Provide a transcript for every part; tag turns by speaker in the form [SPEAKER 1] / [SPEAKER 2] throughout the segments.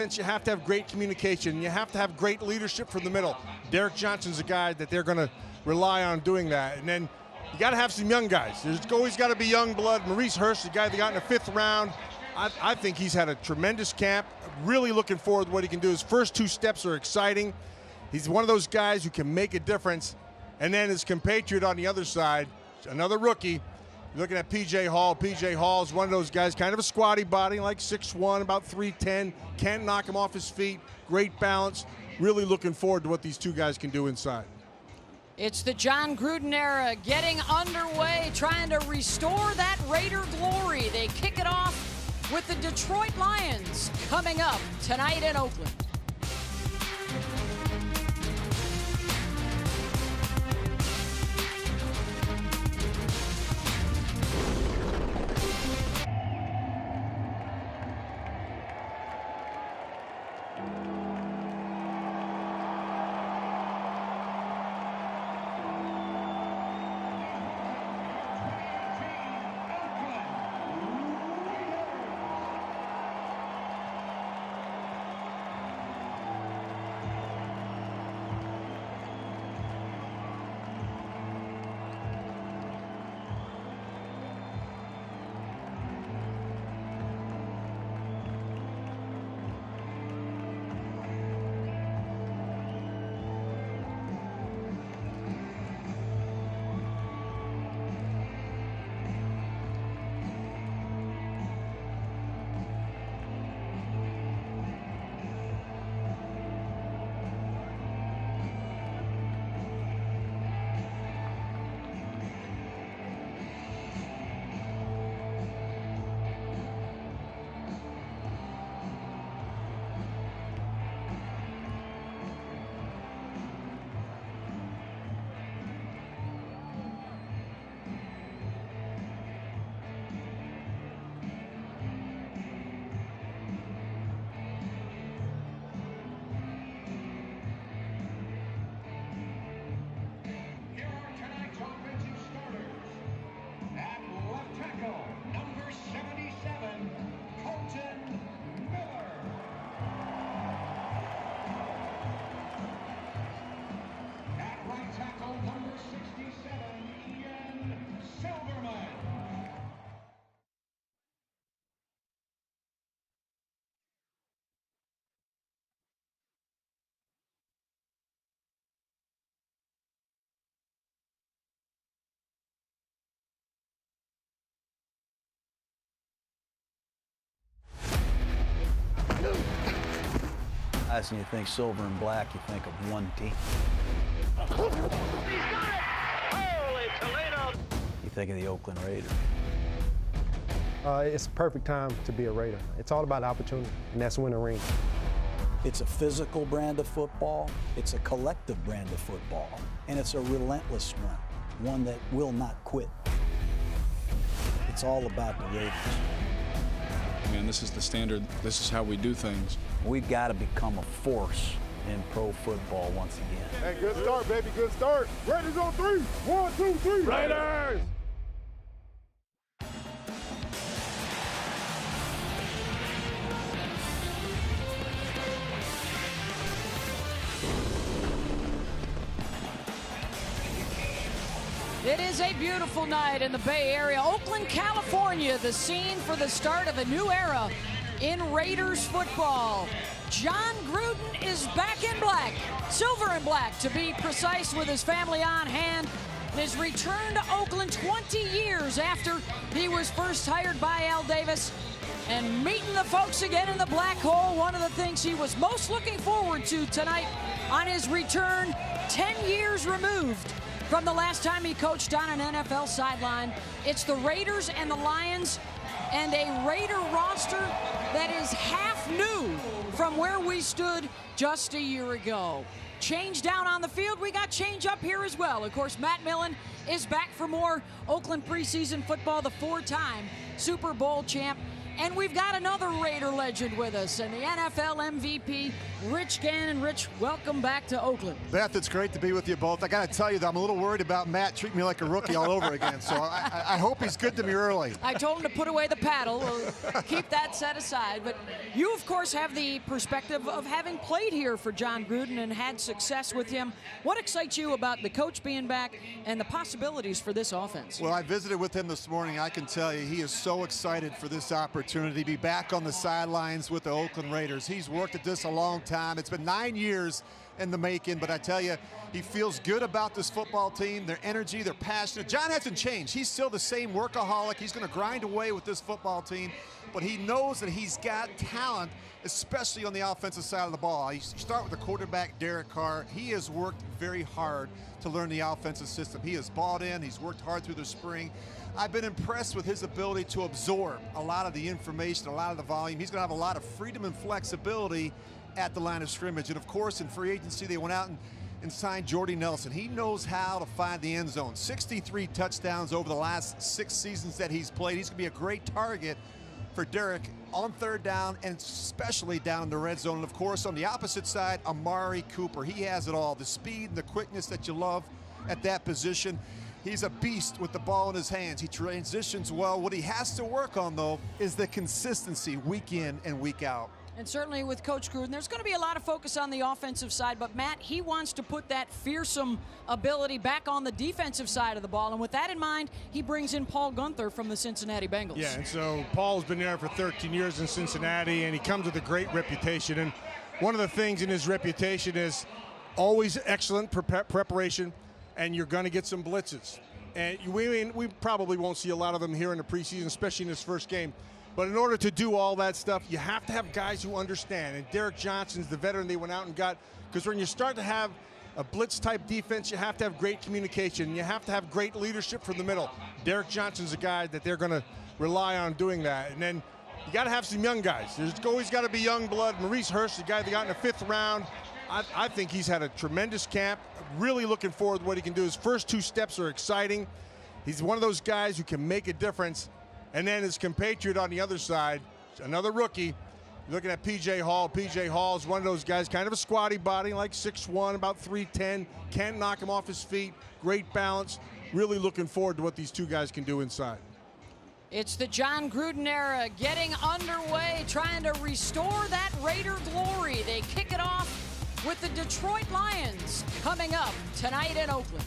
[SPEAKER 1] You have to have great communication. You have to have great leadership from the middle. Derek Johnson's a guy that they're going to rely on doing that. And then you got to have some young guys. There's always got to be young blood. Maurice Hurst, the guy they got in the 5th round, I think he's had a tremendous camp. Really looking forward to what he can do. His first 2 steps are exciting. He's one of those guys who can make a difference. And then his compatriot on the other side, another rookie. You're looking at P.J. Hall. P.J. Hall is one of those guys, kind of a squatty body, like 6'1", about 310. Can't knock him off his feet. Great balance. Really looking forward to what these 2 guys can do inside.
[SPEAKER 2] It's the John Gruden era getting underway, trying to restore that Raider glory. They kick it off with the Detroit Lions coming up tonight in Oakland.
[SPEAKER 3] As you think silver and black, you think of one team.
[SPEAKER 4] He's got it! Holy Toledo!
[SPEAKER 3] You think of the Oakland Raiders.
[SPEAKER 5] It's a perfect time to be a Raider. It's all about opportunity, and that's win a ring.
[SPEAKER 3] It's a physical brand of football, it's a collective brand of football, and it's a relentless one that will not quit. It's all about the Raiders.
[SPEAKER 6] Man, this is the standard. This is how we do things.
[SPEAKER 3] We've got to become a force in pro football once again.
[SPEAKER 7] Hey, good start, baby, good start. Raiders on 3. 1, 2, 3. Raiders!
[SPEAKER 2] It is a beautiful night in the Bay Area. Oakland, California, the scene for the start of a new era in Raiders football. John Gruden is back in black, silver and black to be precise, with his family on hand. His return to Oakland 20 years after he was first hired by Al Davis, and meeting the folks again in the black hole. One of the things he was most looking forward to tonight on his return, 10 years removed from the last time he coached on an NFL sideline. It's the Raiders and the Lions, and a Raider roster that is half new from where we stood just a year ago. Change down on the field, we got change up here as well. Of course, Matt Millen is back for more Oakland preseason football, the 4-time Super Bowl champ And we've got another Raider legend with us, and the NFL MVP, Rich Gannon. Rich, welcome back to Oakland.
[SPEAKER 8] Beth, it's great to be with you both. I got to tell you that I'm a little worried about Matt treating me like a rookie all over again, so I hope he's good to me early.
[SPEAKER 2] I told him to put away the paddle. We'll keep that set aside. But you, of course, have the perspective of having played here for John Gruden and had success with him. What excites you about the coach being back and the possibilities for this offense?
[SPEAKER 8] Well, I visited with him this morning. I can tell you he is so excited for this opportunity to be back on the sidelines with the Oakland Raiders. He's worked at this a long time. It's been 9 years in the making, but I tell you, he feels good about this football team, their energy, their passion. John hasn't changed. He's still the same workaholic. He's going to grind away with this football team, but he knows that he's got talent, especially on the offensive side of the ball. You start with the quarterback, Derek Carr. He has worked very hard to learn the offensive system. He has bought in. He's worked hard through the spring. I've been impressed with his ability to absorb a lot of the information, a lot of the volume. He's going to have a lot of freedom and flexibility at the line of scrimmage. And, of course, in free agency, they went out and signed Jordy Nelson. He knows how to find the end zone. 63 touchdowns over the last 6 seasons that he's played. He's going to be a great target for Derek on third down, and especially down in the red zone. And, of course, on the opposite side, Amari Cooper. He has it all, the speed and the quickness that you love at that position. He's a beast with the ball in his hands. He transitions well. What he has to work on, though, is the consistency week in and week out.
[SPEAKER 2] And certainly with Coach Gruden, there's going to be a lot of focus on the offensive side, but Matt, he wants to put that fearsome ability back on the defensive side of the ball. And with that in mind, he brings in Paul Guenther from the Cincinnati Bengals.
[SPEAKER 1] Yeah, and so Paul's been there for 13 years in Cincinnati, and he comes with a great reputation. And one of the things in his reputation is always excellent preparation, and you're going to get some blitzes. And we probably won't see a lot of them here in the preseason, especially in this first game. But in order to do all that stuff, you have to have guys who understand. And Derek Johnson's the veteran they went out and got. Because when you start to have a blitz-type defense, you have to have great communication. You have to have great leadership from the middle. Derek Johnson's a guy that they're going to rely on doing that. And then you got to have some young guys. There's always got to be young blood. Maurice Hurst, the guy they got in the 5th round, I think he's had a tremendous camp. Really looking forward to what he can do. His first 2 steps are exciting. He's one of those guys who can make a difference. And then his compatriot on the other side, another rookie, you're looking at P.J. Hall. P.J. Hall is one of those guys, kind of a squatty body, like 6'1", about 310. Can't knock him off his feet. Great balance. Really looking forward to what these 2 guys can do inside.
[SPEAKER 2] It's the John Gruden era getting underway, trying to restore that Raider glory. They kick it off with the Detroit Lions coming up tonight in Oakland.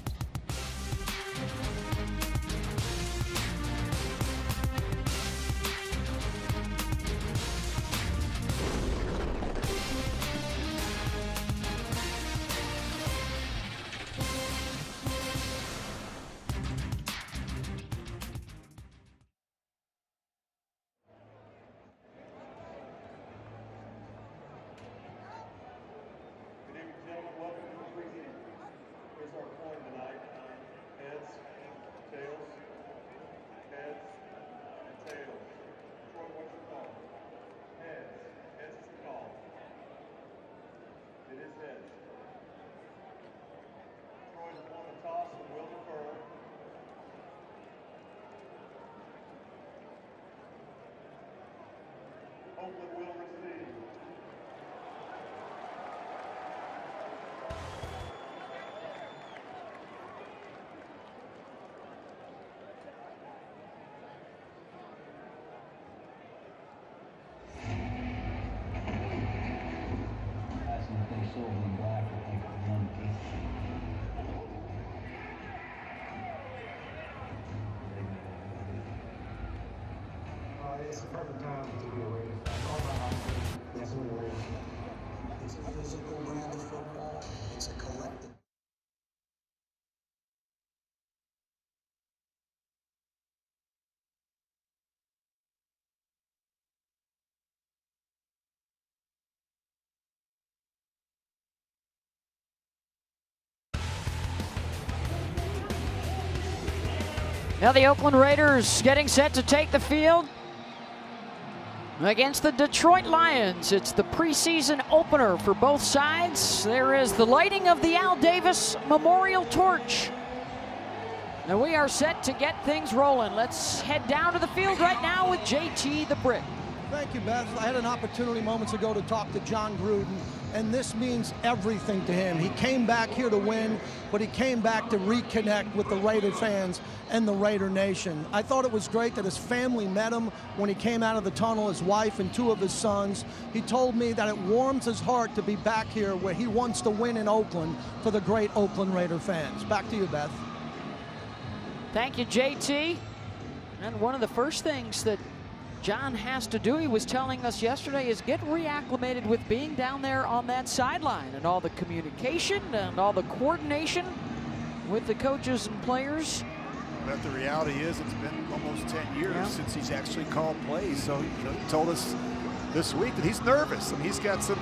[SPEAKER 7] Oakland will receive.
[SPEAKER 5] It's the perfect time to be a Raider.
[SPEAKER 3] It's a physical brand of football. It's a collective.
[SPEAKER 2] Now the Oakland Raiders getting set to take the field against the Detroit Lions. It's the preseason opener for both sides. There is the lighting of the Al Davis Memorial Torch. And we are set to get things rolling. Let's head down to the field right now with JT the Brick.
[SPEAKER 9] Thank you, Beth. I had an opportunity moments ago to talk to John Gruden, and this means everything to him. He came back here to win, but he came back to reconnect with the Raider fans and the Raider Nation. I thought it was great that his family met him when he came out of the tunnel, his wife and 2 of his sons. He told me that it warms his heart to be back here where he wants to win in Oakland for the great Oakland Raider fans. Back to you, Beth.
[SPEAKER 2] Thank you, JT. And one of the first things that John has to do, he was telling us yesterday, is get reacclimated with being down there on that sideline and all the communication and all the coordination with the coaches and players.
[SPEAKER 8] But the reality is it's been almost 10 years since he's actually called plays. So he told us this week that he's nervous. I mean, he's got some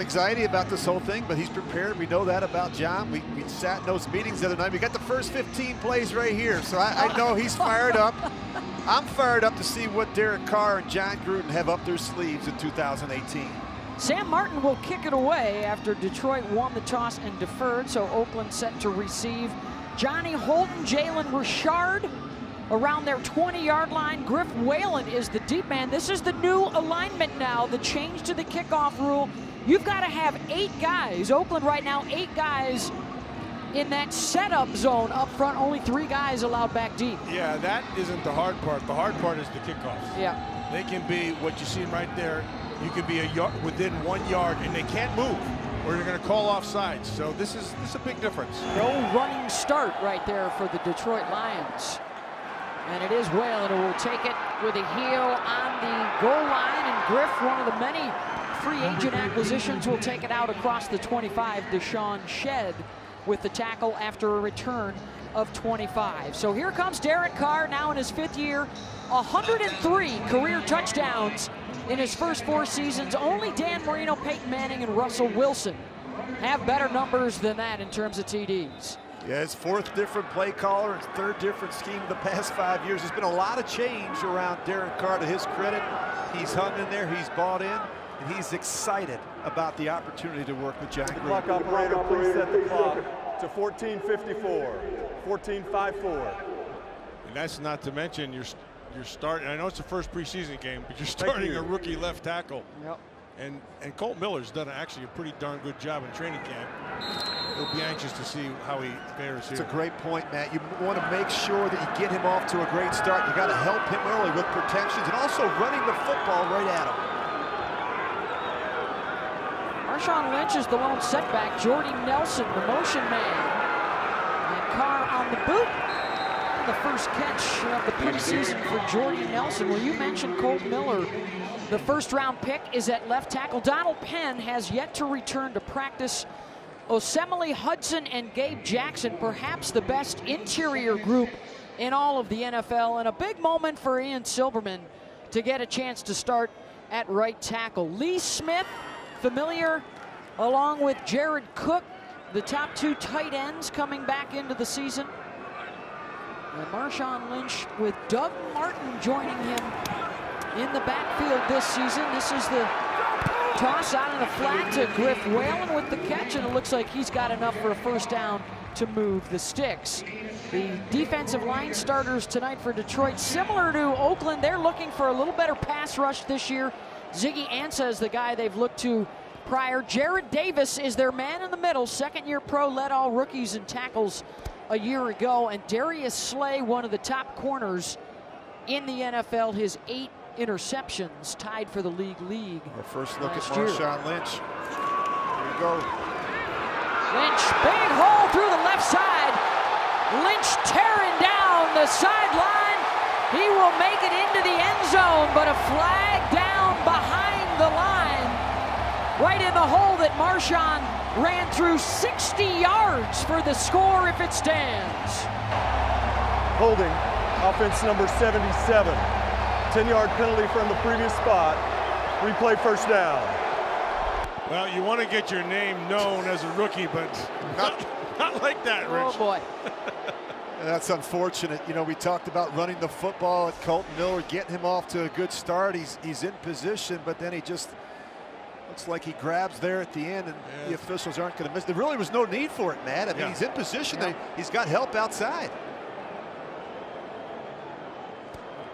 [SPEAKER 8] anxiety about this whole thing, but he's prepared. We know that about John. We sat in those meetings the other night. We got the first 15 plays right here. So I know he's fired up. I'm fired up to see what Derek Carr and John Gruden have up their sleeves in 2018.
[SPEAKER 2] Sam Martin will kick it away after Detroit won the toss and deferred, so Oakland set to receive. Johnny Holton, Jalen Richard around their 20-yard line. Griff Whalen is the deep man. This is the new alignment now, the change to the kickoff rule. You've got to have 8 guys. Oakland right now, 8 guys in that setup zone up front. Only 3 guys allowed back deep.
[SPEAKER 1] Yeah, that isn't the hard part. The hard part is the kickoffs.
[SPEAKER 2] Yeah.
[SPEAKER 1] They can be what you see right there. You can be within 1 yard, and they can't move, or you're going to call offsides. So this is a big difference.
[SPEAKER 2] No running start right there for the Detroit Lions. And it is Whalen who will take it with a heel on the goal line. And Griff, one of the many free agent acquisitions, will take it out across the 25. Deshaun Shedd with the tackle after a return of 25. So here comes Derek Carr, now in his 5th year. 103 career touchdowns in his first 4 seasons. Only Dan Marino, Peyton Manning, and Russell Wilson have better numbers than that in terms of TDs.
[SPEAKER 8] Yeah, his 4th different play caller, his 3rd different scheme the past 5 years. There's been a lot of change around Derek Carr, to his credit. He's hung in there, he's bought in, and he's excited about the opportunity to work with John Gruden.
[SPEAKER 7] Clock operator, please set the clock to 14:54, 14:54.
[SPEAKER 1] And that's not to mention you're starting. I know it's the first preseason game, but you're starting a rookie left tackle.
[SPEAKER 2] Yep.
[SPEAKER 1] And Colt Miller's done actually a pretty darn good job in training camp. We'll be anxious to see how he fares here.
[SPEAKER 8] It's a great point, Matt. You want to make sure that you get him off to a great start. You got to help him early with protections and also running the football right at him.
[SPEAKER 2] Marshawn Lynch is the lone setback. Jordy Nelson, the motion man. And Carr on the boot. And the first catch of the preseason for Jordy Nelson. Well, you mentioned Colt Miller. The first-round pick is at left tackle. Donald Penn has yet to return to practice. Osemele Hudson and Gabe Jackson, perhaps the best interior group in all of the NFL. And a big moment for Ian Silberman to get a chance to start at right tackle. Lee Smith, familiar, along with Jared Cook, the top 2 tight ends coming back into the season. And Marshawn Lynch with Doug Martin joining him in the backfield this season. This is the toss out of the flat to Griff Whalen with the catch, and it looks like he's got enough for a first down to move the sticks. The defensive line starters tonight for Detroit, similar to Oakland, they're looking for a little better pass rush this year. Ziggy Ansah is the guy they've looked to prior. Jared Davis is their man in the middle, 2nd-year pro, led all rookies in tackles a year ago. And Darius Slay, one of the top corners in the NFL, his 8 interceptions, tied for the league.
[SPEAKER 8] Our first look at Marshawn Lynch. Here we go.
[SPEAKER 2] Lynch, big hole through the left side. Lynch tearing down the sideline. He will make it into the end zone, but a flag down behind the line. Right in the hole that Marshawn ran through. 60 yards for the score if it stands.
[SPEAKER 7] Holding, offense number 77. 10-yard penalty from the previous spot. Replay first down.
[SPEAKER 1] Well, you want to get your name known as a rookie, but not like that, Rich.
[SPEAKER 2] Oh, boy.
[SPEAKER 8] That's unfortunate. You know, we talked about running the football at Colton Miller, getting him off to a good start. He's in position, but then he just looks like he grabs there at the end, and the officials aren't going to miss. There really was no need for it, Matt. I mean, he's in position. He's got help outside.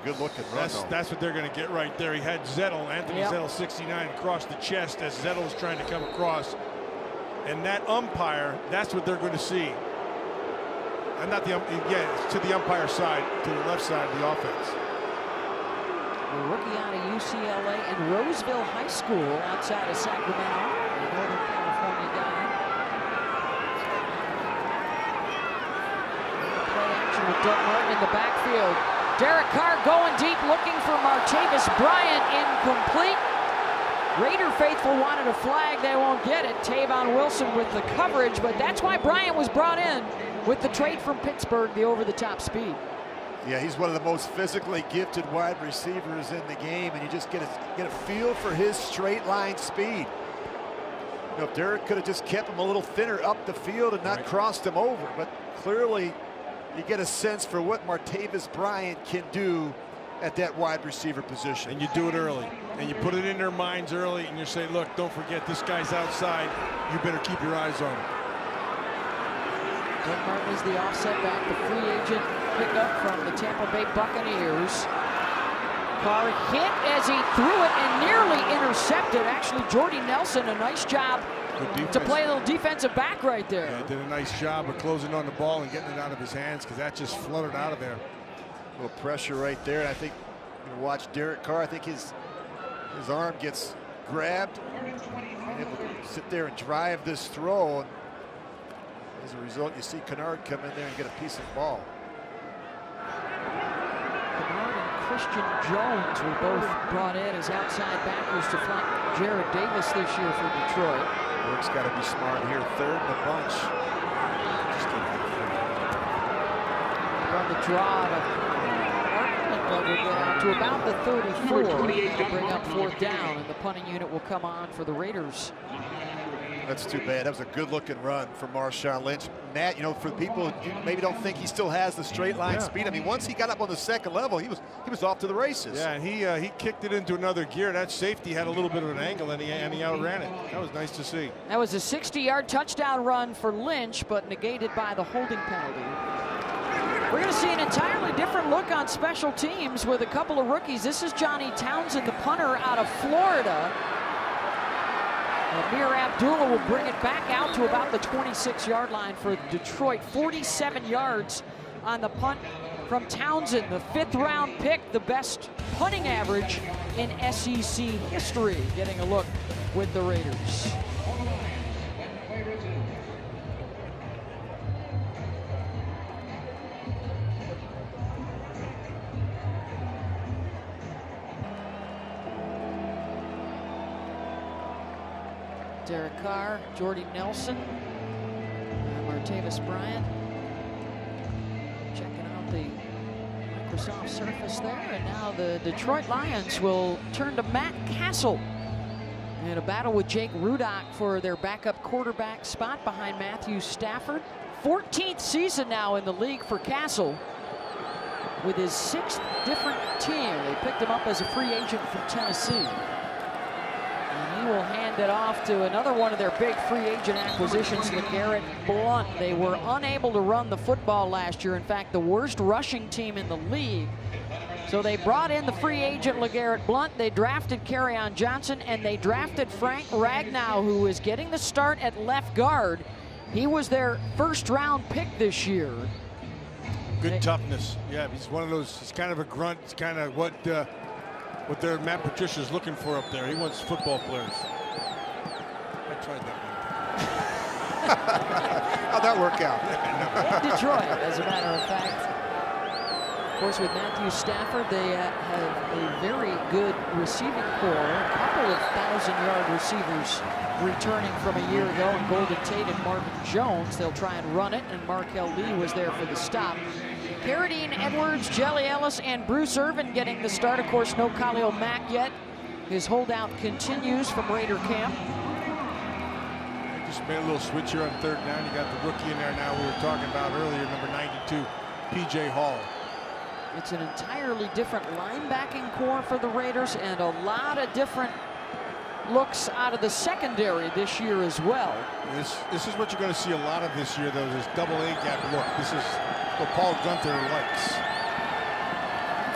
[SPEAKER 8] Good looking run.
[SPEAKER 1] That's what they're going to get right there. He had Zettel, Anthony
[SPEAKER 2] Yep.
[SPEAKER 1] Zettel, 69, across the chest as Zettel was trying to come across. And that umpire, that's what they're going to see. And not the it's to the umpire side, to the left side of the offense.
[SPEAKER 2] A rookie out of UCLA and Roseville High School outside of Sacramento, a Northern California guy. Play action with Doug Martin in the backfield. Derek Carr going deep, looking for Martavis Bryant, incomplete. Raider faithful wanted a flag, they won't get it. Tavon Wilson with the coverage, but that's why Bryant was brought in with the trade from Pittsburgh, the over-the-top speed.
[SPEAKER 8] Yeah, he's one of the most physically gifted wide receivers in the game, and you just get a feel for his straight line speed. You know, if Derek could have just kept him a little thinner up the field and not crossed him over, but clearly you get a sense for what Martavis Bryant can do at that wide receiver position.
[SPEAKER 1] And you do it early, and you put it in their minds early, and you say, look, don't forget, this guy's outside. You better keep your eyes on him.
[SPEAKER 2] Doug Martin is the offset back, the free agent pickup from the Tampa Bay Buccaneers. Carr hit as he threw it and nearly intercepted. Actually, Jordy Nelson, a nice job to play a little defensive back right there.
[SPEAKER 1] Yeah, did a nice job of closing on the ball and getting it out of his hands, because that just fluttered out of there.
[SPEAKER 8] A little pressure right there. And I think you watch Derek Carr. I think his arm gets grabbed, able to sit there and drive this throw. And as a result, you see Kennard come in there and get a piece of the ball.
[SPEAKER 2] Kennard and Christian Jones were both brought in as outside backers to flank Jared Davis this year for Detroit.
[SPEAKER 8] Burke's got to be smart here. Third in the bunch.
[SPEAKER 2] Run the draw will get out to about the 34 to bring up fourth down, and the punting unit will come on for the Raiders.
[SPEAKER 8] That's too bad. That was a good-looking run for Marshawn Lynch. Matt, you know, for people who maybe don't think he still has the straight line speed, I mean, once he got up on the second level, he was off to the races.
[SPEAKER 1] Yeah, and he kicked it into another gear. That safety had a little bit of an angle, and he outran it. That was nice to see.
[SPEAKER 2] That was a 60-yard touchdown run for Lynch, but negated by the holding penalty. We're going to see an entirely different look on special teams with a couple of rookies. This is Johnny Townsend, the punter out of Florida. Amir Abdullah will bring it back out to about the 26-yard line for Detroit. 47 yards on the punt from Townsend, the fifth-round pick, the best punting average in SEC history, getting a look with the Raiders. Derek Carr, Jordy Nelson, Martavis Bryant. Checking out the Microsoft Surface there, and now the Detroit Lions will turn to Matt Castle in a battle with Jake Rudock for their backup quarterback spot behind Matthew Stafford. 14th season now in the league for Castle with his 6th different team. They picked him up as a free agent from Tennessee. And he will hand it off to another one of their big free agent acquisitions, LeGarrette Blount. They were unable to run the football last year. In fact, the worst rushing team in the league. So they brought in the free agent LeGarrette Blount. They drafted Kerryon Johnson, and they drafted Frank Ragnow, who is getting the start at left guard. He was their first-round pick this year.
[SPEAKER 1] Good toughness. Yeah, he's one of those. He's kind of a grunt. It's kind of what their Matt Patricia's looking for up there. He wants football players. I tried that one.
[SPEAKER 8] How'd that work out?
[SPEAKER 2] In Detroit, as a matter of fact. Of course, with Matthew Stafford, they have a very good receiving core. A couple of 1,000-yard receivers returning from a year ago, and Golden Tate and Marvin Jones. They'll try and run it, and Markel Lee was there for the stop. Carradine Edwards, Jelly Ellis, and Bruce Irvin getting the start. Of course, no Khalil Mack yet. His holdout continues from Raider camp.
[SPEAKER 1] They just made a little switch here on third down. You got the rookie in there now we were talking about earlier, number 92, P.J. Hall.
[SPEAKER 2] It's an entirely different linebacking core for the Raiders, and a lot of different looks out of the secondary this year as well.
[SPEAKER 1] This is what you're going to see a lot of this year, though, this double A gap look. This is what Paul Gunther likes.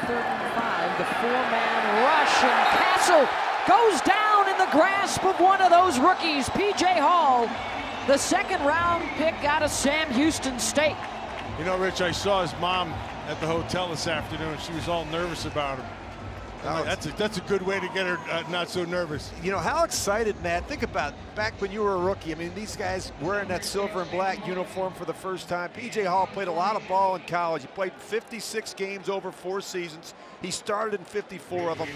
[SPEAKER 2] 3rd and the four-man rush, and Castle goes down in the grasp of one of those rookies, P.J. Hall, the second-round pick out of Sam Houston State.
[SPEAKER 1] You know, Rich, I saw his mom at the hotel this afternoon. She was all nervous about him. That's a good way to get her not so nervous.
[SPEAKER 10] You know, how excited, Matt. Think about back when you were a rookie. I mean, these guys wearing that silver and black uniform for the first time. P.J. Hall played a lot of ball in college. He played 56 games over 4 seasons. He started in 54 of them.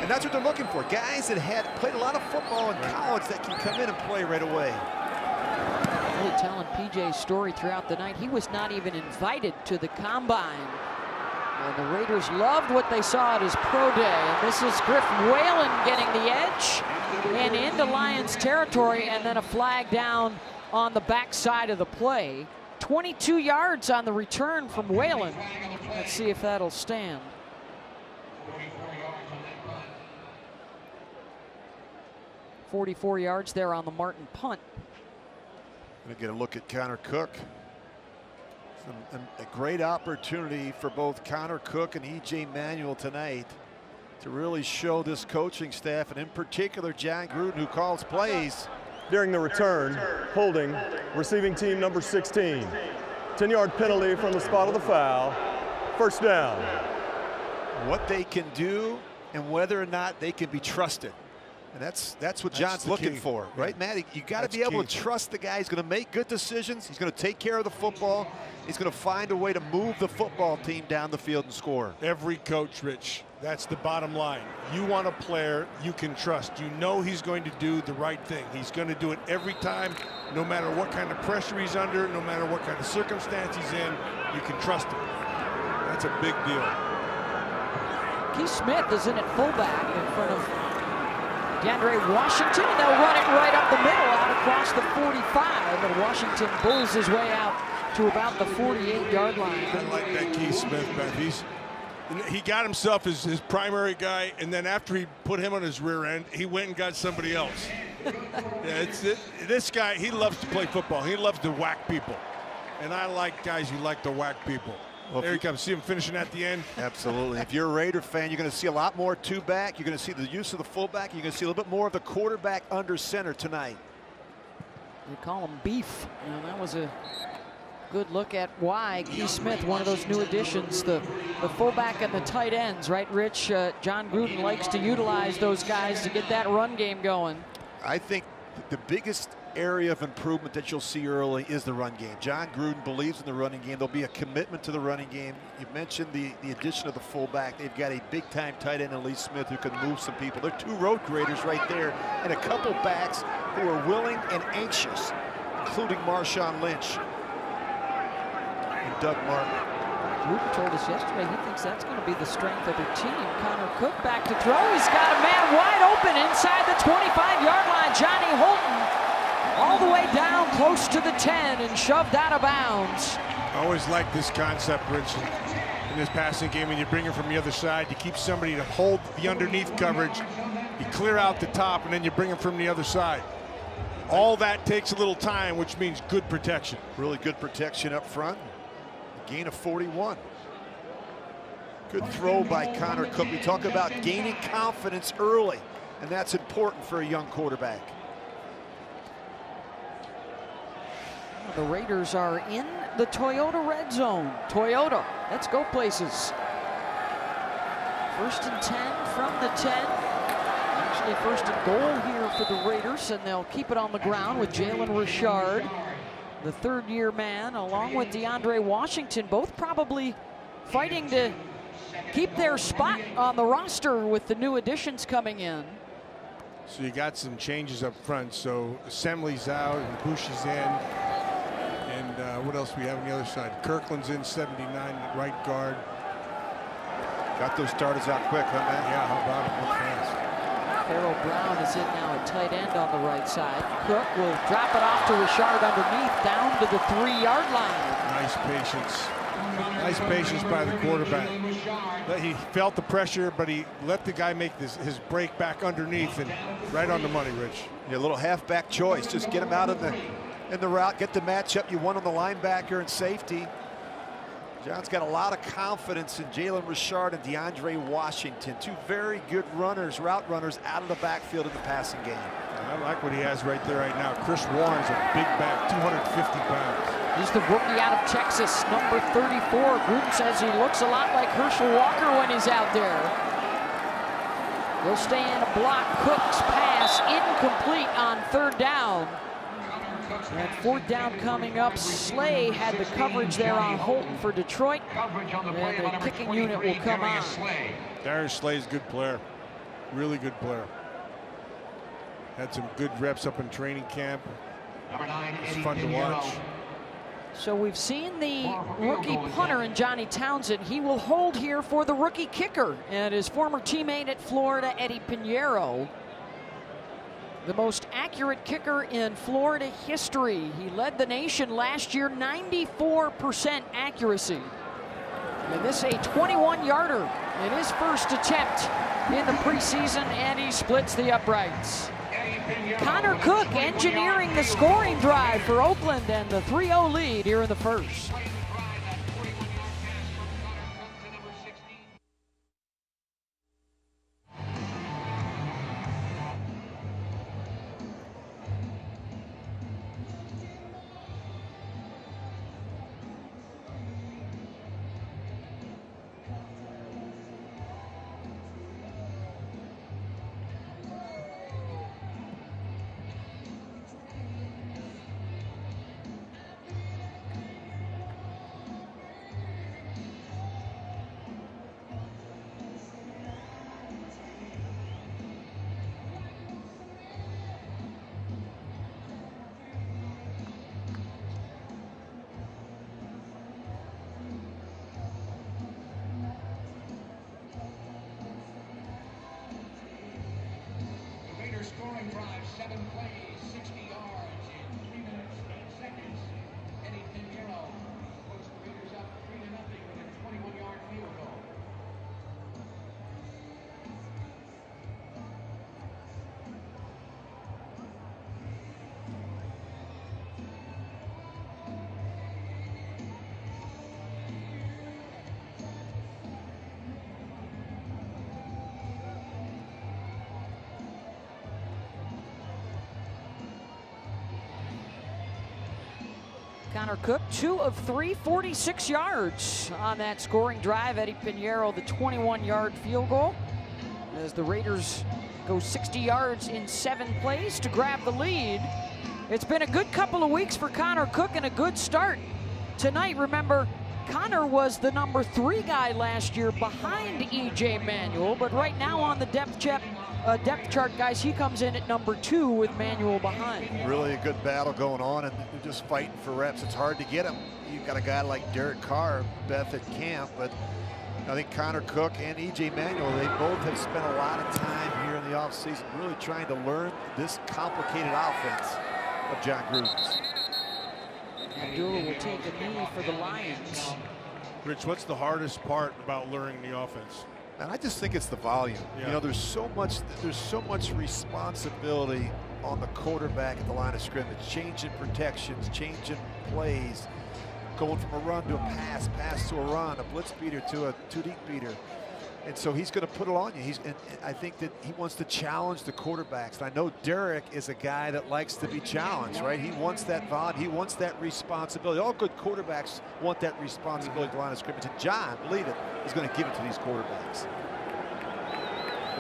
[SPEAKER 10] And that's what they're looking for. Guys that had played a lot of football in college that can come in and play right away.
[SPEAKER 2] Really telling P.J.'s story throughout the night. He was not even invited to the combine. And the Raiders loved what they saw at his pro day. And this is Griff Whalen getting the edge and into Lions territory, and then a flag down on the backside of the play. 22 yards on the return from Whalen. Let's see if that'll stand. .44 yards there on the Martin punt.
[SPEAKER 10] Gonna get a look at Connor Cook. A great opportunity for both Connor Cook and E.J. Manuel tonight to really show this coaching staff, and in particular John Gruden, who calls plays.
[SPEAKER 7] During the return, holding, receiving team number 16. 10-yard penalty from the spot of the foul. First down.
[SPEAKER 10] What they can do and whether or not they can be trusted. And that's what John's looking for, right, Matt? You got to be able to trust the guy. He's going to make good decisions. He's going to take care of the football. He's going to find a way to move the football team down the field and score.
[SPEAKER 1] Every coach, Rich, that's the bottom line. You want a player you can trust. You know he's going to do the right thing. He's going to do it every time, no matter what kind of pressure he's under, no matter what kind of circumstance he's in. You can trust him. That's a big deal.
[SPEAKER 2] Keith Smith is in at fullback in front of DeAndre Washington, and they'll run it right up the middle out across the 45, and Washington pulls his way out to about the 48-yard line.
[SPEAKER 1] I like that Keith Smith, Beth. He got himself his primary guy, and then after he put him on his rear end, he went and got somebody else. This guy, he loves to play football. He loves to whack people, and I like guys who like to whack people. Well, there he comes. See him finishing at the end?
[SPEAKER 10] Absolutely. If you're a Raider fan, you're going to see a lot more two-back. You're going to see the use of the fullback. You're going to see a little bit more of the quarterback under center tonight.
[SPEAKER 2] You call him beef. That was a good look at why Keith Smith, one of those new additions, the fullback and the tight ends, right, Rich? John Gruden likes to utilize those guys to get that run game going.
[SPEAKER 10] I think the biggest area of improvement that you'll see early is the run game. John Gruden believes in the running game. There'll be a commitment to the running game. You mentioned the addition of the fullback. They've got a big-time tight end in Lee Smith who can move some people. They're 2 road graders right there, and a couple backs who are willing and anxious, including Marshawn Lynch and Doug Martin.
[SPEAKER 2] Gruden told us yesterday he thinks that's going to be the strength of their team. Connor Cook back to throw. He's got a man wide open inside the 25-yard line. Johnny Holton all the way down close to the 10 and shoved out of bounds.
[SPEAKER 1] I always like this concept, Rich, in this passing game. When you bring it from the other side, you keep somebody to hold the underneath coverage. You clear out the top, and then you bring them from the other side. All that takes a little time, which means good protection.
[SPEAKER 10] Really good protection up front. A gain of 41. Good throw by Connor Cook. We talk about gaining confidence early, and that's important for a young quarterback.
[SPEAKER 2] The Raiders are in the Toyota red zone. Toyota, let's go places. 1st and 10 from the 10. Actually 1st and goal here for the Raiders, and they'll keep it on the ground with Jalen Richard, the 3rd-year man, along with DeAndre Washington, both probably fighting to keep their spot on the roster with the new additions coming in.
[SPEAKER 1] So you got some changes up front. So Assembly's out and Bushy's in. And what else we have on the other side? Kirkland's in 79 at right guard.
[SPEAKER 10] Got those starters out quick, huh, man?
[SPEAKER 1] Yeah, how about it? Real fast.
[SPEAKER 2] Farrell Brown is in now at tight end on the right side. Cook will drop it off to Richard underneath, down to the 3-yard line.
[SPEAKER 1] Nice patience. Nice patience by the quarterback. He felt the pressure, but he let the guy make his break back underneath and right on the money, Rich.
[SPEAKER 10] Yeah, a little halfback choice. Just get him out in the route, get the matchup you want on the linebacker and safety. John's got a lot of confidence in Jalen Richard and DeAndre Washington, two very good runners, route runners out of the backfield in the passing game.
[SPEAKER 1] I like what he has right there right now. Chris Warren's a big back, 250 pounds.
[SPEAKER 2] He's the rookie out of Texas, number 34. Gruden says he looks a lot like Herschel Walker when he's out there. He'll stay in a block. Cook's pass incomplete on 3rd down. And 4th down coming up. Slay had the coverage there on Holton for Detroit. And the kicking unit will come on.
[SPEAKER 1] Darius Slay's a good player. Really good player. Had some good reps up in training camp. It's fun to watch.
[SPEAKER 2] So we've seen the rookie punter in Johnny Townsend. He will hold here for the rookie kicker and his former teammate at Florida, Eddie Pinheiro. The most accurate kicker in Florida history. He led the nation last year, 94% accuracy. And this is a 21-yarder in his first attempt in the preseason, and he splits the uprights. Connor Cook engineering the scoring drive for Oakland and the 3-0 lead here in the first.
[SPEAKER 11] Scoring drive, 7 plays, 60 yards in 3 minutes, 8 seconds. Eddie Pinheiro puts the Raiders up 3-0 with a 21-yard field goal.
[SPEAKER 2] Connor Cook, 2 of 3, 46 yards on that scoring drive. Eddie Pinheiro, the 21-yard field goal. As the Raiders go 60 yards in 7 plays to grab the lead. It's been a good couple of weeks for Connor Cook and a good start. Tonight, remember, Connor was the number 3 guy last year behind E.J. Manuel, but right now on the depth chart, guys, he comes in at number 2 with Manuel behind.
[SPEAKER 10] Really a good battle going on, and they're just fighting for reps. It's hard to get them. You've got a guy like Derek Carr, Beth at camp, but I think Connor Cook and E.J. Manuel, they both have spent a lot of time here in the offseason really trying to learn this complicated offense of John Gruden's.
[SPEAKER 2] Abdullah will take a knee for the Lions.
[SPEAKER 1] Rich, what's the hardest part about learning the offense?
[SPEAKER 10] And I just think it's the volume.
[SPEAKER 1] Yeah.
[SPEAKER 10] You know, there's so much responsibility on the quarterback at the line of scrimmage, changing protections, changing plays, going from a run to a pass to a run, a blitz beater to a 2-deep beater. And so he's going to put it on you. And I think that he wants to challenge the quarterbacks. And I know Derek is a guy that likes to be challenged, right? He wants that volume. He wants that responsibility. All good quarterbacks want that responsibility at the line of scrimmage. And John, believe it, is going to give it to these quarterbacks.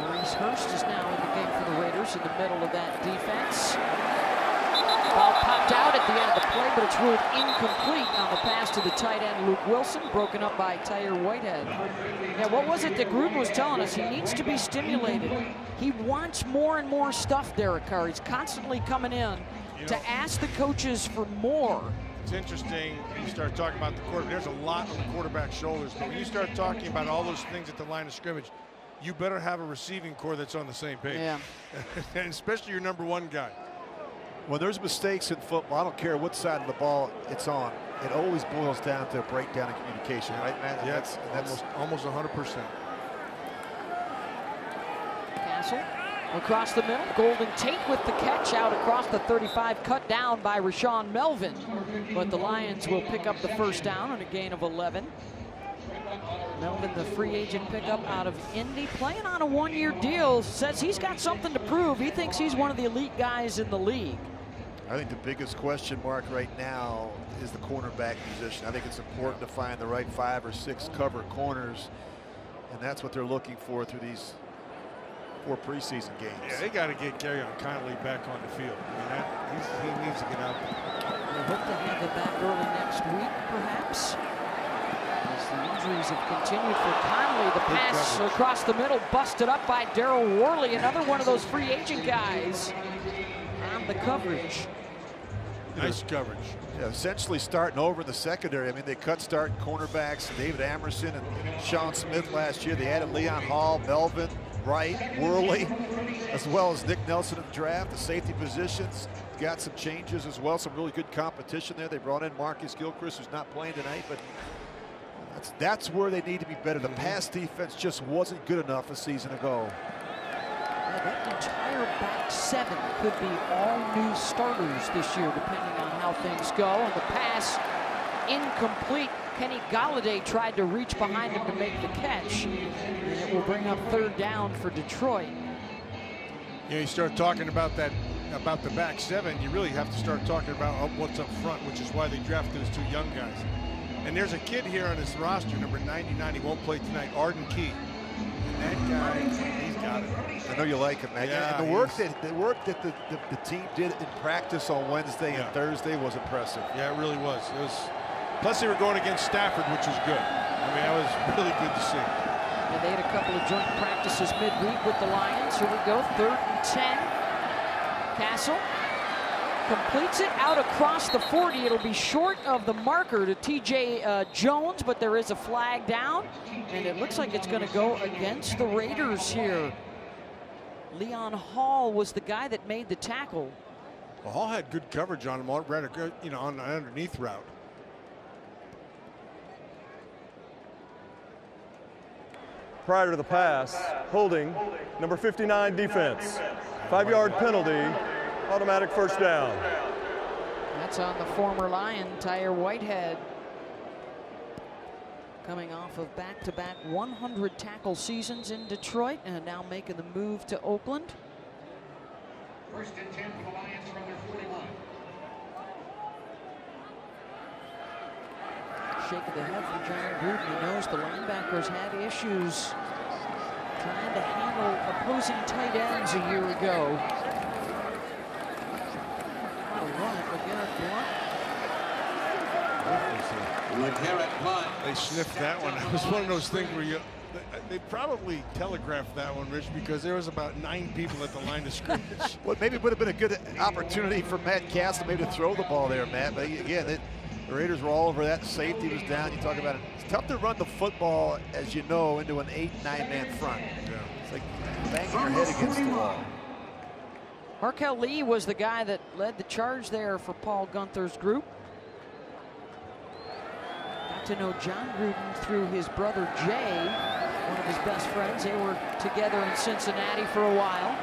[SPEAKER 2] Maurice Hurst is now in the game for the Raiders in the middle of that defense. Ball popped out at the end of the play, but it's ruled incomplete on the pass to the tight end, Luke Wilson, broken up by Tyre Whitehead. Now, what was it that Gruden was telling us? He needs to be stimulated. He wants more and more stuff, Derek Carr. He's constantly coming in to ask the coaches for more.
[SPEAKER 1] It's interesting when you start talking about the quarterback. There's a lot on the quarterback's shoulders, but when you start talking about all those things at the line of scrimmage, you better have a receiving core that's on the same page.
[SPEAKER 2] Yeah.
[SPEAKER 1] And especially your number 1 guy.
[SPEAKER 10] When there's mistakes in football, I don't care what side of the ball it's on, it always boils down to a breakdown in communication, right, Matt?
[SPEAKER 1] Yeah, that's almost 100%.
[SPEAKER 2] Castle Across the middle, Golden Tate with the catch out across the 35, cut down by Rashawn Melvin. But the Lions will pick up the first down on a gain of 11. Melvin, the free agent pickup out of Indy, playing on a one-year deal, says he's got something to prove. He thinks he's one of the elite guys in the league.
[SPEAKER 10] I think the biggest question mark right now is the cornerback position. I think it's important to find the right 5 or 6 cover corners, and that's what they're looking for through these 4 preseason games.
[SPEAKER 1] Yeah, they got to get Kerryon Connolly back on the field. I mean, he needs to get out there.
[SPEAKER 2] We hope to have it back early next week, perhaps. As the injuries have continued for Connolly, the pass across the middle, busted up by Daryl Worley, another one of those free agent guys on the coverage.
[SPEAKER 1] Nice coverage.
[SPEAKER 10] Yeah, essentially starting over in the secondary. I mean, they cut starting cornerbacks, David Amerson and Sean Smith last year. They added Leon Hall, Melvin, Wright, Worley, as well as Nick Nelson in the draft. The safety positions got some changes as well, some really good competition there. They brought in Marcus Gilchrist, who's not playing tonight, but that's where they need to be better. The pass defense just wasn't good enough a season ago.
[SPEAKER 2] That entire back 7 could be all new starters this year, depending on how things go. And the pass incomplete. Kenny Galladay tried to reach behind him to make the catch, and it will bring up 3rd down for Detroit.
[SPEAKER 1] You know, you start talking about that, about the back 7, you really have to start talking about what's up front, which is why they drafted those 2 young guys. And there's a kid here on this roster, number 99, he won't play tonight, Arden Key. And that guy, he's got it.
[SPEAKER 10] I know you like him, man.
[SPEAKER 1] Yeah,
[SPEAKER 10] and the work that the team did in practice on Wednesday and Thursday was impressive.
[SPEAKER 1] Yeah, it really was. Plus they were going against Stafford, which was good. I mean, that was really good to see.
[SPEAKER 2] And they had a couple of joint practices midweek with the Lions. Here we go, 3rd and 10. Castle completes it out across the 40. It'll be short of the marker to TJ Jones, but there is a flag down, and it looks like it's going to go against the Raiders here. Leon Hall was the guy that made the tackle.
[SPEAKER 1] Well, Hall had good coverage on him, you know, on the underneath route.
[SPEAKER 7] Prior to the pass, holding, number 59 defense. 5-yard penalty, automatic first down.
[SPEAKER 2] That's on the former Lion, Tyre Whitehead. Coming off of back-to-back 100 tackle seasons in Detroit and now making the move to Oakland.
[SPEAKER 11] 1st and 10 for the Lions from their 41.
[SPEAKER 2] Shake of the head from John Gruden. He knows the linebackers had issues trying to handle opposing tight ends a year ago.
[SPEAKER 1] They sniffed that one. It was one of those things where they probably telegraphed that one, Rich, because there was about 9 people at the line of scrimmage.
[SPEAKER 10] Well, maybe it would have been a good opportunity for Matt Castle maybe to throw the ball there, Matt. But again, the Raiders were all over that. Safety was down. You talk about it. It's tough to run the football, as you know, into an 8-9-man front. Yeah. It's like banging your head against the wall.
[SPEAKER 2] Markel Lee was the guy that led the charge there for Paul Gunther's group. Got to know John Gruden through his brother Jay, one of his best friends. They were together in Cincinnati for a while.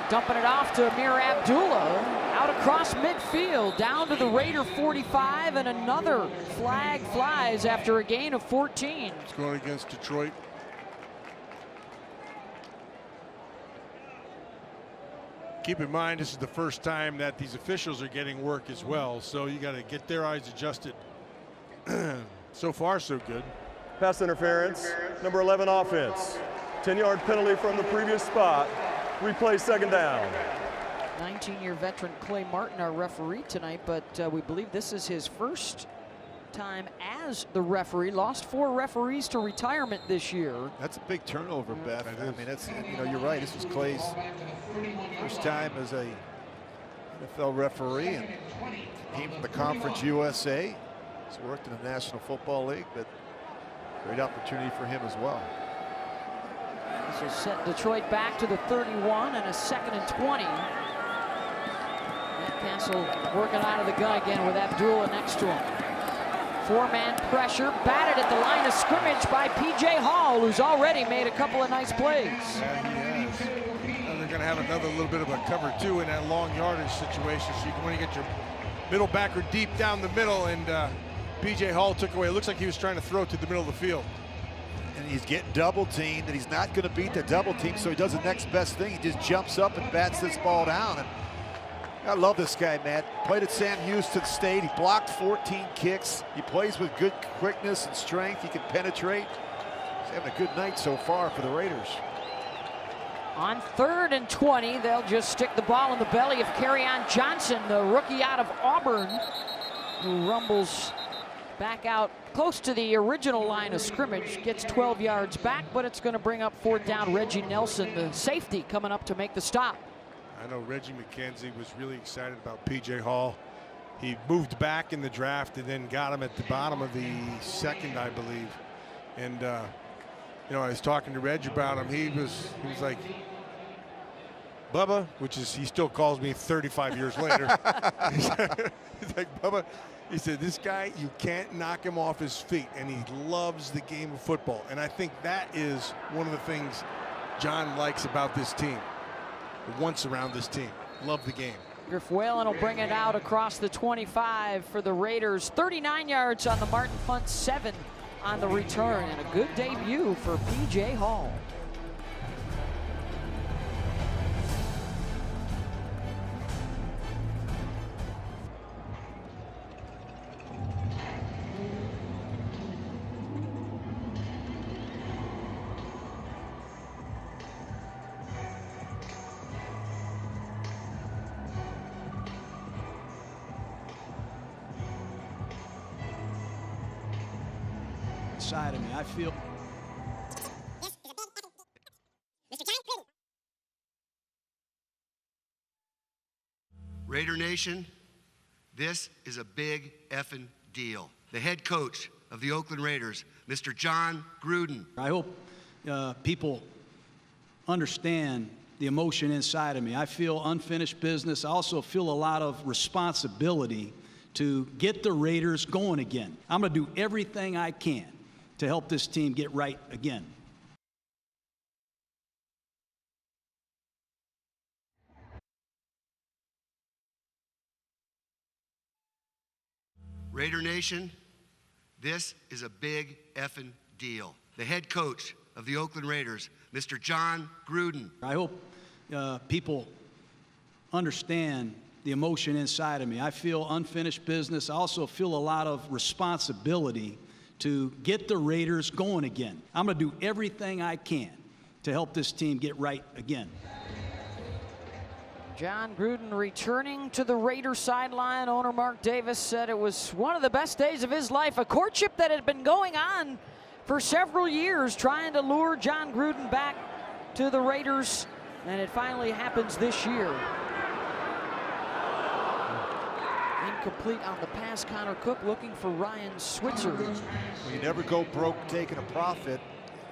[SPEAKER 2] Dumping it off to Amir Abdullah. Out across midfield, down to the Raider 45, and another flag flies after a gain of 14.
[SPEAKER 1] It's going against Detroit. Keep in mind, this is the first time that these officials are getting work as well, so you got to get their eyes adjusted. So far, so good.
[SPEAKER 7] Pass interference, number 11 offense. 10-yard penalty from the previous spot. Replay 2nd down.
[SPEAKER 2] 19-year veteran Clay Martin, our referee tonight, but we believe this is his first time as the referee. Lost 4 referees to retirement this year.
[SPEAKER 10] That's a big turnover, Beth. I mean, that's, you know, you're right. This was Clay's first time as a NFL referee, and came from the Conference USA. He's worked in the National Football League, but great opportunity for him as well.
[SPEAKER 2] This will set Detroit back to the 31 and a 2nd and 20. Matt Castle working out of the gun again with Abdullah next to him. 4-man pressure, batted at the line of scrimmage by P.J. Hall, who's already made a couple of nice plays.
[SPEAKER 1] Yeah, he has. going to have another little bit of a cover two in that long yardage situation. So you can want to get your middle backer deep down the middle, and P.J. Hall took away. It looks like he was trying to throw to the middle of the field.
[SPEAKER 10] And he's getting double teamed, and he's not going to beat the double team, so he does the next best thing. He just jumps up and bats this ball down. And I love this guy, Matt. Played at Sam Houston State. He blocked 14 kicks. He plays with good quickness and strength. He can penetrate. He's having a good night so far for the Raiders.
[SPEAKER 2] On 3rd and 20, they'll just stick the ball in the belly of Kerryon Johnson, the rookie out of Auburn, who rumbles back out close to the original line of scrimmage, gets 12 yards back, but it's going to bring up 4th down. Reggie Nelson, the safety, coming up to make the stop.
[SPEAKER 1] I know Reggie McKenzie was really excited about P.J. Hall. He moved back in the draft and then got him at the bottom of the 2nd, I believe. And you know, I was talking to Reggie about him. He was like, Bubba, which is, he still calls me 35 years later. He's like, Bubba, he said, this guy, you can't knock him off his feet, and he loves the game of football. And I think that is one of the things John likes about this team, wants around this team. Love the game.
[SPEAKER 2] Griff Whalen will bring it out across the 25 for the Raiders. 39 yards on the Martin punt, 7 on the return, and a good debut for P.J. Hall.
[SPEAKER 3] Side of me, I feel.
[SPEAKER 12] Raider Nation, this is a big effing deal. The head coach of the Oakland Raiders, Mr. John Gruden.
[SPEAKER 3] I hope people understand the emotion inside of me. I feel unfinished business. I also feel a lot of responsibility to get the Raiders going again. I'm going to do everything I can to help this team get right again.
[SPEAKER 12] Raider Nation, this is a big effing deal. The head coach of the Oakland Raiders, Mr. John Gruden.
[SPEAKER 3] I hope people understand the emotion inside of me. I feel unfinished business. I also feel a lot of responsibility to get the Raiders going again. I'm going to do everything I can to help this team get right again.
[SPEAKER 2] John Gruden returning to the Raiders sideline. Owner Mark Davis said it was one of the best days of his life. A courtship that had been going on for several years, trying to lure John Gruden back to the Raiders, and it finally happens this year. Incomplete on the pass. Connor Cook looking for Ryan Switzer.
[SPEAKER 10] Well, you never go broke taking a profit.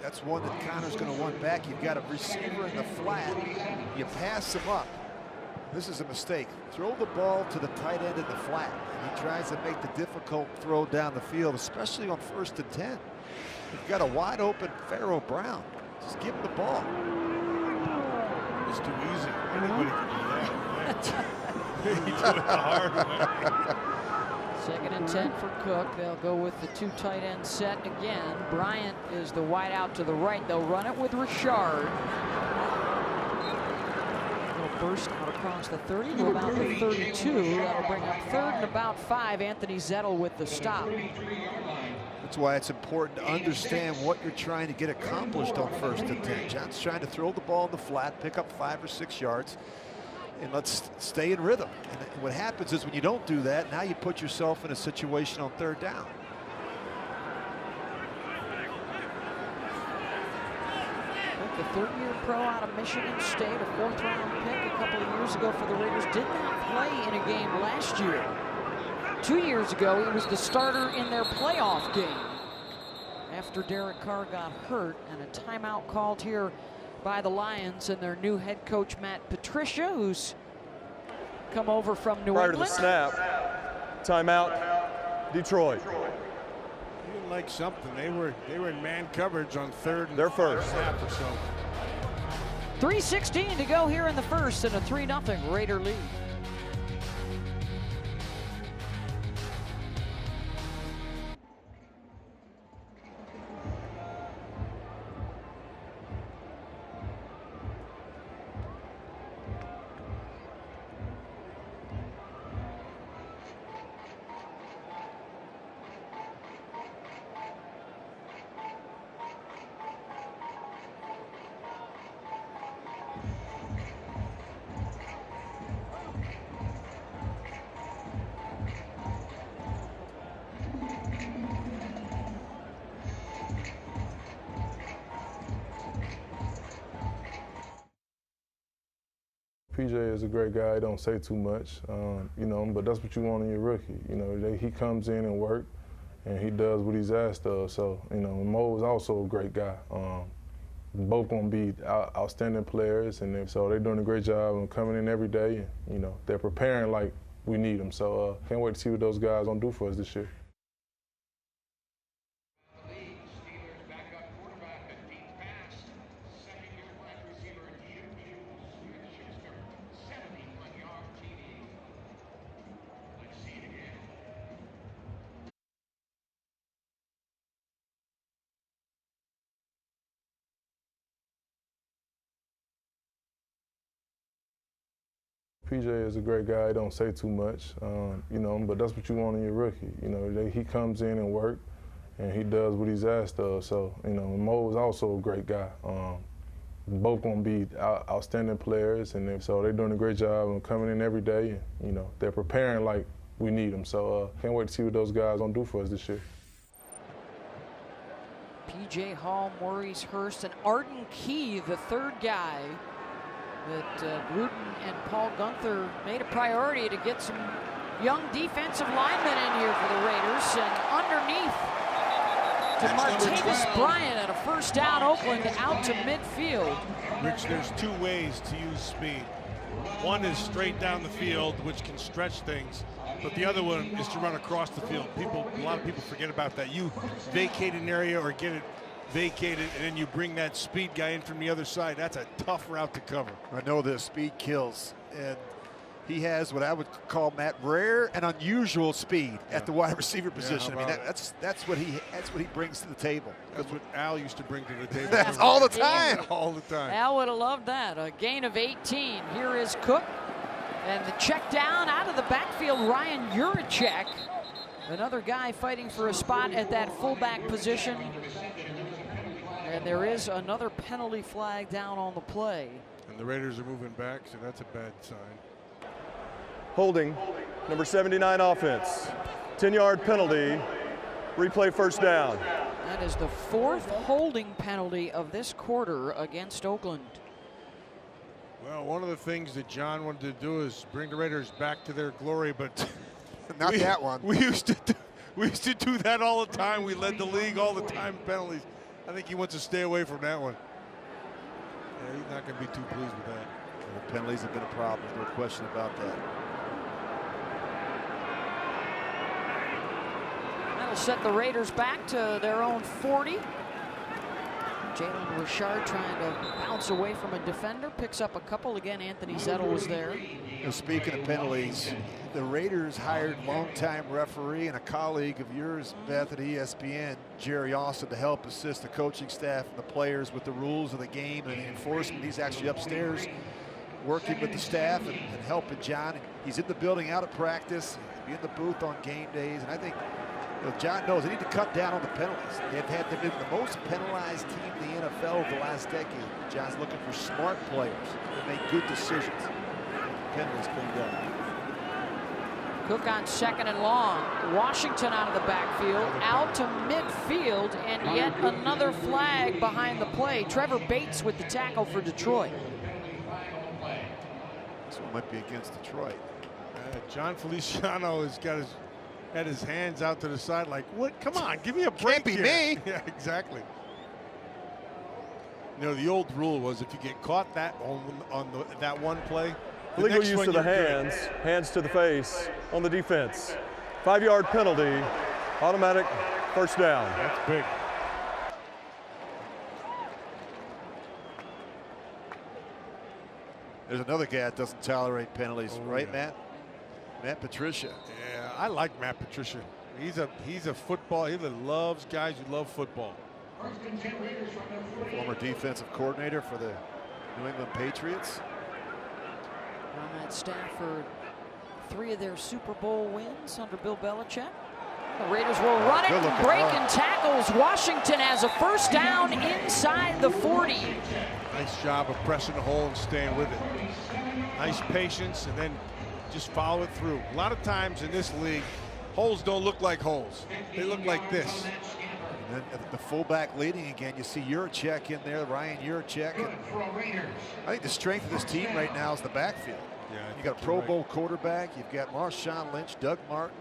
[SPEAKER 10] That's one that Connor's going to want back. You've got a receiver in the flat. You pass him up. This is a mistake. Throw the ball to the tight end in the flat. And he tries to make the difficult throw down the field, especially on 1st and 10. You've got a wide open Pharaoh Brown. Just give him the ball.
[SPEAKER 1] It's too easy. Anybody can do that. He did it the hard way.
[SPEAKER 2] 2nd and 10 for Cook. They'll go with the 2 tight end set again. Bryant is the wide out to the right. They'll run it with Richard. They'll burst out across the 30 to about the 32. That'll bring up 3rd and about 5. Anthony Zettel with the stop.
[SPEAKER 10] That's why it's important to understand what you're trying to get accomplished on 1st and 10. John's trying to throw the ball in the flat, pick up 5 or 6 yards, and let's stay in rhythm. And what happens is when you don't do that, now you put yourself in a situation on 3rd down.
[SPEAKER 2] The 3rd-year pro out of Michigan State, a 4th-round pick a couple of years ago for the Raiders, did not play in a game last year. 2 years ago, he was the starter in their playoff game after Derek Carr got hurt, and a timeout called here by the Lions and their new head coach, Matt Patricia, who's come over from New England.
[SPEAKER 7] Prior to the snap, timeout, Detroit.
[SPEAKER 1] You didn't like something. They were in man coverage on 3rd and
[SPEAKER 7] They're first.
[SPEAKER 1] snap or so.
[SPEAKER 2] 3:16 to go here in the first, and a 3-0 Raider lead.
[SPEAKER 13] PJ is a great guy. He don't say too much, you know, but that's what you want in your rookie. You know, he comes in and work, and he does what he's asked of. So, you know, Mo is also a great guy. Both gonna be outstanding players, and so they're doing a great job of coming in every day. And, you know, they're preparing like we need them. So, can't wait to see what those guys gonna do for us this year. PJ is a great guy. He don't say too much, you know, but that's what you want in your rookie. You know, he comes in and work, and he does what he's asked of. So, you know, Mo is also a great guy. Both gonna be outstanding players, and so they're doing a great job of coming in every day. And, you know, they're preparing like we need them. So, can't wait to see what those guys gonna do for us this year.
[SPEAKER 2] P.J. Hall, Maurice Hurst, and Arden Key, the third guy that Gruden and Paul Gunther made a priority to get some young defensive linemen in here for the Raiders. And underneath to Martavis Bryant at a first down. Oakland out to midfield.
[SPEAKER 1] Rich, there's two ways to use speed. One is straight down the field, which can stretch things, but the other one is to run across the field. A lot of people forget about that. You vacate an area or get it vacated, and then you bring that speed guy in from the other side. That's a tough route to cover.
[SPEAKER 10] I know the speed kills, and he has what I would call, Matt, rare and unusual speed at the wide receiver position. I mean, that's what he brings to the table.
[SPEAKER 1] That's what Al used to bring to the table.
[SPEAKER 10] That's all the time.
[SPEAKER 1] All the time.
[SPEAKER 2] Al would have loved that. A gain of 18. Here is Cook, and the check down out of the backfield. Ryan Juracek, another guy fighting for a spot at that fullback position. And there is another penalty flag down on the play.
[SPEAKER 1] And the Raiders are moving back, so that's a bad sign.
[SPEAKER 7] Holding, number 79 offense. 10-yard penalty, replay first down.
[SPEAKER 2] That is the fourth holding penalty of this quarter against Oakland.
[SPEAKER 1] Well, one of the things that John wanted to do is bring the Raiders back to their glory, but
[SPEAKER 10] not that one.
[SPEAKER 1] We used to do that all the time. We led the league all the time in penalties. I think he wants to stay away from that one. Yeah, he's not going to be too pleased with that.
[SPEAKER 10] The penalties have been a problem, no question about that.
[SPEAKER 2] That'll set the Raiders back to their own 40. Jalen Richard trying to bounce away from a defender, picks up a couple. Again, Anthony Zettel was there.
[SPEAKER 10] You know, speaking of penalties, the Raiders hired longtime referee and a colleague of yours, Beth, at ESPN, Jerry Austin, to help assist the coaching staff and the players with the rules of the game and the enforcement. He's actually upstairs working with the staff and helping John. He's in the building out at practice, be in the booth on game days, and I think John knows they need to cut down on the penalties. They've been the most penalized team in the NFL over the last decade. John's looking for smart players that make good decisions. Penalties cleaned up.
[SPEAKER 2] Cook on second and long. Washington out of the backfield, out to midfield, and yet another flag behind the play. Trevor Bates with the tackle for Detroit.
[SPEAKER 10] This one might be against Detroit.
[SPEAKER 1] John Feliciano has had his hands out to the side like, what? Come on, give me a break.
[SPEAKER 10] Can't be
[SPEAKER 1] here.
[SPEAKER 10] me.
[SPEAKER 1] Yeah, exactly. You know, the old rule was if you get caught that that one play,
[SPEAKER 7] Legal use of the hands, hands to the face on the defense. 5-yard penalty, automatic first down.
[SPEAKER 1] That's big.
[SPEAKER 10] There's another guy that doesn't tolerate penalties, right,
[SPEAKER 1] yeah.
[SPEAKER 10] Matt? Matt Patricia.
[SPEAKER 1] Yeah, I like Matt Patricia. He's a football. He loves guys who love football.
[SPEAKER 10] Former defensive coordinator for the New England Patriots.
[SPEAKER 2] On that staff for 3 of their Super Bowl wins under Bill Belichick. The Raiders will run it, breaking tackles. Washington has a first down inside the 40.
[SPEAKER 1] Nice job of pressing the hole and staying with it. Nice patience, and then just follow it through. A lot of times in this league, holes don't look like holes. They look like this.
[SPEAKER 10] And then the fullback leading again. You see Juracek in there, Ryan Juracek. I think the strength of this team right now is the backfield.
[SPEAKER 1] Yeah,
[SPEAKER 10] you got a Pro Bowl quarterback. You've got Marshawn Lynch, Doug Martin,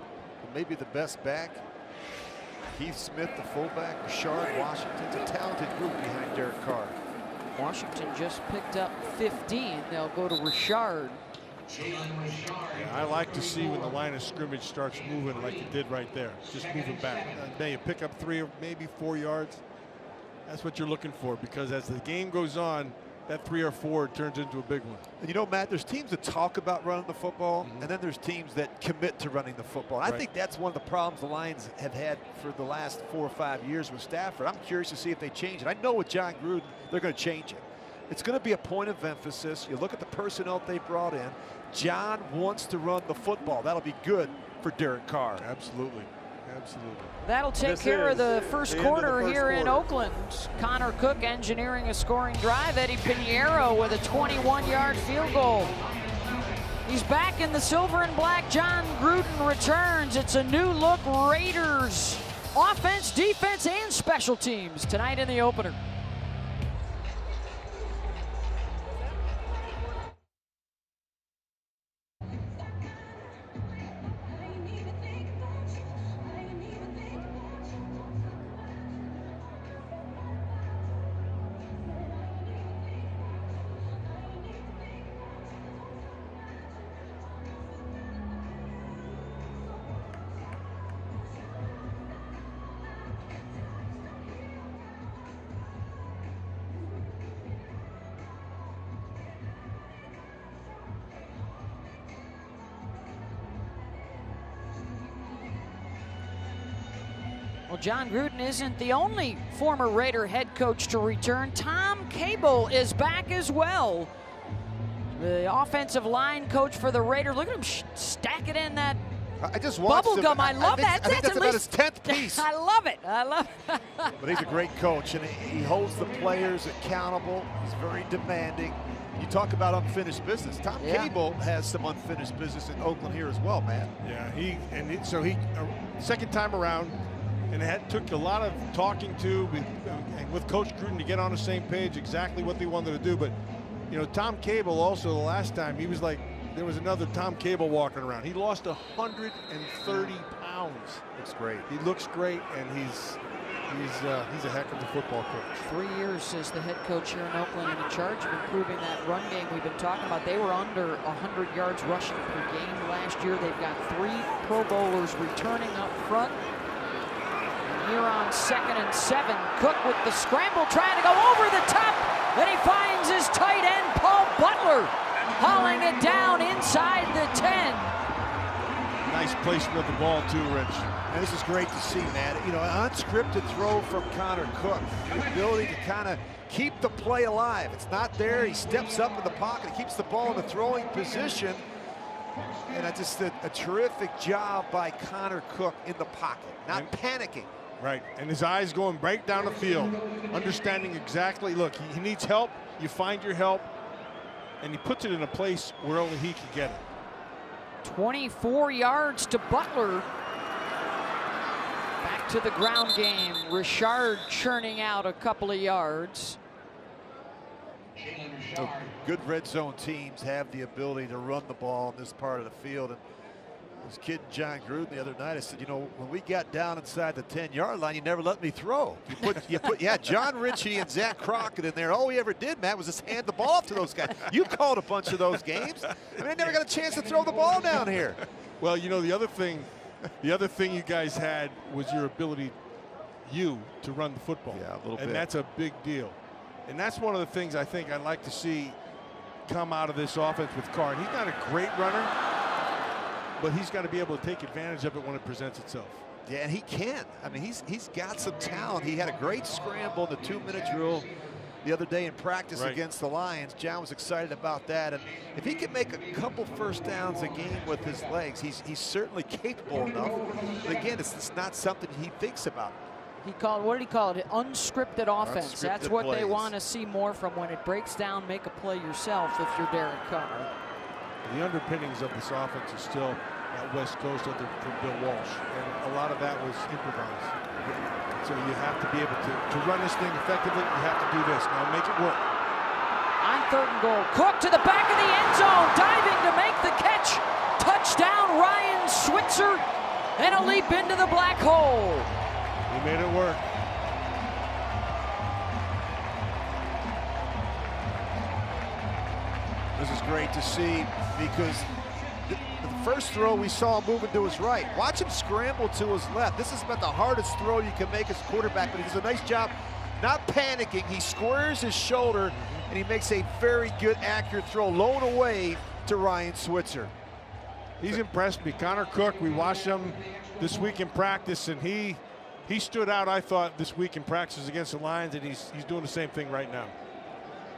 [SPEAKER 10] maybe the best back. Keith Smith, the fullback. Rashard Washington's a talented group behind Derek Carr.
[SPEAKER 2] Washington just picked up 15. They'll go to Rashard.
[SPEAKER 1] Yeah, I like to see when the line of scrimmage starts moving like it did right there. Just moving back. Then you pick up 3 or maybe 4 yards. That's what you're looking for, because as the game goes on, that 3 or 4 turns into a big one.
[SPEAKER 10] And you know, Matt, there's teams that talk about running the football, and then there's teams that commit to running the football. I think that's one of the problems the Lions have had for the last 4 or 5 years with Stafford. I'm curious to see if they change it. I know with John Gruden, they're going to change it. It's going to be a point of emphasis. You look at the personnel they brought in. John wants to run the football. That'll be good for Derek Carr.
[SPEAKER 1] Absolutely. Absolutely.
[SPEAKER 2] That'll take care of the first quarter here in Oakland. Connor Cook engineering a scoring drive. Eddie Pinheiro with a 21-yard field goal. He's back in the silver and black. John Gruden returns. It's a new look Raiders. Offense, defense, and special teams tonight in the opener. Well, John Gruden isn't the only former Raider head coach to return. Tom Cable is back as well. The offensive line coach for the Raiders. Look at him stack it in that bubble gum. I love that.
[SPEAKER 10] I think that's about his 10th piece.
[SPEAKER 2] I love it. I love it.
[SPEAKER 10] But he's a great coach, and he holds the players accountable. He's very demanding. You talk about unfinished business. Tom Cable has some unfinished business in Oakland here as well, man.
[SPEAKER 1] Yeah, so he second time around, and it took a lot of talking to with Coach Gruden to get on the same page exactly what they wanted to do. But you know, Tom Cable also, the last time he was like, there was another Tom Cable walking around. He lost 130 pounds.
[SPEAKER 10] Looks great.
[SPEAKER 1] He looks great, and he's a heck of a football coach.
[SPEAKER 2] 3 years as the head coach here in Oakland and in charge of improving that run game we've been talking about. They were under 100 yards rushing per game last year. They've got 3 Pro Bowlers returning up front. And here on 2nd and 7, Cook with the scramble, trying to go over the top. Then he finds his tight end, Paul Butler, hauling it down inside the 10.
[SPEAKER 1] Nice placement of the ball too, Rich.
[SPEAKER 10] And this is great to see, man. You know, an unscripted throw from Connor Cook. The ability to kind of keep the play alive. It's not there. He steps up in the pocket. He keeps the ball in the throwing position. And that's just a terrific job by Connor Cook in the pocket, not panicking.
[SPEAKER 1] Right, and his eyes going right down the field, understanding exactly, look, he needs help. You find your help, and he puts it in a place where only he can get it.
[SPEAKER 2] 24 yards to Butler. Back to the ground game. Richard churning out a couple of yards.
[SPEAKER 10] So good red zone teams have the ability to run the ball in this part of the field. And I was kidding John Gruden the other night. I said, you know, when we got down inside the 10-yard line, you never let me throw. You put John Ritchie and Zach Crockett in there. All we ever did, Matt, was just hand the ball off to those guys. You called a bunch of those games. I mean, I never got a chance to throw the ball down here.
[SPEAKER 1] Well, you know, the other thing you guys had was your ability, to run the football.
[SPEAKER 10] Yeah, a little bit.
[SPEAKER 1] And that's a big deal. And that's one of the things I think I'd like to see come out of this offense with Carr. He's not a great runner, but he's got to be able to take advantage of it when it presents itself.
[SPEAKER 10] Yeah, and he can. I mean, he's got some talent. He had a great scramble in the 2-minute drill the other day in practice against the Lions. John was excited about that. And if he can make a couple first downs a game with his legs, he's certainly capable enough. But again, it's not something he thinks about.
[SPEAKER 2] He called, what did he call it? Unscripted offense. That's what
[SPEAKER 10] plays.
[SPEAKER 2] they want to see more from when it breaks down. Make a play yourself if you're Derek Carr.
[SPEAKER 1] The underpinnings of this offense is still that West Coast from Bill Walsh, and a lot of that was improvised. So you have to be able to run this thing effectively. You have to do this. Now make it work.
[SPEAKER 2] On 3rd and goal, Cook to the back of the end zone, diving to make the catch. Touchdown, Ryan Switzer, and a leap into the black hole.
[SPEAKER 1] He made it work.
[SPEAKER 10] This is great to see because the first throw we saw him moving to his right. Watch him scramble to his left. This is about the hardest throw you can make as a quarterback, but he does a nice job not panicking. He squares his shoulder, and he makes a very good, accurate throw, low and away to Ryan Switzer.
[SPEAKER 1] He's impressed me. Connor Cook, we watched him this week in practice, and he stood out, I thought, this week in practice against the Lions, and he's doing the same thing right now.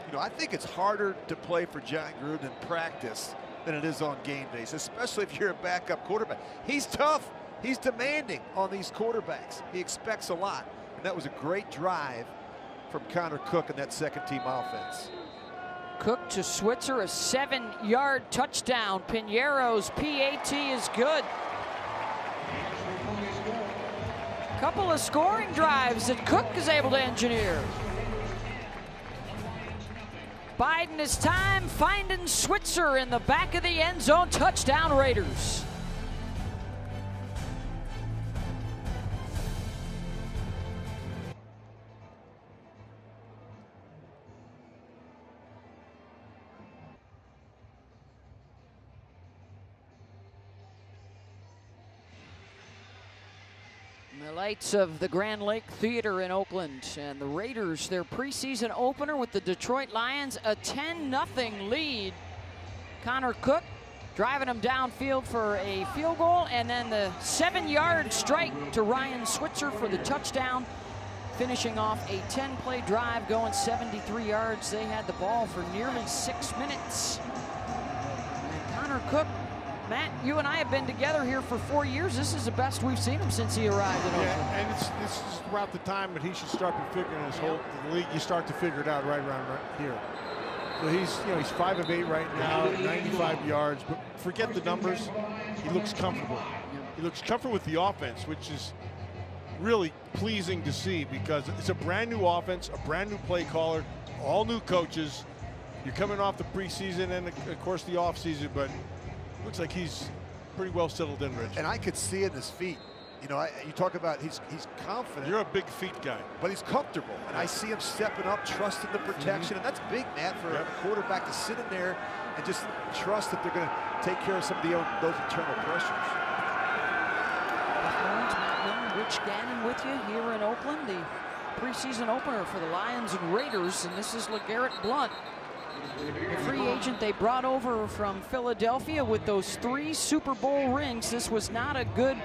[SPEAKER 10] You know, I think it's harder to play for John Gruden in practice than it is on game days, especially if you're a backup quarterback. He's tough. He's demanding on these quarterbacks. He expects a lot. And that was a great drive from Connor Cook in that second-team offense.
[SPEAKER 2] Cook to Switzer, a 7-yard touchdown. Piñeiro's PAT is good. Couple of scoring drives that Cook is able to engineer. Biding his time, finding Switzer in the back of the end zone. Touchdown, Raiders. The lights of the Grand Lake Theater in Oakland, and the Raiders, their preseason opener with the Detroit Lions, a 10-0 lead. Connor Cook driving them downfield for a field goal, and then the 7-yard strike to Ryan Switzer for the touchdown, finishing off a 10-play drive, going 73 yards. They had the ball for nearly 6 minutes. And Connor Cook, Matt, you and I have been together here for 4 years. This is the best we've seen him since he arrived in Oakland.
[SPEAKER 1] Yeah, and this is about the time that he should start figuring his whole league. You start to figure it out right around here. So he's 5 of 8 right now, 95 yards. But forget the numbers. He looks comfortable. He looks comfortable with the offense, which is really pleasing to see because it's a brand new offense, a brand new play caller, all new coaches. You're coming off the preseason and of course the offseason, but looks like he's pretty well settled in, Rich.
[SPEAKER 10] And I could see it in his feet. You know, you talk about he's confident.
[SPEAKER 1] You're a big feet guy.
[SPEAKER 10] But he's comfortable. And I see him stepping up, trusting the protection. And that's big, Matt, for a quarterback to sit in there and just trust that they're going to take care of some of those internal pressures.
[SPEAKER 2] Rich Gannon with you here in Oakland, the preseason opener for the Lions and Raiders. And this is LeGarrette Blount, the free agent they brought over from Philadelphia with those 3 Super Bowl rings. This was not a good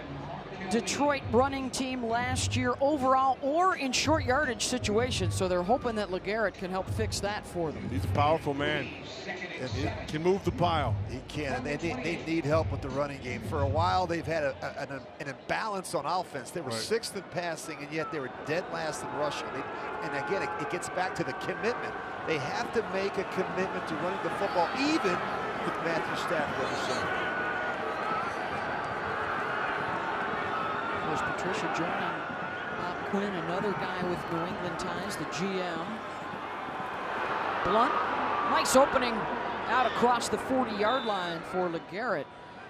[SPEAKER 2] Detroit running team last year overall or in short yardage situations, so they're hoping that LeGarrette can help fix that for them.
[SPEAKER 1] He's a powerful man and he can move the pile.
[SPEAKER 10] He can, and they need help with the running game. For a while they've had an imbalance on offense. They were 6th in passing, and yet they were dead last in rushing. And again, it gets back to the commitment. They have to make a commitment to running the football, even with Matthew Stafford at the center.
[SPEAKER 2] There's Patricia joining Bob Quinn, another guy with New England ties, the GM. Blount, nice opening out across the 40-yard line for LeGarrette.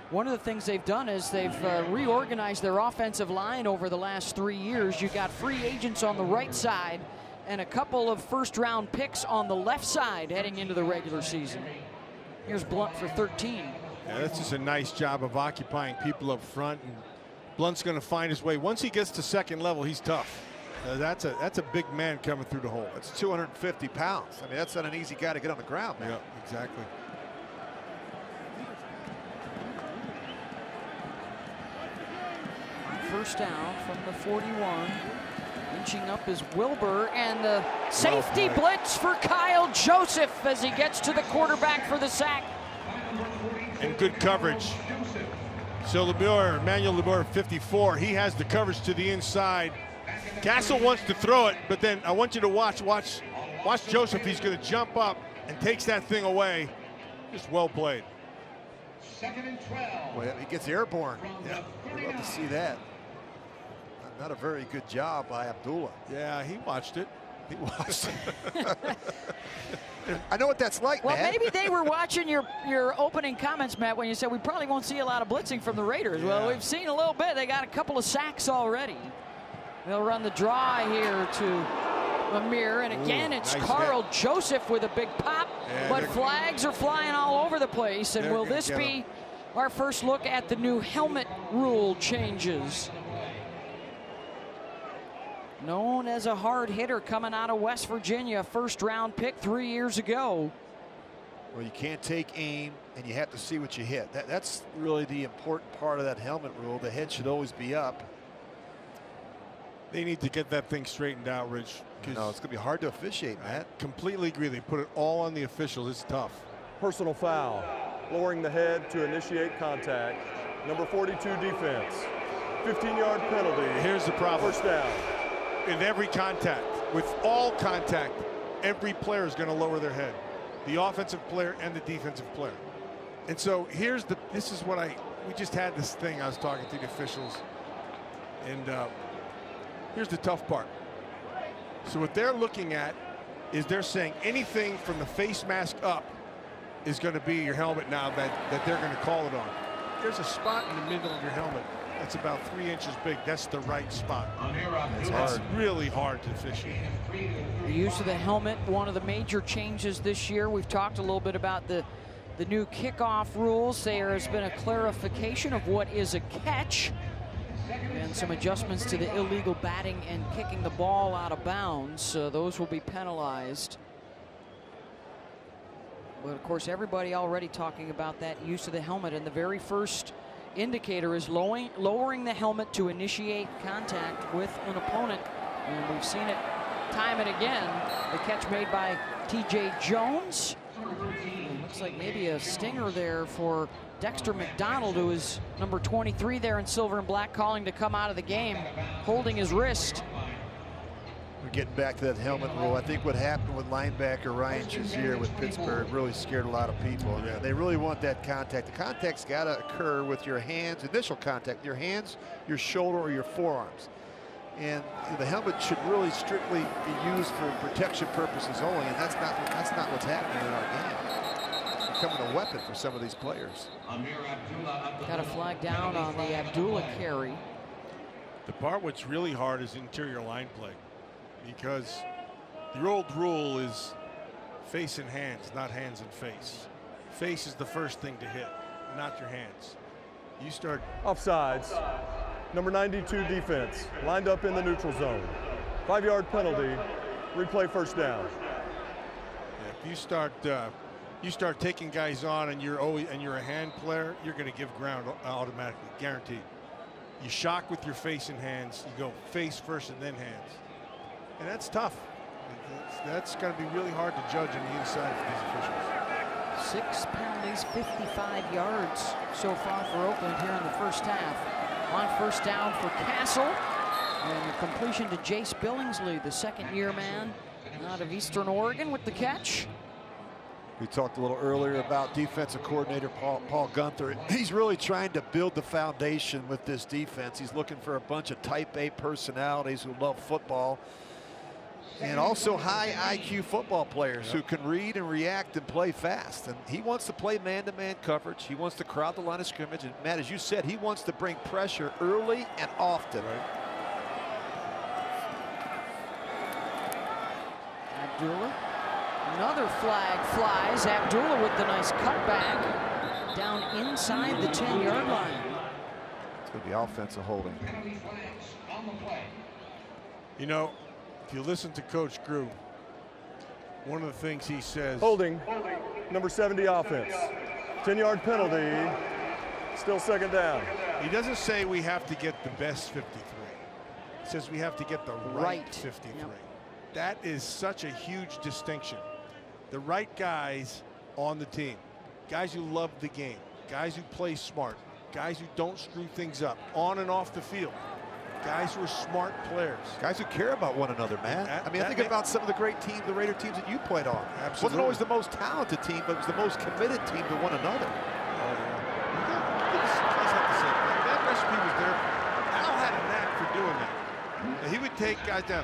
[SPEAKER 2] One of the things they've done is they've reorganized their offensive line over the last 3 years. You got free agents on the right side and a couple of first-round picks on the left side heading into the regular season. Here's Blount for 13.
[SPEAKER 1] Yeah, that's just a nice job of occupying people up front. And Blunt's going to find his way. Once he gets to second level, he's tough. That's a big man coming through the hole.
[SPEAKER 10] That's 250 pounds. I mean, that's not an easy guy to get on the ground, man.
[SPEAKER 1] Yeah. Exactly.
[SPEAKER 2] First down from the 41. Inching up is Wilbur, and the safety blitz for Kyle Joseph as he gets to the quarterback for the sack.
[SPEAKER 1] And good coverage. So Emmanuel Lemure, 54, he has the coverage to the inside. Castle wants to throw it, but then I want you to watch Joseph. He's going to jump up and takes that thing away. Just well played.
[SPEAKER 11] 2nd and 12.
[SPEAKER 10] Well, he gets airborne. Yeah, we'd love to see that. Not a very good job by Abdullah.
[SPEAKER 1] Yeah, he watched it.
[SPEAKER 10] He watched it. I know what that's like,
[SPEAKER 2] well,
[SPEAKER 10] Matt.
[SPEAKER 2] Maybe they were watching your opening comments, Matt, when you said we probably won't see a lot of blitzing from the Raiders. Yeah. Well, we've seen a little bit. They got a couple of sacks already. They'll run the draw here to Lemire, and again, it's nice Carl hit. Joseph with a big pop, but flags are flying all over the place. And will this be our first look at the new helmet rule changes? Known as a hard hitter coming out of West Virginia, first-round pick 3 years ago.
[SPEAKER 10] Well, you can't take aim, and you have to see what you hit. That's really the important part of that helmet rule. The head should always be up.
[SPEAKER 1] They need to get that thing straightened out, Rich.
[SPEAKER 10] No, it's going to be hard to officiate, Matt.
[SPEAKER 1] I completely agree. They put it all on the officials. It's tough.
[SPEAKER 7] Personal foul. Lowering the head to initiate contact. Number 42 defense. 15-yard penalty.
[SPEAKER 1] Here's the problem.
[SPEAKER 7] First down.
[SPEAKER 1] In every contact, with all contact, every player is going to lower their head. The offensive player and the defensive player. And so this is what we just had this thing I was talking to the officials. And here's the tough part. So what they're looking at is they're saying anything from the face mask up is going to be your helmet now that they're going to call it on. There's a spot in the middle of your helmet that's about 3 inches big. That's the right spot. It's really hard to officiate.
[SPEAKER 2] The use of the helmet, one of the major changes this year. We've talked a little bit about the new kickoff rules. There has been a clarification of what is a catch and some adjustments to the illegal batting and kicking the ball out of bounds. Those will be penalized. But of course, everybody already talking about that use of the helmet, and the very first indicator is lowering the helmet to initiate contact with an opponent. And we've seen it time and again. The catch made by T.J. Jones. It looks like maybe a stinger there for Dexter McDonald, who is number 23 there in silver and black, calling to come out of the game, holding his wrist.
[SPEAKER 10] We're getting back to that helmet rule. I think what happened with linebacker Ryan Shazier with Pittsburgh really scared a lot of people. Yeah, they really want that contact. The contact's got to occur with your hands, initial contact, your hands, your shoulder, or your forearms. And the helmet should really strictly be used for protection purposes only, and that's not what's happening in our game. It's becoming a weapon for some of these players.
[SPEAKER 2] Got a flag down on the Abdullah carry.
[SPEAKER 1] The part what's really hard is interior line play, because the old rule is face and hands, not hands and face. Face is the first thing to hit, not your hands. You start
[SPEAKER 7] offsides. Number 92 defense, lined up in the neutral zone. 5-yard penalty, replay first down.
[SPEAKER 1] Yeah, if you start taking guys on and you're a hand player, you're going to give ground automatically, guaranteed. You shock with your face and hands. You go face first and then hands, and that's tough. That's going to be really hard to judge on the inside for these officials.
[SPEAKER 2] 6 penalties, 55 yards so far for Oakland here in the first half. On first down for Castle, and the completion to Jace Billingsley, the second-year man out of Eastern Oregon with the catch.
[SPEAKER 10] We talked a little earlier about defensive coordinator Paul Gunther. He's really trying to build the foundation with this defense. He's looking for a bunch of type A personalities who love football, and also high IQ football players who can read and react and play fast. And he wants to play man-to-man coverage. He wants to crowd the line of scrimmage. And Matt, as you said, he wants to bring pressure early and often.
[SPEAKER 2] Abdullah. Another flag flies. Abdullah with the nice cutback down inside the 10-yard line.
[SPEAKER 10] It's going to be offensive holding.
[SPEAKER 1] You know, if you listen to Coach Grew, one of the things he says,
[SPEAKER 7] holding number 70 offense. 10-yard penalty, still second down.
[SPEAKER 1] He doesn't say we have to get the best 53. He says we have to get the right 53. Yep. That is such a huge distinction. The right guys on the team, guys who love the game, guys who play smart, guys who don't screw things up on and off the field, guys who are smart players.
[SPEAKER 10] Guys who care about one another, man. I mean, think about some of the great teams, the Raider teams that you played on.
[SPEAKER 1] Absolutely.
[SPEAKER 10] It wasn't always the most talented team, but it was the most committed team to one another.
[SPEAKER 1] That recipe was there. Al had a knack for doing that. He would take guys down.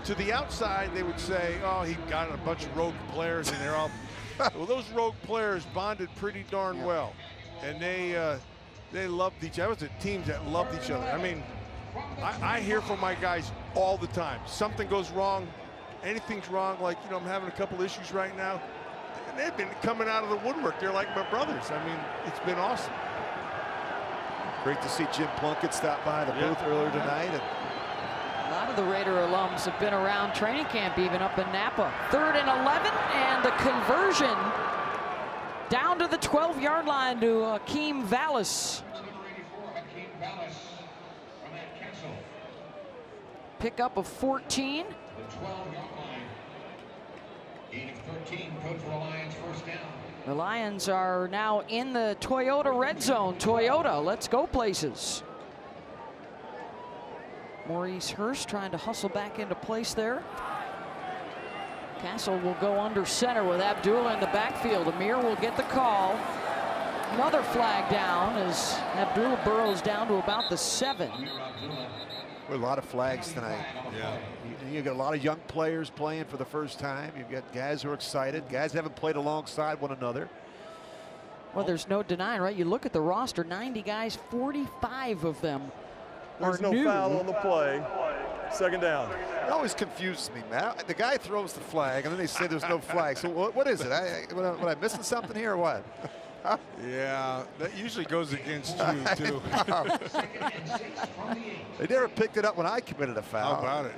[SPEAKER 1] To the outside, they would say, oh, he got a bunch of rogue players, and they're all... Well, those rogue players bonded pretty darn well. And they loved each other. It was the teams that loved each other. I mean, I hear from my guys all the time. Something goes wrong, anything's wrong, like, you know, I'm having a couple issues right now. And they've been coming out of the woodwork. They're like my brothers. I mean, it's been awesome.
[SPEAKER 10] Great to see Jim Plunkett stop by the booth earlier tonight. And
[SPEAKER 2] a lot of the Raider alums have been around training camp, even up in Napa. 3rd and 11, and the conversion down to the 12-yard line to Akeem Vallis. Pickup of 14.
[SPEAKER 11] The 12-yard line. Gain of 13, good for the Lions, first down.
[SPEAKER 2] The Lions are now in the Toyota red zone. Toyota, let's go places. Maurice Hurst trying to hustle back into place there. Castle will go under center with Abdullah in the backfield. Amir will get the call. Another flag down as Abdullah burrows down to about the 7.
[SPEAKER 10] a lot of flags tonight. Yeah. You've got a lot of young players playing for the first time. You've got guys who are excited. Guys haven't played alongside one another.
[SPEAKER 2] Well, there's no denying, right? You look at the roster, 90 guys, 45 of them are
[SPEAKER 7] There's no
[SPEAKER 2] new.
[SPEAKER 7] foul on the play. Second down.
[SPEAKER 10] It always confuses me, man. The guy throws the flag, and then they say there's no flag. So what is it? Am I missing something here or what?
[SPEAKER 1] Yeah, that usually goes against you, too.
[SPEAKER 10] They never picked it up when I committed a foul.
[SPEAKER 1] How about it?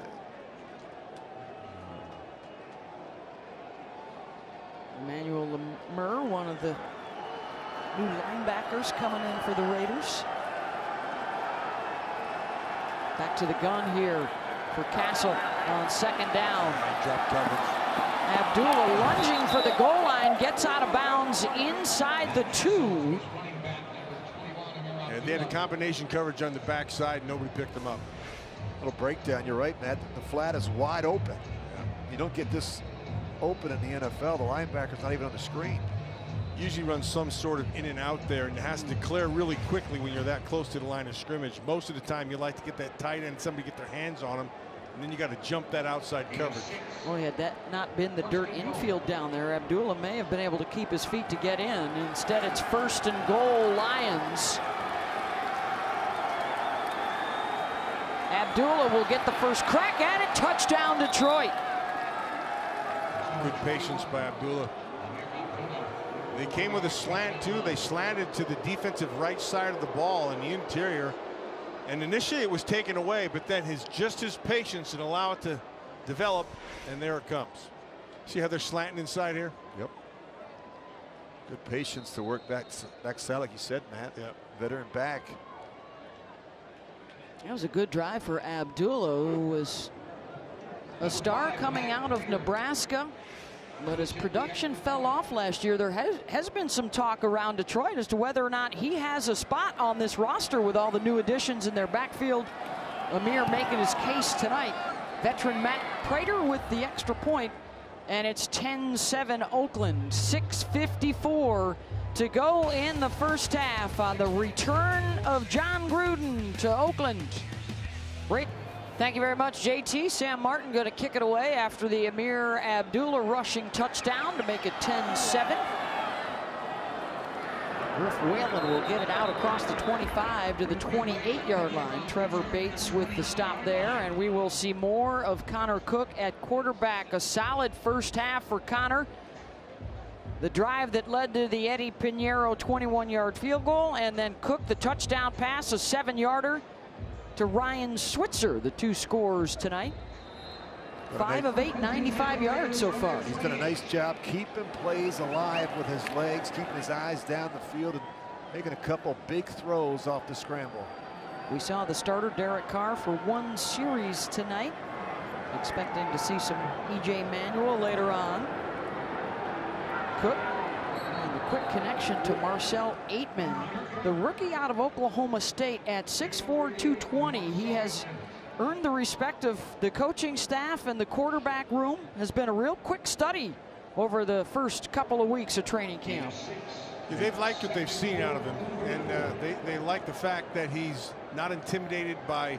[SPEAKER 2] Emmanuel Lemur, one of the new linebackers coming in for the Raiders. Back to the gun here for Castle on second down.
[SPEAKER 10] Drop coverage.
[SPEAKER 2] Abdullah lunging for the goal line, gets out of bounds inside the 2.
[SPEAKER 1] And they had a combination coverage on the backside. Nobody picked them up.
[SPEAKER 10] Little breakdown. You're right, Matt. The flat is wide open. Yeah. You don't get this open in the NFL. The linebacker's not even on the screen.
[SPEAKER 1] Usually runs some sort of in and out there and has to declare really quickly when you're that close to the line of scrimmage. Most of the time you like to get that tight end, somebody get their hands on him, and then you got to jump that outside coverage.
[SPEAKER 2] Well, had that not been the dirt infield down there, Abdullah may have been able to keep his feet to get in. Instead, it's first and goal, Lions. Abdullah will get the first crack at it. Touchdown, Detroit.
[SPEAKER 1] Good patience by Abdullah. They came with a slant, too. They slanted to the defensive right side of the ball in the interior. And initially it was taken away, but then his patience and allow it to develop, and there it comes. See how they're slanting inside here?
[SPEAKER 10] Yep. Good patience to work backside, like you said, Matt.
[SPEAKER 1] Yep.
[SPEAKER 10] Veteran back.
[SPEAKER 2] That was a good drive for Abdullah, who was a star coming out of Nebraska. But his production fell off last year. There has been some talk around Detroit as to whether or not he has a spot on this roster with all the new additions in their backfield. Amir making his case tonight. Veteran Matt Prater with the extra point, and it's 10-7 Oakland. 6:54 to go in the first half on the return of John Gruden to Oakland. Great. Thank you very much, JT. Sam Martin going to kick it away after the Amir Abdullah rushing touchdown to make it 10-7. Griff Whalen will get it out across the 25 to the 28-yard line. Trevor Bates with the stop there, and we will see more of Connor Cook at quarterback. A solid first half for Connor. The drive that led to the Eddie Pinheiro 21-yard field goal, and then Cook the touchdown pass, a 7-yarder. To Ryan Switzer, the 2 scores tonight. 5 of 8, 95 yards so far.
[SPEAKER 10] He's done a nice job keeping plays alive with his legs, keeping his eyes down the field, and making a couple big throws off the scramble.
[SPEAKER 2] We saw the starter, Derek Carr, for 1 series tonight. Expecting to see some E.J. Manuel later on. Cook, and the quick connection to Marcel Aitman, the rookie out of Oklahoma State at 6'4", 220. He has earned the respect of the coaching staff and the quarterback room. Has been a real quick study over the first couple of weeks of training camp.
[SPEAKER 1] Yeah, they've liked what they've seen out of him, and they like the fact that he's not intimidated by,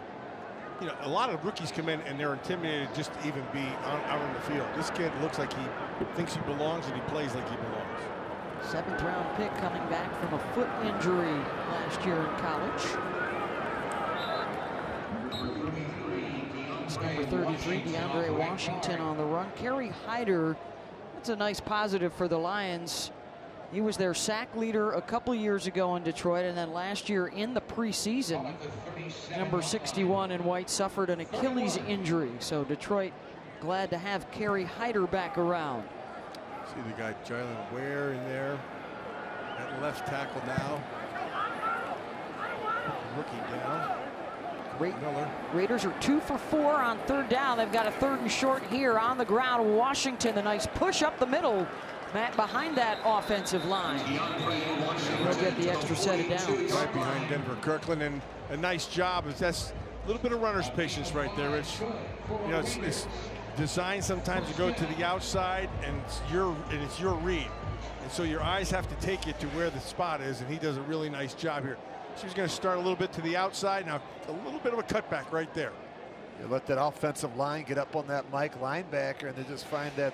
[SPEAKER 1] you know, a lot of rookies come in and they're intimidated just to even be out on the field. This kid looks like he thinks he belongs and he plays like he belongs.
[SPEAKER 2] 7th round pick coming back from a foot injury last year in college. It's number 33, DeAndre Washington on the run. Kerry Hyder, that's a nice positive for the Lions. He was their sack leader a couple years ago in Detroit, and then last year in the preseason, number 61 in white suffered an Achilles injury. So Detroit glad to have Kerry Hyder back around.
[SPEAKER 1] See the guy Jalen Ware in there at left tackle now. Rookie down.
[SPEAKER 2] Raiders are 2 for 4 on 3rd down. They've got a 3rd and short here on the ground. Washington, a nice push up the middle. Matt, behind that offensive line. They'll get the extra set of downs.
[SPEAKER 1] Right behind Denver Kirkland, and a nice job. That's a little bit of runner's patience right there, Rich. You know, it's designed sometimes to go to the outside, and it's your read. And so your eyes have to take you to where the spot is, and he does a really nice job here. So he's going to start a little bit to the outside. Now, a little bit of a cutback right there.
[SPEAKER 10] You let that offensive line get up on that Mike linebacker, and they just find that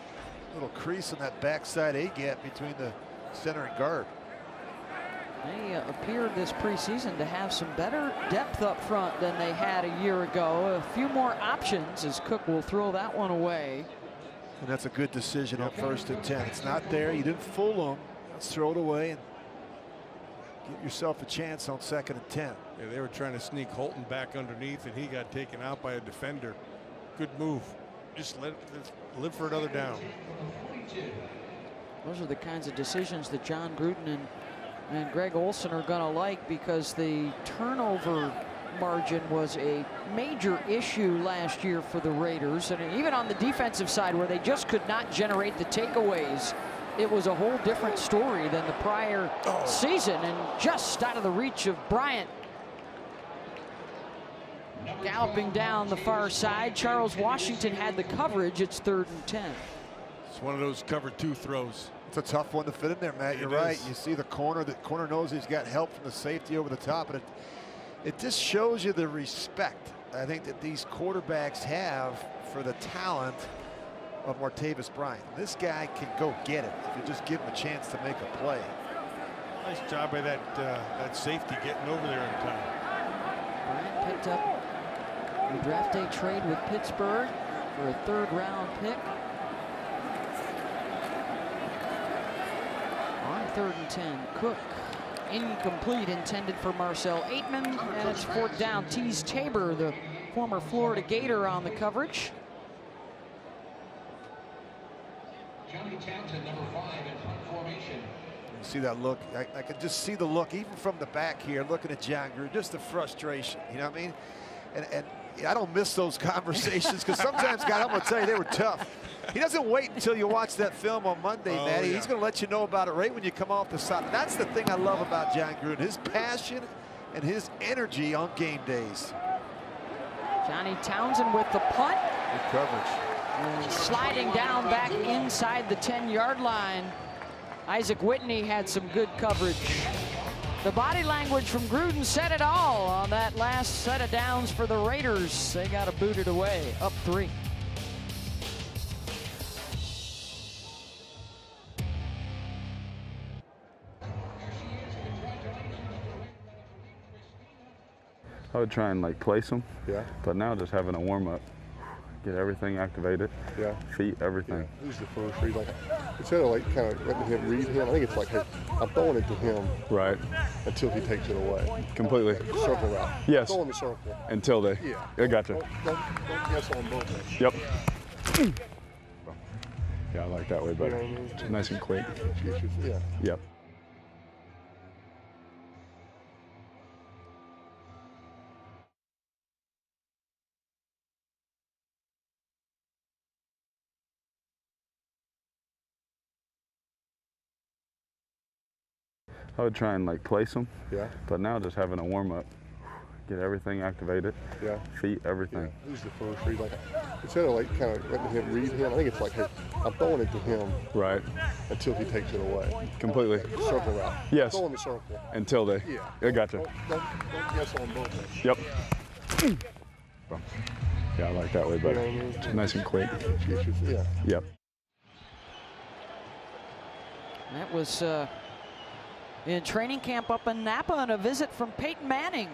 [SPEAKER 10] little crease in that backside A-gap between the center and guard.
[SPEAKER 2] They appeared this preseason to have some better depth up front than they had a year ago. A few more options as Cook will throw that one away.
[SPEAKER 10] And that's a good decision on 1st and 10. It's not there. You didn't fool them. Let's throw it away and give yourself a chance on 2nd and 10.
[SPEAKER 1] Yeah, they were trying to sneak Holton back underneath, and he got taken out by a defender. Good move. Just live for another down.
[SPEAKER 2] Those are the kinds of decisions that John Gruden and Greg Olson are going to like, because the turnover margin was a major issue last year for the Raiders. And even on the defensive side, where they just could not generate the takeaways, it was a whole different story than the prior season, and just out of the reach of Bryant. Galloping down the far side, Charles Washington had the coverage. It's 3rd and 10.
[SPEAKER 1] It's one of those cover 2 throws.
[SPEAKER 10] It's a tough one to fit in there, Matt. You're right. You see the corner. The corner knows he's got help from the safety over the top, and it just shows you the respect, I think, that these quarterbacks have for the talent of Martavis Bryant. This guy can go get it if you just give him a chance to make a play.
[SPEAKER 1] Nice job by that safety getting over there in time.
[SPEAKER 2] Bryant picked up a draft day trade with Pittsburgh for a 3rd round pick. On 3rd and 10, Cook incomplete, intended for Marcel Aitman, and it's 4th down. Tease Tabor, the former Florida Gator, on the coverage.
[SPEAKER 11] Johnny Townsend, number 5 in punt formation.
[SPEAKER 10] You see that look? I can just see the look, even from the back here, looking at John Gruden, just the frustration. You know what I mean? And I don't miss those conversations, because sometimes, God, I'm going to tell you, they were tough. He doesn't wait until you watch that film on Monday, Matty. Yeah. He's going to let you know about it right when you come off the side. That's the thing I love about John Gruden, his passion and his energy on game days.
[SPEAKER 2] Johnny Townsend with the punt.
[SPEAKER 10] Good coverage.
[SPEAKER 2] And sliding down back inside the 10-yard line. Isaac Whitney had some good coverage. The body language from Gruden said it all on that last set of downs for the Raiders. They got to boot it away, up 3.
[SPEAKER 14] I would try and like place them.
[SPEAKER 15] Yeah.
[SPEAKER 14] But now just having a warm up, get everything activated.
[SPEAKER 15] Yeah.
[SPEAKER 14] Feet, everything.
[SPEAKER 15] Yeah. This is the first read. Like instead of like kind of letting him read him, I think it's like, hey, I'm throwing it to him.
[SPEAKER 14] Right.
[SPEAKER 15] Until he takes it away.
[SPEAKER 14] Completely.
[SPEAKER 15] Circle route.
[SPEAKER 14] Yes.
[SPEAKER 15] Throw him a circle.
[SPEAKER 14] Until they.
[SPEAKER 15] Yeah.
[SPEAKER 14] I gotcha.
[SPEAKER 15] Don't guess on both ends.
[SPEAKER 14] Yep. Yeah, I like that way better. Nice and quick.
[SPEAKER 15] Yeah.
[SPEAKER 14] Yep. I would try and like place them.
[SPEAKER 15] Yeah.
[SPEAKER 14] But now just having a warm up, get everything activated.
[SPEAKER 15] Yeah.
[SPEAKER 14] Feet, everything.
[SPEAKER 15] Yeah. Who's the first read? Like instead of like kind of letting him read him, I think it's like, hey, I'm throwing it to him.
[SPEAKER 14] Right.
[SPEAKER 15] Until he takes it away.
[SPEAKER 14] Completely.
[SPEAKER 15] Circle route.
[SPEAKER 14] Yes.
[SPEAKER 15] Throw him a circle.
[SPEAKER 14] Until they.
[SPEAKER 15] Yeah.
[SPEAKER 14] I gotcha.
[SPEAKER 15] Don't guess on both ends.
[SPEAKER 14] Yep. Yeah, I like that way better. Nice and quick.
[SPEAKER 15] Yeah.
[SPEAKER 14] Yep.
[SPEAKER 2] That was in training camp up in Napa on a visit from Peyton Manning.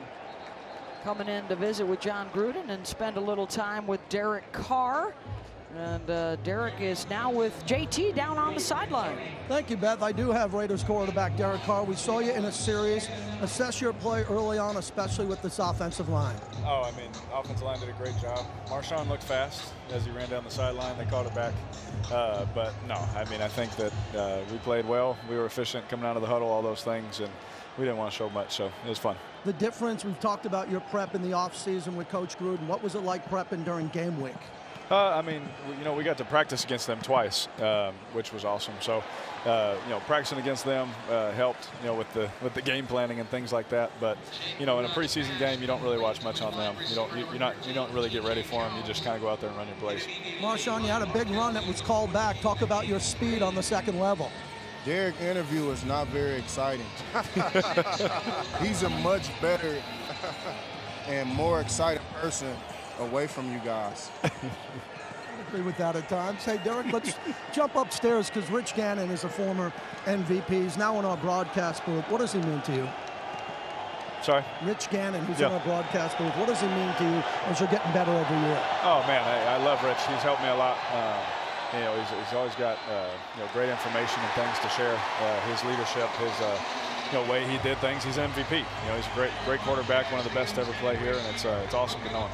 [SPEAKER 2] Coming in to visit with John Gruden and spend a little time with Derek Carr. And Derek is now with JT down on the sideline.
[SPEAKER 9] Thank you, Beth. I do have Raiders quarterback Derek Carr. We saw you in a series. Assess your play early on, especially with this offensive line.
[SPEAKER 6] Oh, I mean, offensive line did a great job. Marshawn looked fast as he ran down the sideline. They called it back. But no, I mean, I think that we played well. We were efficient coming out of the huddle, all those things, and we didn't want to show much, so it was fun.
[SPEAKER 9] The difference, we've talked about your prep in the offseason with Coach Gruden. What was it like prepping during game week?
[SPEAKER 6] I mean, we got to practice against them twice, which was awesome. So, practicing against them helped, with the game planning and things like that. But, in a preseason game, you don't really watch much on them. You don't really get ready for them. You just kind of go out there and run your plays.
[SPEAKER 9] Marshawn, you had a big run that was called back. Talk about your speed on the second level.
[SPEAKER 16] Derek's interview is not very exciting. He's a much better and more excited person away from you guys.
[SPEAKER 9] I agree with that at times. Hey, Derek, let's jump upstairs because Rich Gannon is a former MVP. He's now in our broadcast booth. What does he mean to you?
[SPEAKER 6] Sorry?
[SPEAKER 9] Rich Gannon, who's in our broadcast booth. What does he mean to you as you're getting better every year?
[SPEAKER 6] Oh, man, I love Rich. He's helped me a lot. He's always got great information and things to share. His leadership, his way he did things. He's an MVP. He's a great quarterback, one of the best to ever play here, and it's awesome to know him.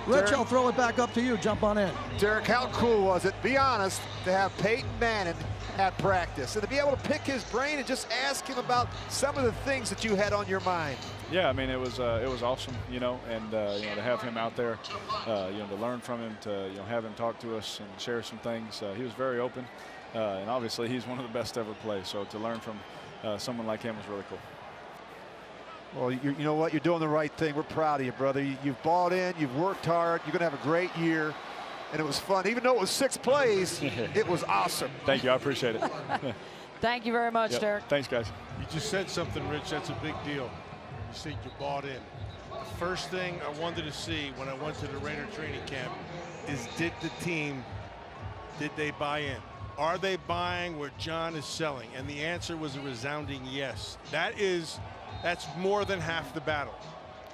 [SPEAKER 9] Rich,
[SPEAKER 8] Derek,
[SPEAKER 9] I'll throw it back up to you. Jump on in.
[SPEAKER 8] Derek, how cool was it, be honest, to have Peyton Manning at practice and to be able to pick his brain and just ask him about some of the things that you had on your mind?
[SPEAKER 6] Yeah, I mean, it was awesome, and to have him out there, to learn from him, to have him talk to us and share some things. He was very open, and obviously he's one of the best to ever play. So to learn from someone like him was really cool.
[SPEAKER 8] Well, you know what? You're doing the right thing. We're proud of you, brother. You've bought in. You've worked hard. You're going to have a great year. And it was fun. Even though it was 6 plays, it was awesome.
[SPEAKER 6] Thank you. I appreciate it.
[SPEAKER 2] Thank you very much, Derek.
[SPEAKER 6] Thanks, guys.
[SPEAKER 1] You just said something, Rich. That's a big deal. You said you bought in. The first thing I wanted to see when I went to the Raider training camp is did they buy in? Are they buying where John is selling? And the answer was a resounding yes. That's more than half the battle.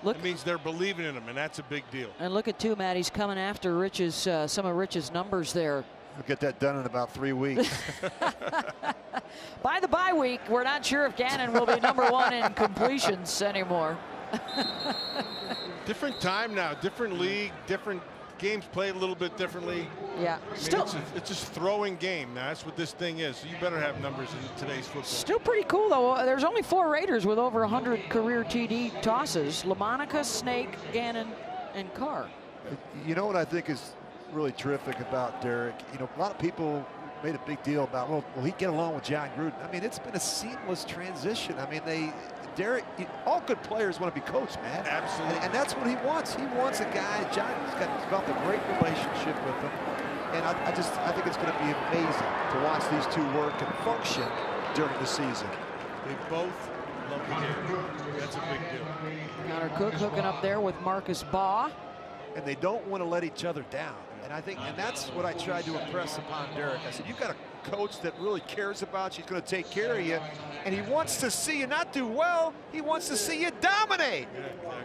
[SPEAKER 1] It means they're believing in him, and that's a big deal.
[SPEAKER 2] And look at Matt. He's coming after Rich's some of Rich's numbers there.
[SPEAKER 8] We'll get that done in about 3 weeks.
[SPEAKER 2] By the bye week, we're not sure if Gannon will be #1 in completions anymore.
[SPEAKER 1] Different time now, different league, different games played a little bit differently.
[SPEAKER 2] Yeah,
[SPEAKER 1] it's just throwing game. Now, that's what this thing is. So you better have numbers in today's football.
[SPEAKER 2] Still pretty cool, though. There's only 4 Raiders with over 100 career TD tosses. LaMonica, Snake, Gannon, and Carr.
[SPEAKER 10] You know what I think is really terrific about Derek? A lot of people made a big deal about, will he get along with John Gruden? I mean, it's been a seamless transition. I mean, Derek, all good players want to be coached, man.
[SPEAKER 1] Absolutely.
[SPEAKER 10] And that's what he wants. He wants a guy. John's developed a great relationship with him. And I think it's going to be amazing to watch these two work and function during the season.
[SPEAKER 1] They both love the game. That's a big deal.
[SPEAKER 2] Connor Cook hooking up there with Marcus Baugh.
[SPEAKER 10] And they don't want to let each other down. And that's what I tried to impress upon Derek. I said, you've got a coach that really cares about you. He's going to take care of you. And he wants to see you not do well. He wants to see you dominate.
[SPEAKER 1] Yeah, exactly.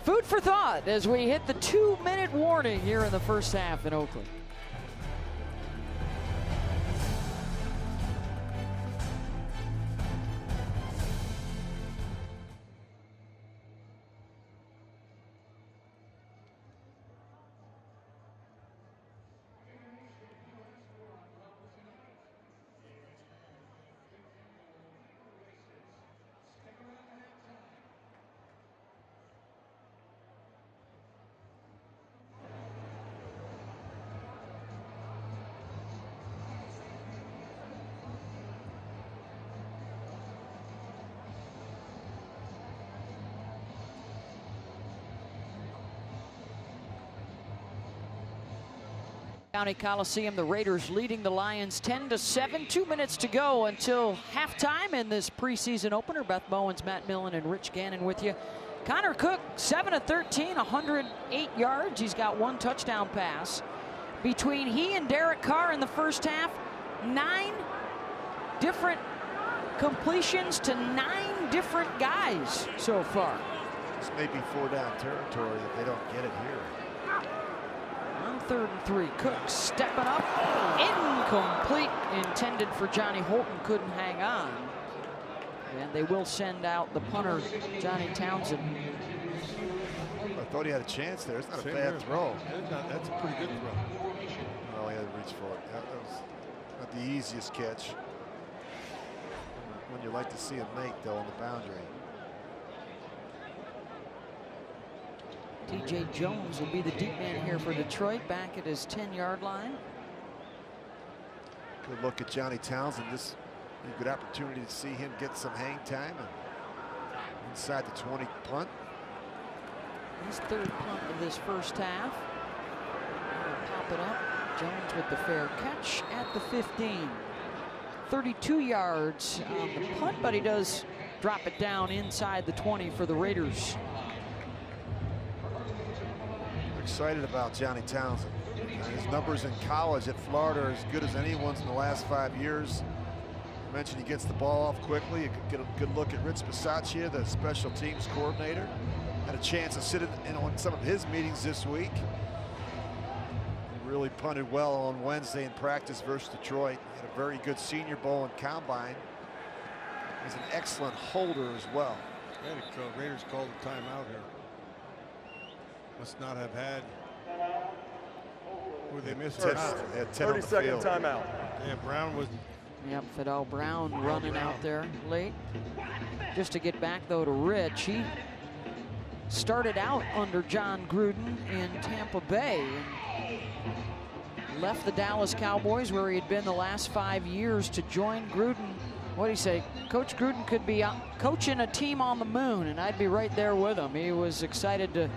[SPEAKER 2] Food for thought as we hit the 2-minute warning here in the first half in Oakland. County Coliseum, the Raiders leading the Lions 10-7. 2 minutes to go until halftime in this preseason opener. Beth Bowens, Matt Millen, and Rich Gannon with you. Connor Cook, 7 of 13, 108 yards. He's got 1 touchdown pass. Between he and Derek Carr in the first half, 9 different completions to 9 different guys so far.
[SPEAKER 10] This may be 4-down territory if they don't get it here.
[SPEAKER 2] On 3rd and 3, Cook stepping up, incomplete, intended for Johnny Holton, couldn't hang on. And they will send out the punter, Johnny Townsend.
[SPEAKER 10] I thought he had a chance there. It's not a bad throw.
[SPEAKER 1] That's a pretty good throw.
[SPEAKER 10] Well, he had to reach for it. That was not the easiest catch. When you like to see him make, though, on the boundary.
[SPEAKER 2] TJ Jones will be the deep man here for Detroit, back at his 10-yard line.
[SPEAKER 10] Good look at Johnny Townsend. This is a good opportunity to see him get some hang time and inside the 20 punt.
[SPEAKER 2] His 3rd punt of this first half. Pop it up. Jones with the fair catch at the 15. 32 yards on the punt, but he does drop it down inside the 20 for the Raiders.
[SPEAKER 10] We're excited about Johnny Townsend. His numbers in college at Florida are as good as anyone's in the last 5 years. I mentioned he gets the ball off quickly. You could get a good look at Rich Bisaccia, the special teams coordinator. Had a chance to sit in on some of his meetings this week. He really punted well on Wednesday in practice versus Detroit. He had a very good Senior Bowl and combine. He's an excellent holder as well.
[SPEAKER 1] Yeah, the Raiders called the timeout here. Must not have had. Who they missed?
[SPEAKER 7] 10 30-second timeout.
[SPEAKER 1] Yeah, Brown was.
[SPEAKER 2] Yep, Fidel Brown running out there late. Just to get back though to Rich, he started out under John Gruden in Tampa Bay and left the Dallas Cowboys, where he had been the last 5 years, to join Gruden. What do you say? Coach Gruden could be coaching a team on the moon, and I'd be right there with him. He was excited to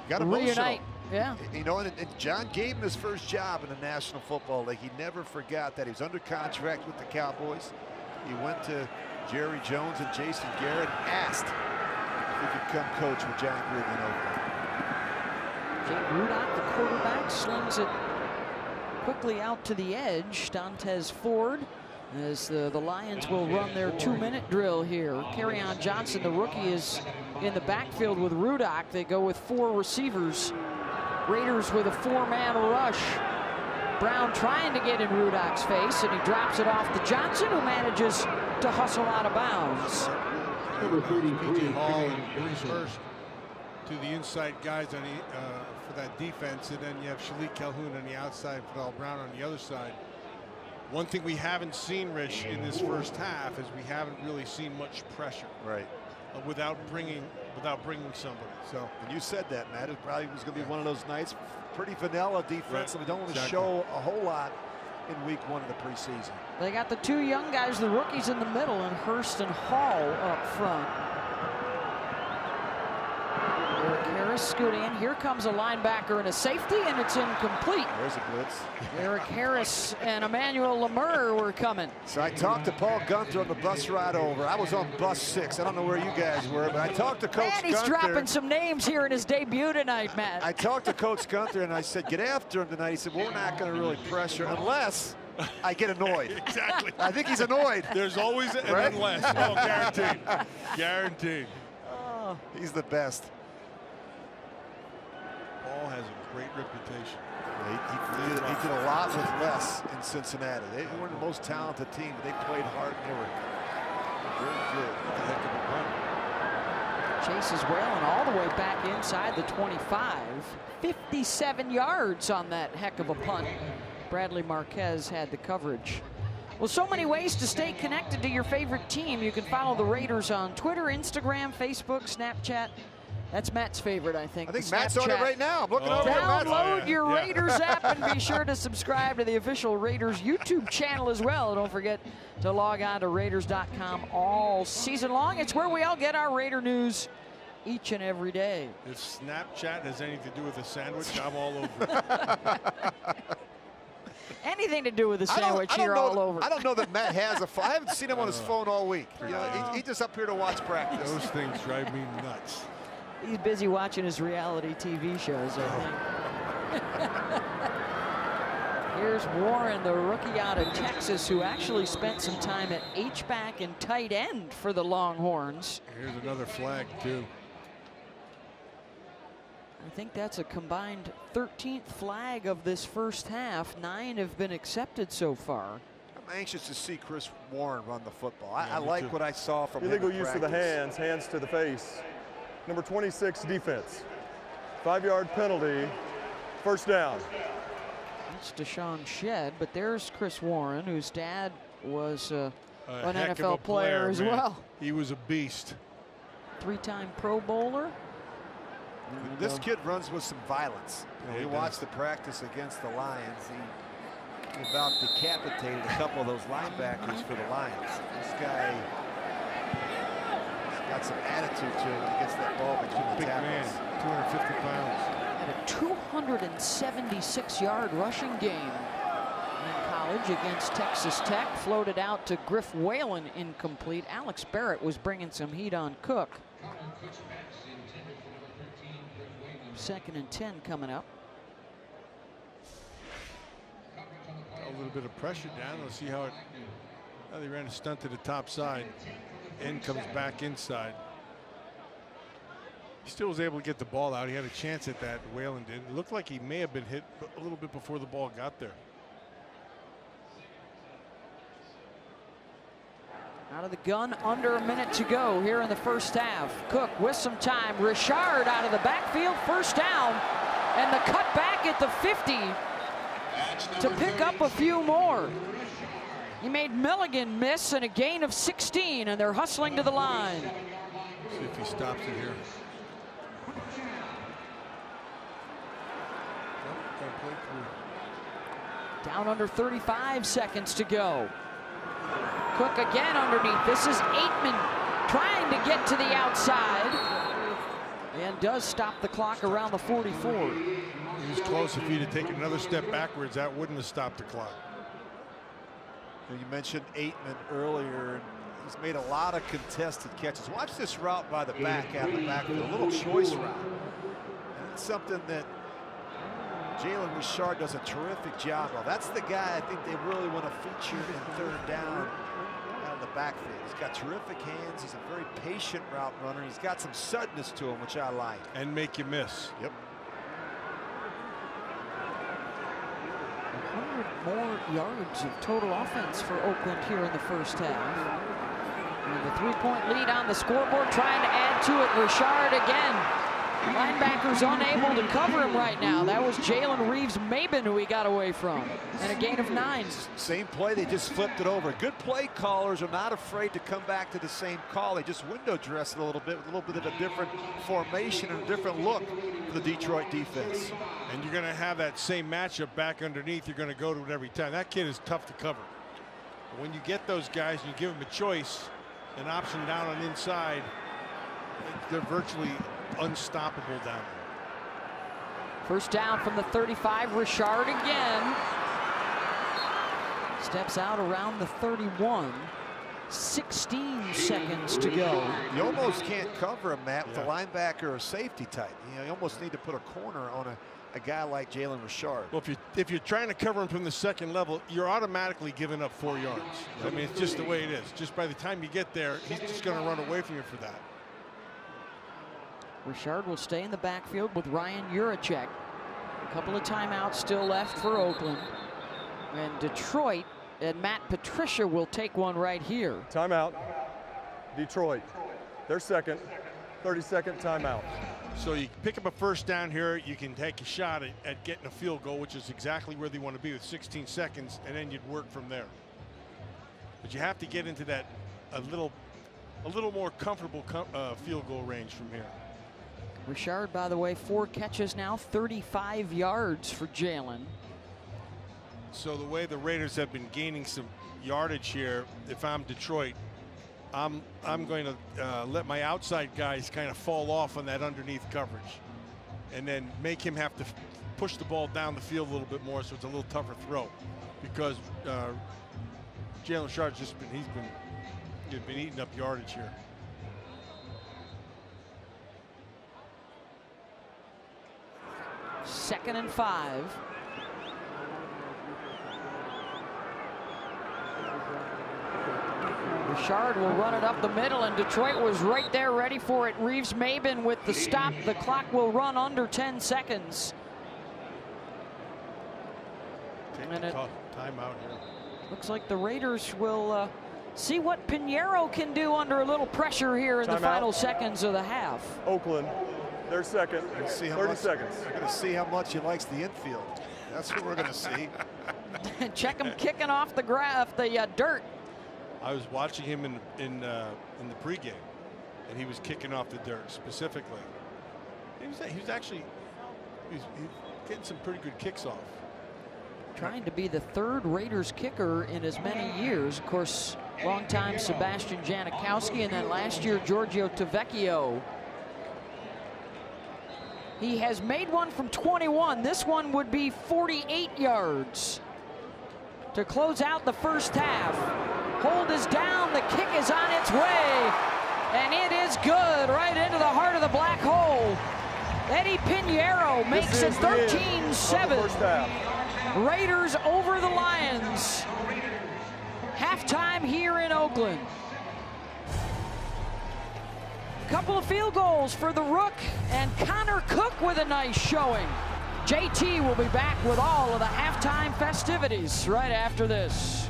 [SPEAKER 2] reunite. Yeah.
[SPEAKER 10] You know, and John gave him his first job in the National Football League. He never forgot that. He was under contract with the Cowboys. He went to Jerry Jones and Jason Garrett and asked if he could come coach with John Gruden in Oakland.
[SPEAKER 2] Jake Rudock, the quarterback, slings it quickly out to the edge. Dantes Ford, as the Lions will run their 2-minute drill here. Kerryon Johnson, the rookie, is in the backfield with Rudock. They go with 4 receivers. Raiders with a 4-man rush. Brown trying to get in Rudock's face, and he drops it off to Johnson, who manages to hustle out of bounds.
[SPEAKER 1] P.J. Hall and Bruce Hurst to the inside guys on for that defense, and then you have Shalik Calhoun on the outside, Fidel Brown on the other side. One thing we haven't seen, Rich, in this first half is we haven't really seen much pressure.
[SPEAKER 10] Right.
[SPEAKER 1] Without bringing somebody. So,
[SPEAKER 10] and you said that, Matt. It probably was going to be one of those nights. Pretty vanilla defense, and we don't want to show a whole lot in week 1 of the preseason.
[SPEAKER 2] They got the 2 young guys, the rookies, in the middle, and Hurst and Hall up front. Eric Harris scooting in. Here comes a linebacker and a safety, and it's incomplete.
[SPEAKER 10] There's a blitz.
[SPEAKER 2] Eric Harris and Emmanuel Lemur were coming.
[SPEAKER 10] So I talked to Paul Gunther on the bus ride over. I was on bus 6. I don't know where you guys were, but I talked to Coach Gunther.
[SPEAKER 2] He's dropping some names here in his debut tonight, Matt.
[SPEAKER 10] I talked to Coach Gunther, and I said, get after him tonight. He said, we're not going to really pressure unless I get annoyed.
[SPEAKER 1] Exactly.
[SPEAKER 10] I think he's annoyed.
[SPEAKER 1] There's always an unless. Oh, guaranteed. Guaranteed.
[SPEAKER 2] Oh.
[SPEAKER 10] He's the best.
[SPEAKER 1] Paul has a great reputation.
[SPEAKER 10] Yeah, he did a lot with less in Cincinnati. They weren't the most talented team, but they played hard and they were very good.
[SPEAKER 2] Chase is wailing all the way back inside the 25. 57 yards on that heck of a punt. Bradley Marquez had the coverage. Well, so many ways to stay connected to your favorite team. You can follow the Raiders on Twitter, Instagram, Facebook, Snapchat. That's Matt's favorite, I think.
[SPEAKER 10] I think Matt's on it right now. I'm looking over at Matt.
[SPEAKER 2] Download your Raiders app and be sure to subscribe to the official Raiders YouTube channel as well. Don't forget to log on to Raiders.com all season long. It's where we all get our Raider news each and every day.
[SPEAKER 1] If Snapchat has anything to do with a sandwich, I'm all over it.
[SPEAKER 2] anything to do with the sandwich here all over.
[SPEAKER 10] I don't know that Matt has a phone. I haven't seen him on his phone all week. You know, he's just up here to watch practice.
[SPEAKER 1] Those things drive me nuts.
[SPEAKER 2] He's busy watching his reality TV shows, I think. Here's Warren, the rookie out of Texas, who actually spent some time at H-back and tight end for the Longhorns.
[SPEAKER 1] Here's another flag, too.
[SPEAKER 2] I think that's a combined 13th flag of this first half. 9 have been accepted so far.
[SPEAKER 10] I'm anxious to see Chris Warren run the football. I like what I saw from him.
[SPEAKER 7] Illegal use of the hands to the face. Number 26, defense. 5-yard penalty, first down.
[SPEAKER 2] It's Deshaun Shedd, but there's Chris Warren, whose dad was an
[SPEAKER 1] heck
[SPEAKER 2] NFL
[SPEAKER 1] of a player
[SPEAKER 2] as
[SPEAKER 1] man.
[SPEAKER 2] well.
[SPEAKER 1] He was a beast.
[SPEAKER 2] 3-time Pro Bowler.
[SPEAKER 10] This kid runs with some violence. You know, we watched the practice against the Lions. He about decapitated a couple of those linebackers for the Lions. This guy has got some attitude to him when he gets that ball between the
[SPEAKER 1] Big
[SPEAKER 10] tackles.
[SPEAKER 1] man, 250 pounds.
[SPEAKER 2] Had a 276-yard rushing game in college against Texas Tech. Floated out to Griff Whalen, incomplete. Alex Barrett was bringing some heat on Cook. 2nd and 10 coming up.
[SPEAKER 1] A little bit of pressure down. Let's see how they ran a stunt to the top side. End comes back inside. He still was able to get the ball out. He had a chance at that. Whalen did. It looked like he may have been hit a little bit before the ball got there.
[SPEAKER 2] Out of the gun, under a minute to go here in the first half. Cook with some time. Richard out of the backfield, first down. And the cut back at the 50 to pick up a few more. He made Milligan miss and a gain of 16, and they're hustling to the line.
[SPEAKER 1] See if he stops it here.
[SPEAKER 2] Down under 35 seconds to go. Cook again underneath. This is Aitman trying to get to the outside and does stop the clock around the 44.
[SPEAKER 1] He was close. If he'd have taken another step backwards, that wouldn't have stopped the clock.
[SPEAKER 10] You mentioned Aitman earlier. He's made a lot of contested catches. Watch this route by the back out of the backfield, a little choice route. And it's something that Jalen Richard does a terrific job of. That's the guy I think they really want to feature in third down out of the backfield. He's got terrific hands. He's a very patient route runner. He's got some suddenness to him, which I like.
[SPEAKER 1] And make you miss.
[SPEAKER 10] Yep.
[SPEAKER 2] 100 more yards of total offense for Oakland here in the first half. And the 3-point lead on the scoreboard, trying to add to it. Richard again. Linebackers unable to cover him right now. That was Jalen Reeves-Maben who he got away from. And a gain of 9.
[SPEAKER 10] Same play, they just flipped it over. Good play callers are not afraid to come back to the same call. They just window dress it a little bit with a little bit of a different formation and a different look for the Detroit defense.
[SPEAKER 1] And you're going to have that same matchup back underneath. You're going to go to it every time. That kid is tough to cover. But when you get those guys and you give them a choice, an option down on inside, they're virtually unstoppable down there.
[SPEAKER 2] First down from the 35. Richard again. Steps out around the 31. 16 seconds to go.
[SPEAKER 10] You almost can't cover him, Matt, with a linebacker or safety type. You know, you almost need to put a corner on a guy like Jalen Richard.
[SPEAKER 1] Well, if you're trying to cover him from the second level, you're automatically giving up 4 yards. I mean, it's just the way it is. Just by the time you get there, he's just going to run away from you for that.
[SPEAKER 2] Richard will stay in the backfield with Ryan Juracek. A couple of timeouts still left for Oakland. And Detroit and Matt Patricia will take one right here.
[SPEAKER 7] Timeout. Detroit. Their second 30-second timeout.
[SPEAKER 1] So you pick up a first down here, you can take a shot at getting a field goal, which is exactly where they want to be with 16 seconds, and then you'd work from there. But you have to get into that a little more comfortable field goal range from here.
[SPEAKER 2] Richard, by the way, 4 catches now, 35 yards for Jalen.
[SPEAKER 1] So the way the Raiders have been gaining some yardage here, if I'm Detroit, I'm going to let my outside guys kind of fall off on that underneath coverage and then make him have to push the ball down the field a little bit more, so it's a little tougher throw, because Jalen Sharp's just been he's been eating up yardage here.
[SPEAKER 2] Second and 5. Richard will run it up the middle, and Detroit was right there ready for it. Reeves-Maybin with the stop. The clock will run under 10 seconds.
[SPEAKER 1] Take the timeout here.
[SPEAKER 2] Looks like the Raiders will see what Pinheiro can do under a little pressure here in the final seconds of the half.
[SPEAKER 7] Oakland, their second. 30 seconds.
[SPEAKER 10] We're going to see how much he likes the infield. That's what we're going to see.
[SPEAKER 2] Check him kicking off the dirt.
[SPEAKER 1] I was watching him in the pregame, and he was kicking off the dirt specifically. He was actually getting some pretty good kicks off.
[SPEAKER 2] Trying to be the third Raiders kicker in as many years. Of course, longtime Sebastian Janikowski, and then last year Giorgio Tavecchio. He has made one from 21. This one would be 48 yards to close out the first half. Hold is down, the kick is on its way, and it is good right into the heart of the black hole. Eddie Pinheiro makes it 13-7. Raiders over the Lions. Halftime here in Oakland. Couple of field goals for the Rook, and Connor Cook with a nice showing. JT will be back with all of the halftime festivities right after this.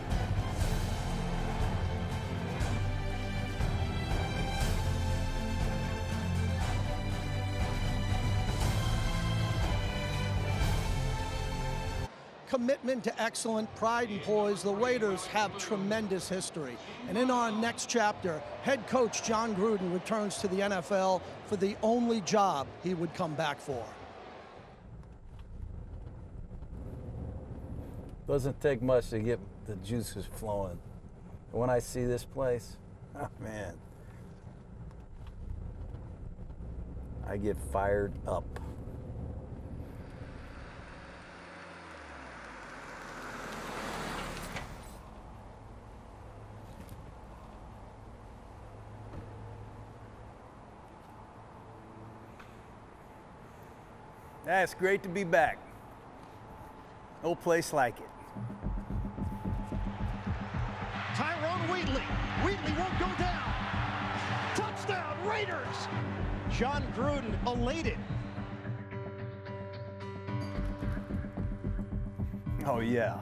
[SPEAKER 9] Commitment to excellent pride and poise, the Raiders have tremendous history. And in our next chapter, head coach John Gruden returns to the NFL for the only job he would come back for.
[SPEAKER 3] Doesn't take much to get the juices flowing. When I see this place, oh man, I get fired up. Yeah, it's great to be back. No place like it.
[SPEAKER 11] Tyrone Wheatley. Wheatley won't go down. Touchdown, Raiders. John Gruden elated.
[SPEAKER 3] Oh yeah.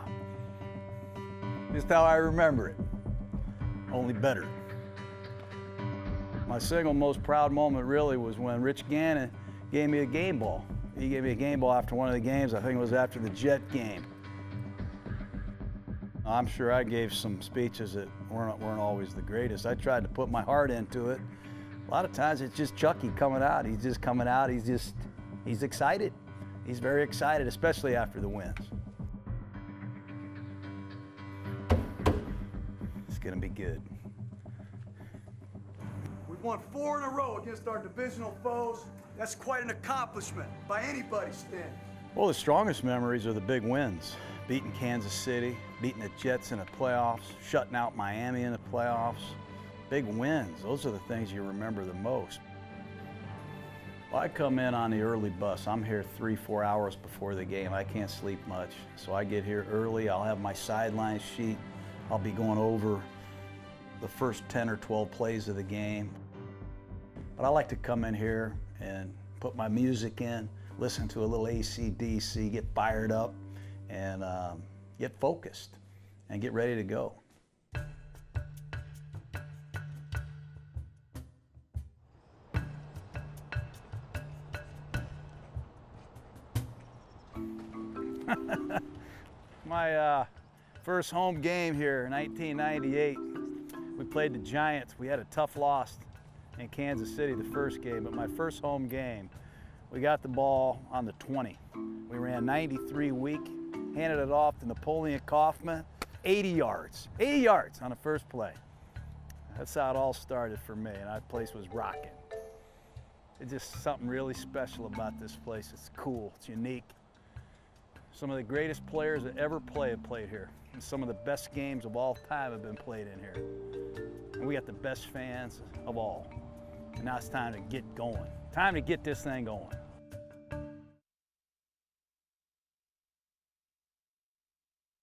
[SPEAKER 3] Just how I remember it. Only better. My single most proud moment really was when Rich Gannon gave me a game ball. He gave me a game ball after one of the games. I think it was after the Jet game. I'm sure I gave some speeches that weren't always the greatest. I tried to put my heart into it. A lot of times it's just Chucky coming out. He's just coming out. He's excited. He's very excited, especially after the wins. It's gonna be good.
[SPEAKER 17] We've won 4 in a row against our divisional foes. That's quite an accomplishment by anybody's standards.
[SPEAKER 3] Well, the strongest memories are the big wins. Beating Kansas City, beating the Jets in the playoffs, shutting out Miami in the playoffs. Big wins, those are the things you remember the most. Well, I come in on the early bus. I'm here 3-4 hours before the game. I can't sleep much. So I get here early, I'll have my sideline sheet. I'll be going over the first 10 or 12 plays of the game. But I like to come in here and put my music in, listen to a little AC/DC, get fired up, and get focused and get ready to go. My first home game here in 1998, we played the Giants. We had a tough loss in Kansas City the first game, but my first home game, we got the ball on the 20. We ran 93 weak, handed it off to Napoleon Kaufman, 80 yards on the first play. That's how it all started for me, and that place was rocking. It's just something really special about this place. It's cool, it's unique. Some of the greatest players that ever have played here. And some of the best games of all time have been played in here. And we got the best fans of all. And now it's time to get going. Time to get this thing going.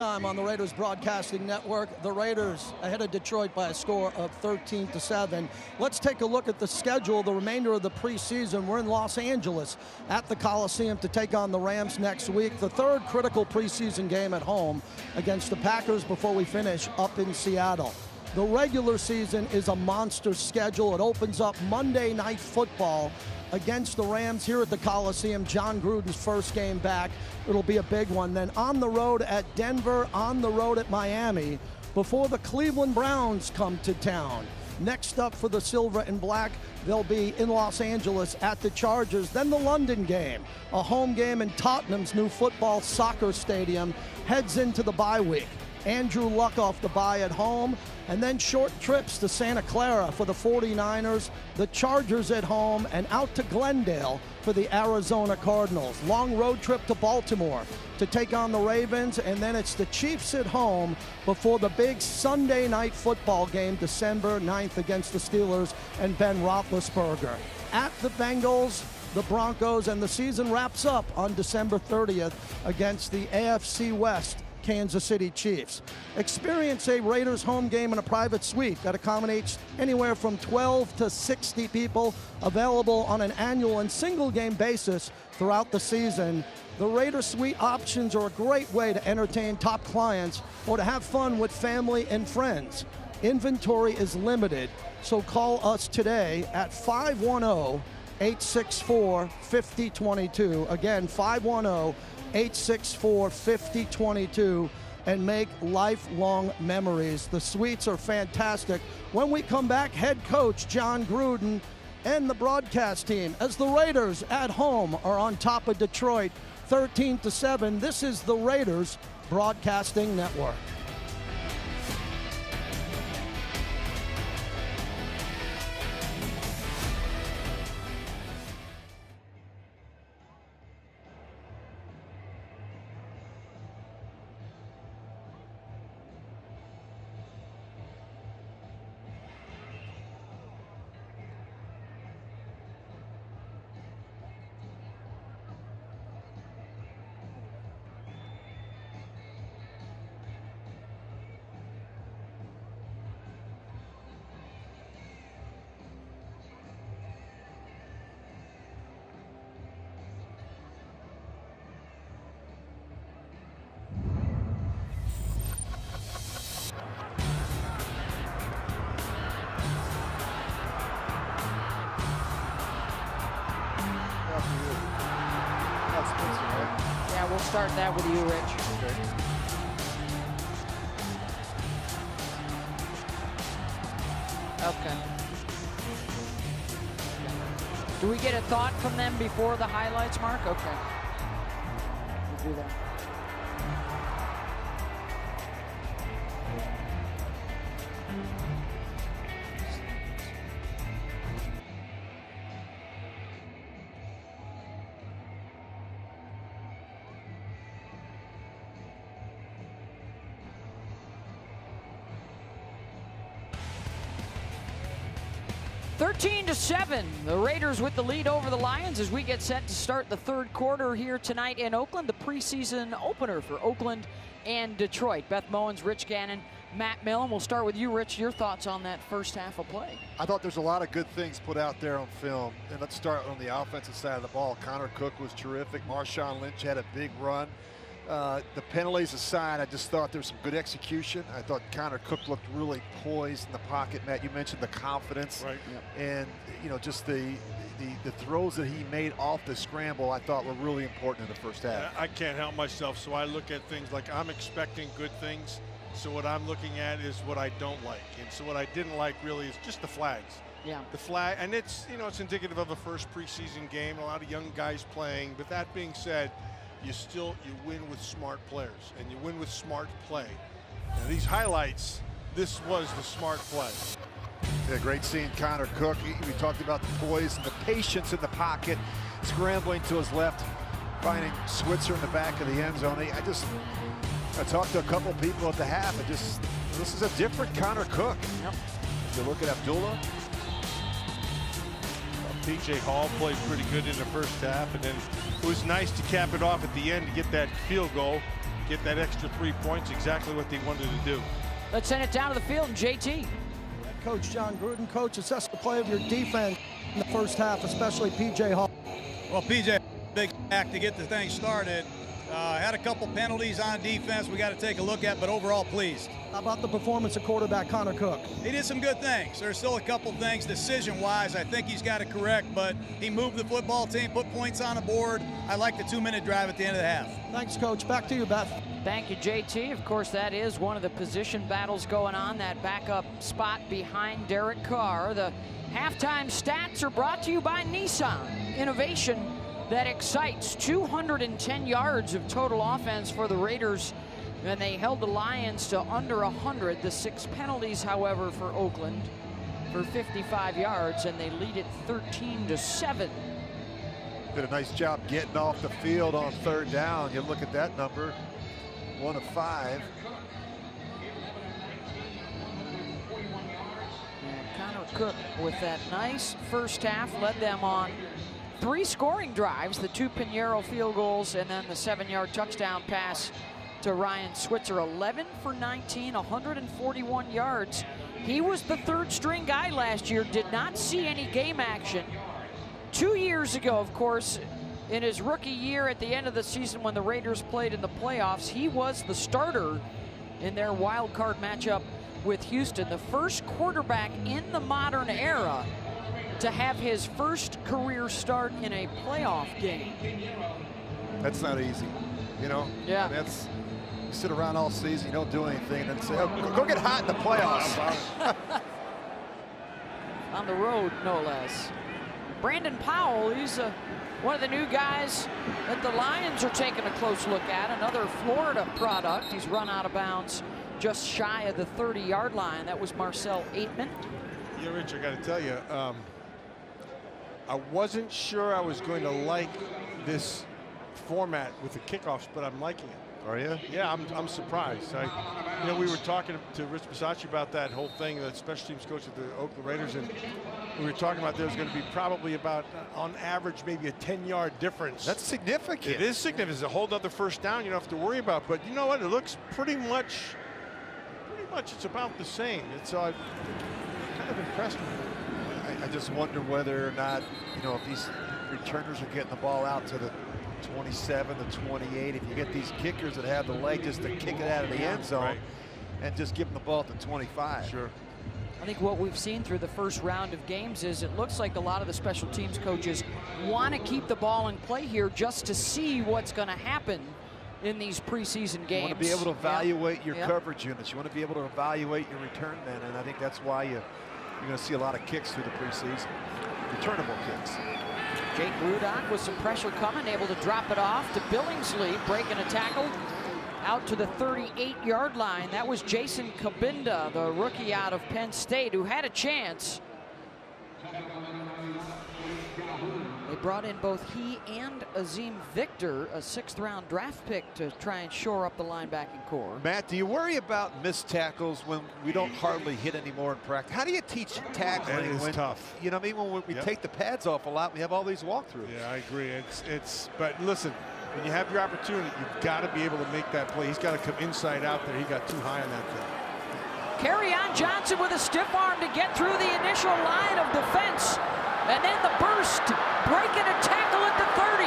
[SPEAKER 9] Time on the Raiders Broadcasting Network. The Raiders ahead of Detroit by a score of 13-7. Let's take a look at the schedule, the remainder of the preseason. We're in Los Angeles at the Coliseum to take on the Rams next week. The third critical preseason game at home against the Packers before we finish up in Seattle. The regular season is a monster schedule. It opens up Monday Night Football against the Rams here at the Coliseum. John Gruden's first game back. It'll be a big one. Then on the road at Denver, on the road at Miami, before the Cleveland Browns come to town. Next up for the Silver and Black, they'll be in Los Angeles at the Chargers. Then the London game, a home game in Tottenham's new football soccer stadium, heads into the bye week. Andrew Luck off the bye at home, and then short trips to Santa Clara for the 49ers, the Chargers at home, and out to Glendale for the Arizona Cardinals. Long road trip to Baltimore to take on the Ravens, and then it's the Chiefs at home before the big Sunday night football game, December 9th against the Steelers and Ben Roethlisberger. At the Bengals, the Broncos, and the season wraps up on December 30th against the AFC West Kansas City Chiefs. Experience a Raiders home game in a private suite that accommodates anywhere from 12 to 60 people, available on an annual and single game basis throughout the season. The Raiders suite options are a great way to entertain top clients or to have fun with family and friends. Inventory is limited, so call us today at 510-864-5022. Again, 510-864-5022, and make lifelong memories. The suites are fantastic. When we come back, head coach John Gruden and the broadcast team, as the Raiders at home are on top of Detroit 13-7. This is the Raiders Broadcasting Network.
[SPEAKER 2] Yeah, we'll start that with you, Rich. Okay. Do we get a thought from them before the highlights, Mark? Okay. We'll do that. Thirteen to 7, the Raiders with the lead over the Lions as we get set to start the third quarter here tonight in Oakland, the preseason opener for Oakland and Detroit. Beth Mowens, Rich Gannon, Matt Millen. We'll start with you, Rich. Your thoughts on that first half of play?
[SPEAKER 10] I thought there's a lot of good things put out there on film. And let's start on the offensive side of the ball. Connor Cook was terrific. Marshawn Lynch had a big run. The penalties aside, I just thought there was some good execution. I thought Connor Cook looked really poised in the pocket. Matt, you mentioned the confidence.
[SPEAKER 1] Right.
[SPEAKER 10] Yep. And, you know, just the throws that he made off the scramble, I thought were really important in the first half.
[SPEAKER 1] I can't help myself, so I look at things like I'm expecting good things. So what I'm looking at is what I don't like. And so what I didn't like really is just the flags.
[SPEAKER 2] Yeah.
[SPEAKER 1] The flag, and it's, you know, it's indicative of a first preseason game, a lot of young guys playing. But that being said, you win with smart players, and you win with smart play. And these highlights, this was the smart play.
[SPEAKER 10] Yeah, great seeing Connor Cook. We talked about the poise and the patience in the pocket, scrambling to his left, finding Switzer in the back of the end zone. I talked to a couple people at the half. This is a different Connor Cook.
[SPEAKER 2] Yep.
[SPEAKER 10] You look at Abdullah.
[SPEAKER 1] P.J. Hall played pretty good in the first half, and then it was nice to cap it off at the end to get that field goal, get that extra 3 points, exactly what they wanted to do.
[SPEAKER 2] Let's send it down to the field, and JT.
[SPEAKER 9] Coach John Gruden, coach, assess the play of your defense in the first half, especially P.J. Hall.
[SPEAKER 18] Well, P.J., big act to get the thing started. Had a couple penalties on defense we got to take a look at, but overall pleased.
[SPEAKER 9] How about the performance of quarterback Connor Cook?
[SPEAKER 18] He did some good things. There's still a couple things decision-wise I think he's got to correct, but he moved the football team, put points on the board. I like the 2-minute drive at the end of the half.
[SPEAKER 9] Thanks, Coach. Back to you, Beth.
[SPEAKER 2] Thank you, JT. Of course, that is one of the position battles going on, that backup spot behind Derek Carr. The halftime stats are brought to you by Nissan. Innovation that excites. 210 yards of total offense for the Raiders, and they held the Lions to under 100. The 6 penalties, however, for Oakland for 55 yards, and they lead it 13-7.
[SPEAKER 10] Did a nice job getting off the field on 3rd down. You look at that number, 1 of 5.
[SPEAKER 2] And Connor Cook with that nice first half led them on 3 scoring drives, the 2 Pinheiro field goals, and then the 7-yard touchdown pass to Ryan Switzer. 11 for 19, 141 yards. He was the 3rd string guy last year, did not see any game action. 2 years ago, of course, in his rookie year at the end of the season when the Raiders played in the playoffs, he was the starter in their wild card matchup with Houston. The first quarterback in the modern era to have his first career start in a playoff game.
[SPEAKER 10] That's not easy, you know?
[SPEAKER 2] Yeah.
[SPEAKER 10] That's, you sit around all season, you don't do anything, and then say, oh, go get hot in the playoffs.
[SPEAKER 2] On the road, no less. Brandon Powell, he's one of the new guys that the Lions are taking a close look at. Another Florida product. He's run out of bounds just shy of the 30-yard line. That was Marcel Aitman.
[SPEAKER 1] Yeah, Rich, I got to tell you, I wasn't sure I was going to like this format with the kickoffs, but I'm liking it.
[SPEAKER 10] Are you?
[SPEAKER 1] Yeah, I'm surprised. You know, we were talking to Rich Bisaccia about that whole thing, the special teams coach of the Oakland Raiders, and we were talking about there's going to be probably about, on average, maybe a 10-yard difference.
[SPEAKER 10] That's significant.
[SPEAKER 1] It is significant. It's a whole other first down you don't have to worry about. But you know what? It looks pretty much it's about the same. It's kind of impressed me.
[SPEAKER 10] I just wonder whether or not, you know, if these returners are getting the ball out to the 27, the 28, if you get these kickers that have the leg just to kick it out of the end zone and just give them the ball at the 25.
[SPEAKER 1] Sure.
[SPEAKER 2] I think what we've seen through the first round of games is it looks like a lot of the special teams coaches want to keep the ball in play here just to see what's going to happen in these preseason games.
[SPEAKER 10] You want to be able to evaluate your coverage units. You want to be able to evaluate your return men, and I think that's why you're going to see a lot of kicks through the preseason, returnable kicks.
[SPEAKER 2] Jake Rudock with some pressure coming, able to drop it off to Billingsley, breaking a tackle out to the 38-yard line. That was Jason Kabinda, the rookie out of Penn State, who had a chance. They brought in both he and Azim Victor, a 6th-round draft pick, to try and shore up the linebacking core.
[SPEAKER 10] Matt, do you worry about missed tackles when we don't hardly hit anymore in practice? How do you teach tackling?
[SPEAKER 1] That is
[SPEAKER 10] when,
[SPEAKER 1] tough.
[SPEAKER 10] You know what I mean? When we take the pads off a lot, we have all these walkthroughs.
[SPEAKER 1] Yeah, I agree. But listen, when you have your opportunity, you've got to be able to make that play. He's got to come inside out there. He got too high on that thing.
[SPEAKER 2] Kerryon Johnson with a stiff arm to get through the initial line of defense. And then the burst, breaking a tackle at the 30.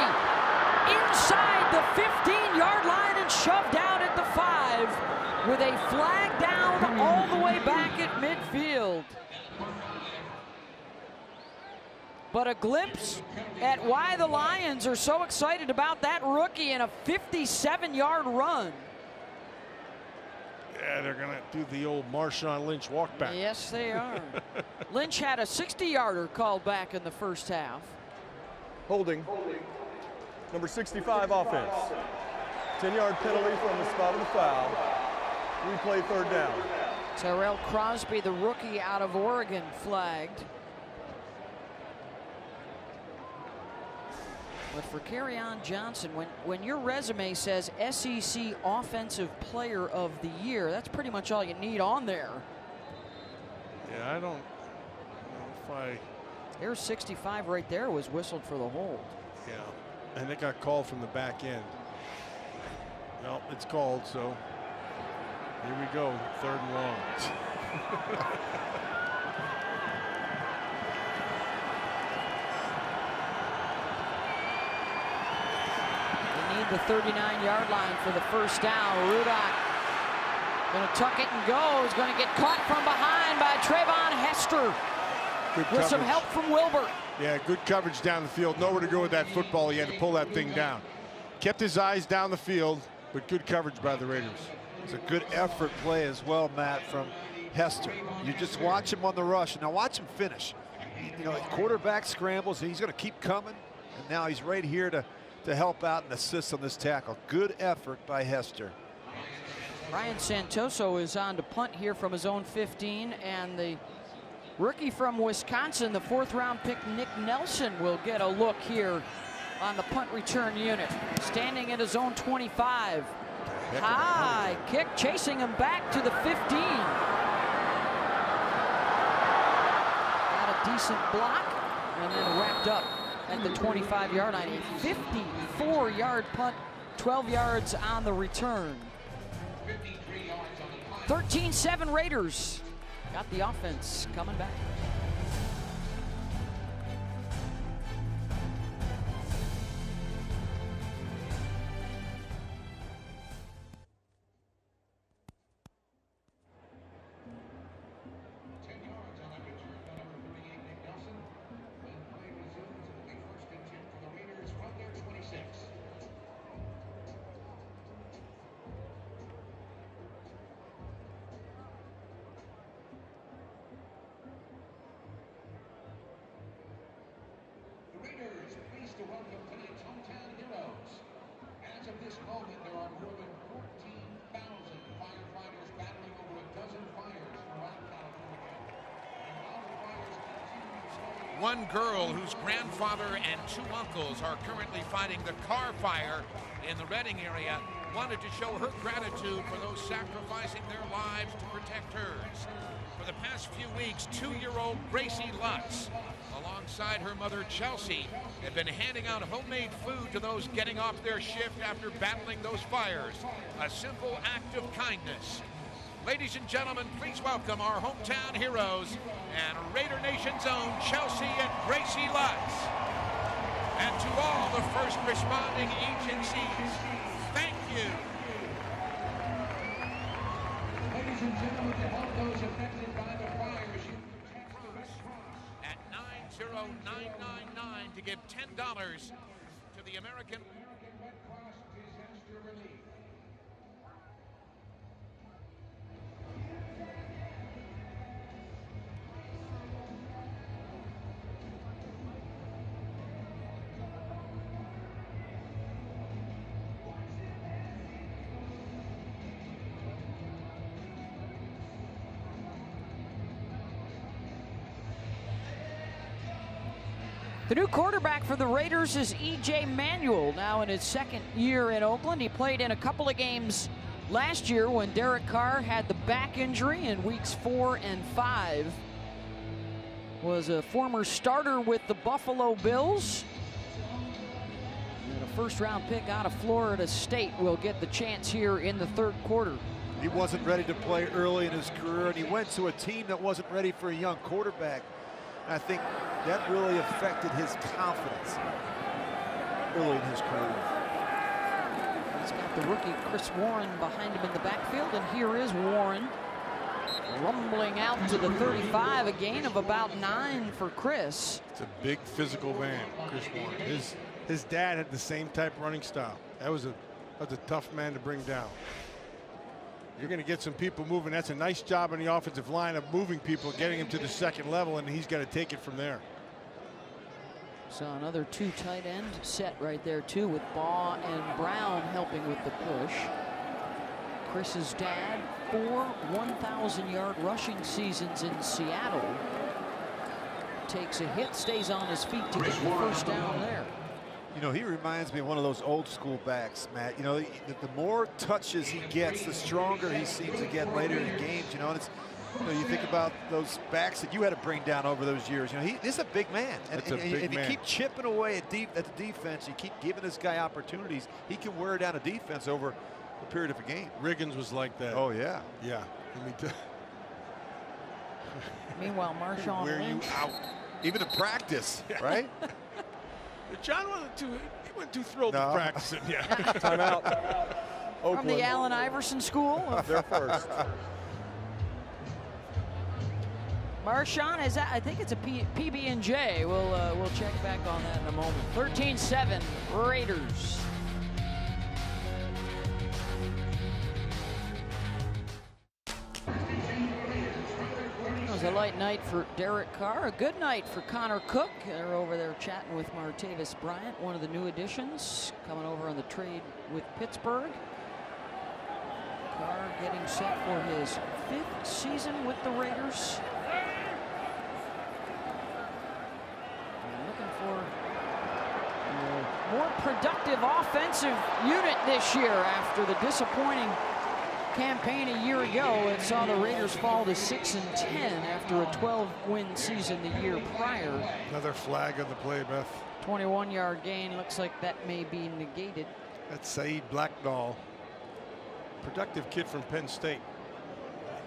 [SPEAKER 2] Inside the 15-yard line and shoved out at the 5 with a flag down all the way back at midfield. But a glimpse at why the Lions are so excited about that rookie in a 57-yard run.
[SPEAKER 1] Yeah, they're going to do the old Marshawn Lynch walk back.
[SPEAKER 2] Yes, they are. Lynch had a 60-yarder called back in the first half.
[SPEAKER 7] Holding. Number 65 offense. 10-yard penalty from the spot of the foul. Replay 3rd down.
[SPEAKER 2] Terrell Crosby, the rookie out of Oregon, flagged. But for Kerryon Johnson, when your resume says SEC Offensive Player of the Year, that's pretty much all you need on there.
[SPEAKER 1] Yeah, I don't know if I...
[SPEAKER 2] There's 65 right there, was whistled for the hold.
[SPEAKER 1] Yeah, and it got called from the back end. Well, it's called, so here we go, 3rd and long.
[SPEAKER 2] They need the 39-yard line for the first down. Rudock going to tuck it and go. He's going to get caught from behind by Trayvon Hester. With some help from Wilbur.
[SPEAKER 1] Yeah, good coverage down the field. Nowhere to go with that football. He had to pull that thing down. Kept his eyes down the field, but good coverage by the Raiders.
[SPEAKER 10] It's a good effort play as well, Matt, from Hester. You just watch him on the rush. Now watch him finish. You know, quarterback scrambles, and he's going to keep coming. And now he's right here to help out and assist on this tackle. Good effort by Hester.
[SPEAKER 2] Ryan Santoso is on to punt here from his own 15, and the rookie from Wisconsin, the 4th-round pick Nick Nelson, will get a look here on the punt return unit. Standing at his own 25. High kick, chasing him back to the 15. Got a decent block, and then wrapped up at the 25-yard line. A 54-yard punt, 12 yards on the return. 13-7 Raiders. Got the offense coming back.
[SPEAKER 11] To welcome tonight's hometown heroes. As of this moment, there are more than 14,000 firefighters battling over a dozen fires throughout California. And while the fires continue,
[SPEAKER 19] one girl whose grandfather and 2 uncles are currently fighting the car fire in the Redding area wanted to show her gratitude for those sacrificing their lives to protect hers. For the past few weeks, 2-year-old Gracie Lutz, alongside her mother Chelsea, have been handing out homemade food to those getting off their shift after battling those fires. A simple act of kindness. Ladies and gentlemen, please welcome our hometown heroes and Raider Nation's own Chelsea and Gracie Lutz. And to all the first responding agencies, thank you.
[SPEAKER 11] ladies and gentlemen, to help those affected by the fires, you can text the response
[SPEAKER 19] at 90999 to give $10 to the American
[SPEAKER 11] Red Cross Disaster Relief.
[SPEAKER 2] The new quarterback for the Raiders is E.J. Manuel, now in his 2nd year in Oakland. He played in a couple of games last year when Derek Carr had the back injury in weeks 4 and 5. Was a former starter with the Buffalo Bills. And a 1st-round pick out of Florida State will get the chance here in the 3rd quarter.
[SPEAKER 10] He wasn't ready to play early in his career, and he went to a team that wasn't ready for a young quarterback. I think that really affected his confidence early in his career.
[SPEAKER 2] He's got the rookie Chris Warren behind him in the backfield, and here is Warren rumbling out to the 35, a gain of about 9 for Chris.
[SPEAKER 1] It's a big physical man, Chris Warren. His dad had the same type of running style. That was a tough man to bring down. You're going to get some people moving. That's a nice job on the offensive line of moving people, getting him to the 2nd level, and he's got to take it from there.
[SPEAKER 2] So another 2 tight end set right there too, with Baugh and Brown helping with the push. Chris's dad, 4 1,000-yard rushing seasons in Seattle. Takes a hit, stays on his feet to get the first down there.
[SPEAKER 10] You know, he reminds me of one of those old school backs, Matt. You know, the more touches he gets, the stronger he seems to get later in games. You know, and it's, you know, you think about those backs that you had to bring down over those years. You know, he's a big man. And if you keep chipping away at the defense, you keep giving this guy opportunities, he can wear down a defense over a period of a game.
[SPEAKER 1] Riggins was like that.
[SPEAKER 10] Oh, yeah.
[SPEAKER 1] Yeah.
[SPEAKER 2] Meanwhile, Marshawn
[SPEAKER 10] wear you out, even in practice, right?
[SPEAKER 1] John he wasn't too thrilled with practicing. Yeah.
[SPEAKER 7] Timeout.
[SPEAKER 2] From the Allen Iverson School.
[SPEAKER 7] They're first.
[SPEAKER 2] Marshawn is I think it's a PB&J. We'll check back on that in a moment. 13-7 Raiders. It was a light night for Derek Carr, a good night for Connor Cook. They're over there chatting with Martavis Bryant, one of the new additions, coming over on the trade with Pittsburgh. Carr getting set for his 5th season with the Raiders. Looking for a more productive offensive unit this year after the disappointing campaign a year ago. It saw the Raiders fall to 6-10 after a 12-win season the year prior.
[SPEAKER 1] Another flag on the play, Beth.
[SPEAKER 2] 21-yard gain. Looks like that may be negated.
[SPEAKER 1] That's Saeed Blacknall. Productive kid from Penn State.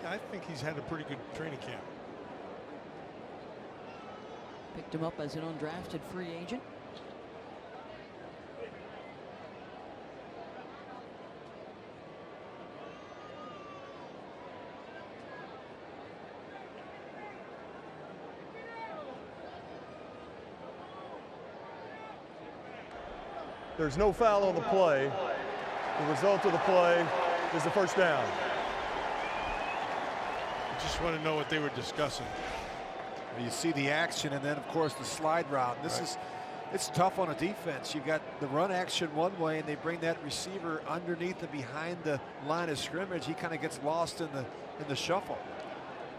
[SPEAKER 1] I think he's had a pretty good training camp.
[SPEAKER 2] Picked him up as an undrafted free agent.
[SPEAKER 7] There's no foul on the play. The result of the play is the first down.
[SPEAKER 1] I just want to know what they were discussing.
[SPEAKER 10] You see the action and then, of course, the slide route. It's tough on a defense. You got the run action one way, and they bring that receiver underneath and behind the line of scrimmage. He kind of gets lost in the shuffle.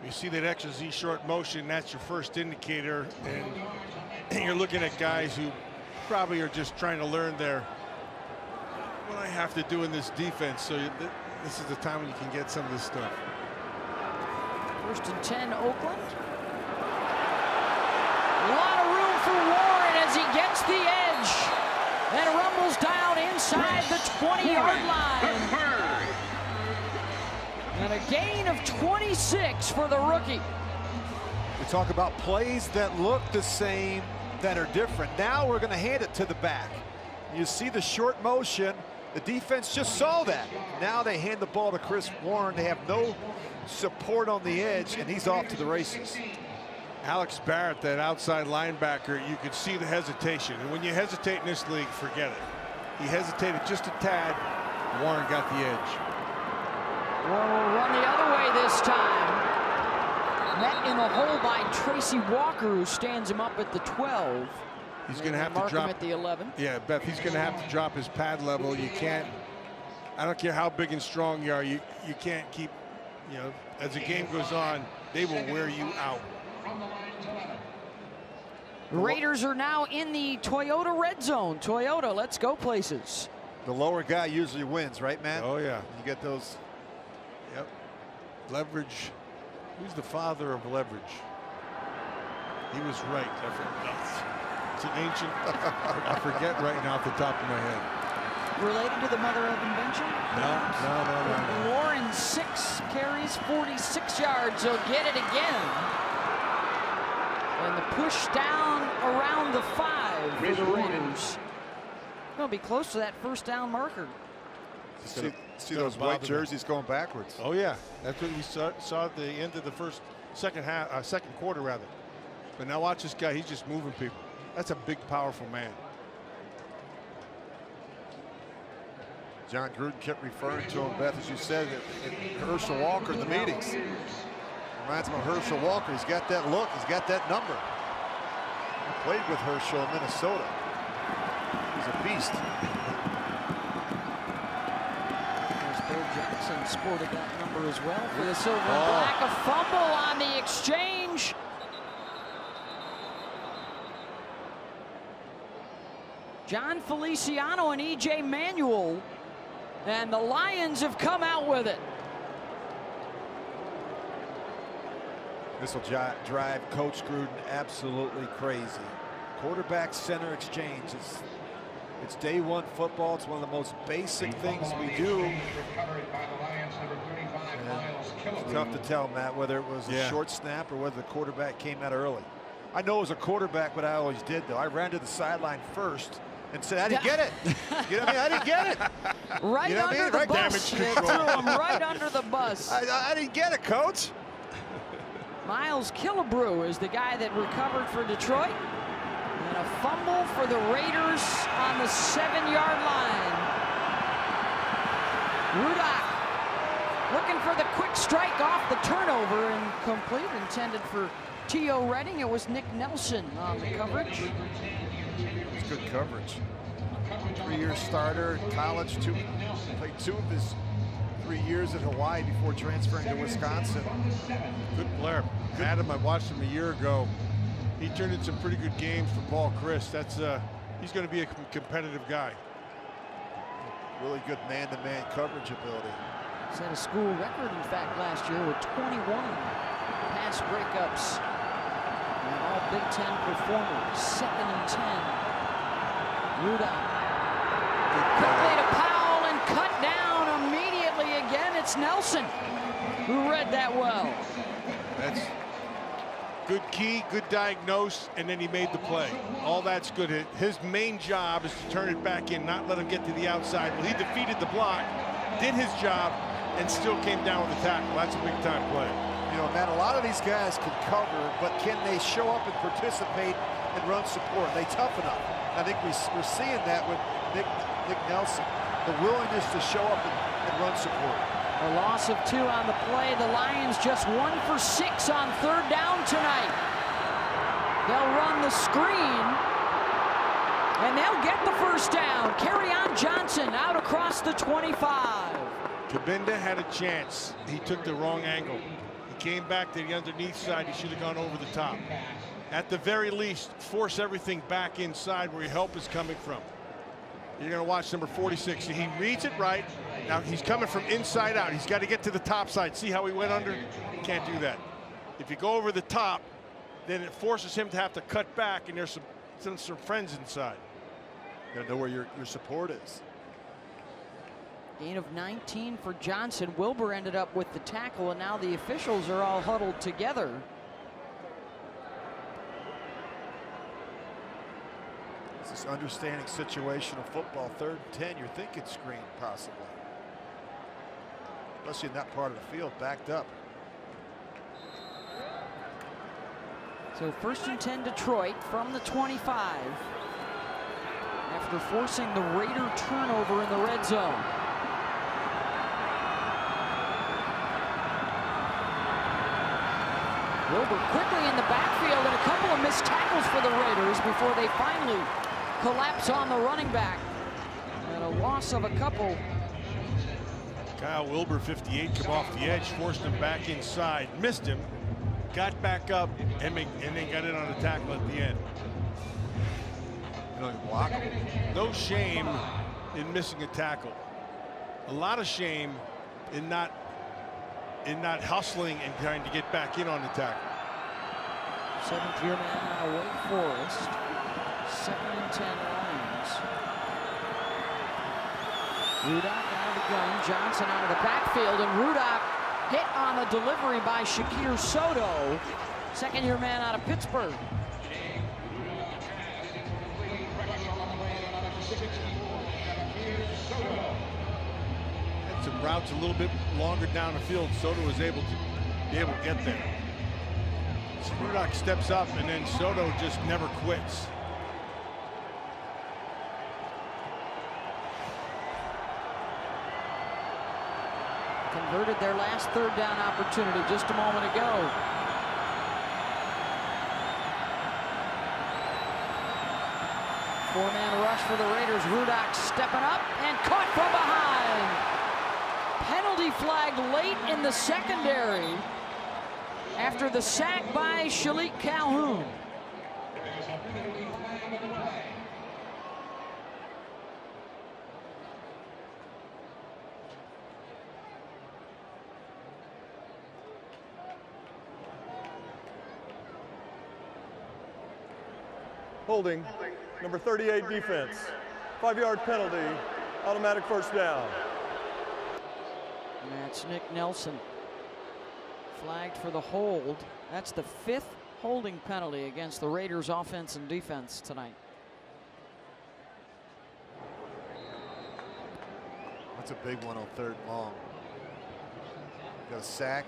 [SPEAKER 1] You see that extra Z short motion, that's your first indicator, and you're looking at guys who probably are just trying to learn what I have to do in this defense. So this is the time when you can get some of this stuff.
[SPEAKER 2] 1st and 10, Oakland. A lot of room for Warren as he gets the edge and rumbles down inside the 20-yard line. And a gain of 26 for the rookie.
[SPEAKER 10] We talk about plays that look the same, that are different. Now we're going to hand it to the back. You see the short motion. The defense just saw that. Now they hand the ball to Chris Warren. They have no support on the edge, and he's off to the races.
[SPEAKER 1] Alex Barrett, that outside linebacker, you could see the hesitation. And when you hesitate in this league, forget it. He hesitated just a tad. Warren got the edge.
[SPEAKER 2] Warren will run the other way this time. Met in the hole by Tracy Walker, who stands him up at the 12.
[SPEAKER 1] He's going to have to
[SPEAKER 2] mark
[SPEAKER 1] drop
[SPEAKER 2] him at the 11.
[SPEAKER 1] Yeah, Beth, he's going to have to drop his pad level. You can't, I don't care how big and strong you are, you can't keep, you know, as the game goes on, they will wear you out.
[SPEAKER 2] Raiders are now in the Toyota red zone. Toyota, let's go places.
[SPEAKER 10] The lower guy usually wins, right, man?
[SPEAKER 1] Oh, yeah.
[SPEAKER 10] You get those.
[SPEAKER 1] Yep. Leverage. Who's the father of leverage? He was right. It's an ancient, I forget right now off the top of my head.
[SPEAKER 2] Related to the mother of invention?
[SPEAKER 1] No.
[SPEAKER 2] Warren, 6 carries, 46 yards. He'll get it again. And the push down around the 5 for the Raiders. He'll be close to that first down marker.
[SPEAKER 10] See those white jerseys going backwards.
[SPEAKER 1] Oh, yeah. That's what we saw at the end of the second quarter, rather. But now watch this guy. He's just moving people. That's a big, powerful man.
[SPEAKER 10] John Gruden kept referring to him, Beth, as you said, Herschel Walker in the meetings. Reminds him of Herschel Walker. He's got that look. He's got that number. I played with Herschel in Minnesota. He's a beast.
[SPEAKER 2] Johnson sported that number as well for the Silver and Black. A fumble on the exchange. John Feliciano and E.J. Manuel, and the Lions have come out with it.
[SPEAKER 10] This will drive Coach Gruden absolutely crazy. Quarterback center exchange. It's day one football. It's one of the most basic things we do. It's tough to tell, Matt, whether it was a short snap or whether the quarterback came out early. I know it was a quarterback, what I always did, though. I ran to the sideline first and said, I didn't get it. You know what I mean? I didn't get it.
[SPEAKER 2] Right under the bus. They threw him right under the bus.
[SPEAKER 10] I didn't get it, Coach.
[SPEAKER 2] Miles Killebrew is the guy that recovered for Detroit. And a fumble for the Raiders on the 7-yard line. Rudock looking for the quick strike off the turnover and complete, intended for T.O. Redding. It was Nick Nelson on the coverage.
[SPEAKER 10] It's good coverage. 3-year starter in college, played 2 of his 3 years at Hawaii before transferring to Wisconsin.
[SPEAKER 1] Good player. Adam, I watched him a year ago. He turned in some pretty good games for Paul Chris. He's going to be a competitive guy.
[SPEAKER 10] Really good man-to-man coverage ability.
[SPEAKER 2] Set a school record, in fact, last year with 21 pass breakups. And all Big Ten performers. 2nd and 10. Rudock. Quickly to Powell and cut down immediately again. It's Nelson who read that well.
[SPEAKER 1] That's good key, good diagnose, and then he made the play. All that's good. His main job is to turn it back in, not let him get to the outside. Well, he defeated the block, did his job, and still came down with the tackle. That's a big-time play.
[SPEAKER 10] You know, Matt, a lot of these guys can cover, but can they show up and participate and run support? They toughen up. I think we're seeing that with Nick Nelson, the willingness to show up and run support.
[SPEAKER 2] A loss of 2 on the play. The Lions just 1 for 6 on 3rd down tonight. They'll run the screen, and they'll get the first down. Kerryon Johnson out across the 25.
[SPEAKER 1] Kabinda had a chance. He took the wrong angle. He came back to the underneath side. He should have gone over the top. At the very least, force everything back inside where your help is coming from. You're going to watch number 46. He reads it right. Now he's coming from inside out. He's got to get to the top side. See how he went under? Can't do that. If you go over the top, then it forces him to have to cut back, and there's some friends inside.
[SPEAKER 10] You got to know where your support is.
[SPEAKER 2] Gain of 19 for Johnson. Wilbur ended up with the tackle, and now the officials are all huddled together.
[SPEAKER 10] This understanding situational football, 3rd and 10, you're thinking screen possibly. Especially in that part of the field, backed up.
[SPEAKER 2] So 1st and 10 Detroit from the 25 after forcing the Raider turnover in the red zone. Wilbur quickly in the backfield, and a couple of missed tackles for the Raiders before they finally collapse on the running back. And a loss of a couple.
[SPEAKER 1] Kyle Wilbur, 58, come off the edge, forced him back inside, missed him, got back up, and then got in on a tackle at the end. No shame in missing a tackle. A lot of shame in not hustling and trying to get back in on the tackle.
[SPEAKER 2] 7th-year man out of Wake Forest. 2nd and 10 Lions. Rudock out of the gun. Johnson out of the backfield, and Rudock hit on the delivery by Shakir Soto. 2nd-year man out of Pittsburgh.
[SPEAKER 1] Had some routes a little bit longer down the field. Soto was able to get there. Rudock steps up, and then Soto just never quits.
[SPEAKER 2] Converted their last 3rd down opportunity just a moment ago. Four-man rush for the Raiders. Rudock stepping up and caught from behind. Penalty penalty flag late in the secondary after the sack by Shalik Calhoun.
[SPEAKER 7] Holding, number 38 defense. 5-yard penalty, automatic first down.
[SPEAKER 2] And that's Nick Nelson. Flagged for the hold. That's the 5th holding penalty against the Raiders offense and defense tonight.
[SPEAKER 10] That's a big one on 3rd and long. Got a sack,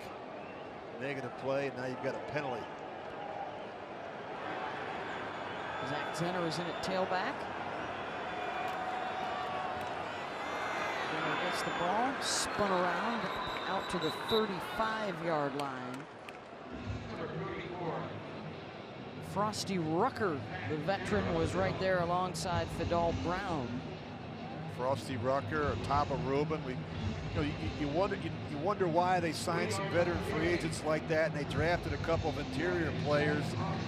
[SPEAKER 10] negative play, and now you've got a penalty.
[SPEAKER 2] Zach Zenner is in at tailback. Zenner gets the ball, spun around out to the 35-yard line. Frosty Rucker, the veteran, was right there alongside Fidel Brown.
[SPEAKER 10] Frosty Rucker, Taba Rubin. You wonder why they signed some veteran free agents like that, and they drafted a couple of interior players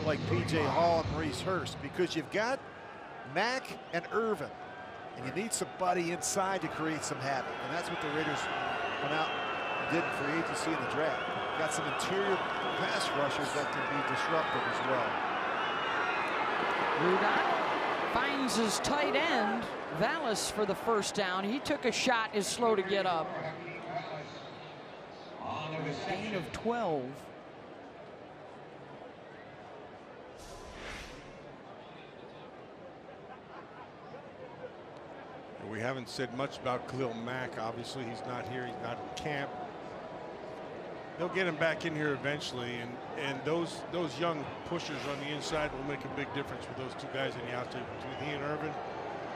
[SPEAKER 10] like P.J. Hall and Maurice Hurst, because you've got Mack and Irvin, and you need somebody inside to create some havoc, and that's what the Raiders went out and did in free agency in the draft. Got some interior pass rushers that can be disruptive as well.
[SPEAKER 2] Rudolph finds his tight end, Vallis, for the first down. He took a shot, is slow to get up. Gain of 12.
[SPEAKER 1] We haven't said much about Khalil Mack. Obviously, he's not here. He's not in camp. They'll get him back in here eventually, and those young pushers on the inside will make a big difference with those two guys on the outside between he and Irvin.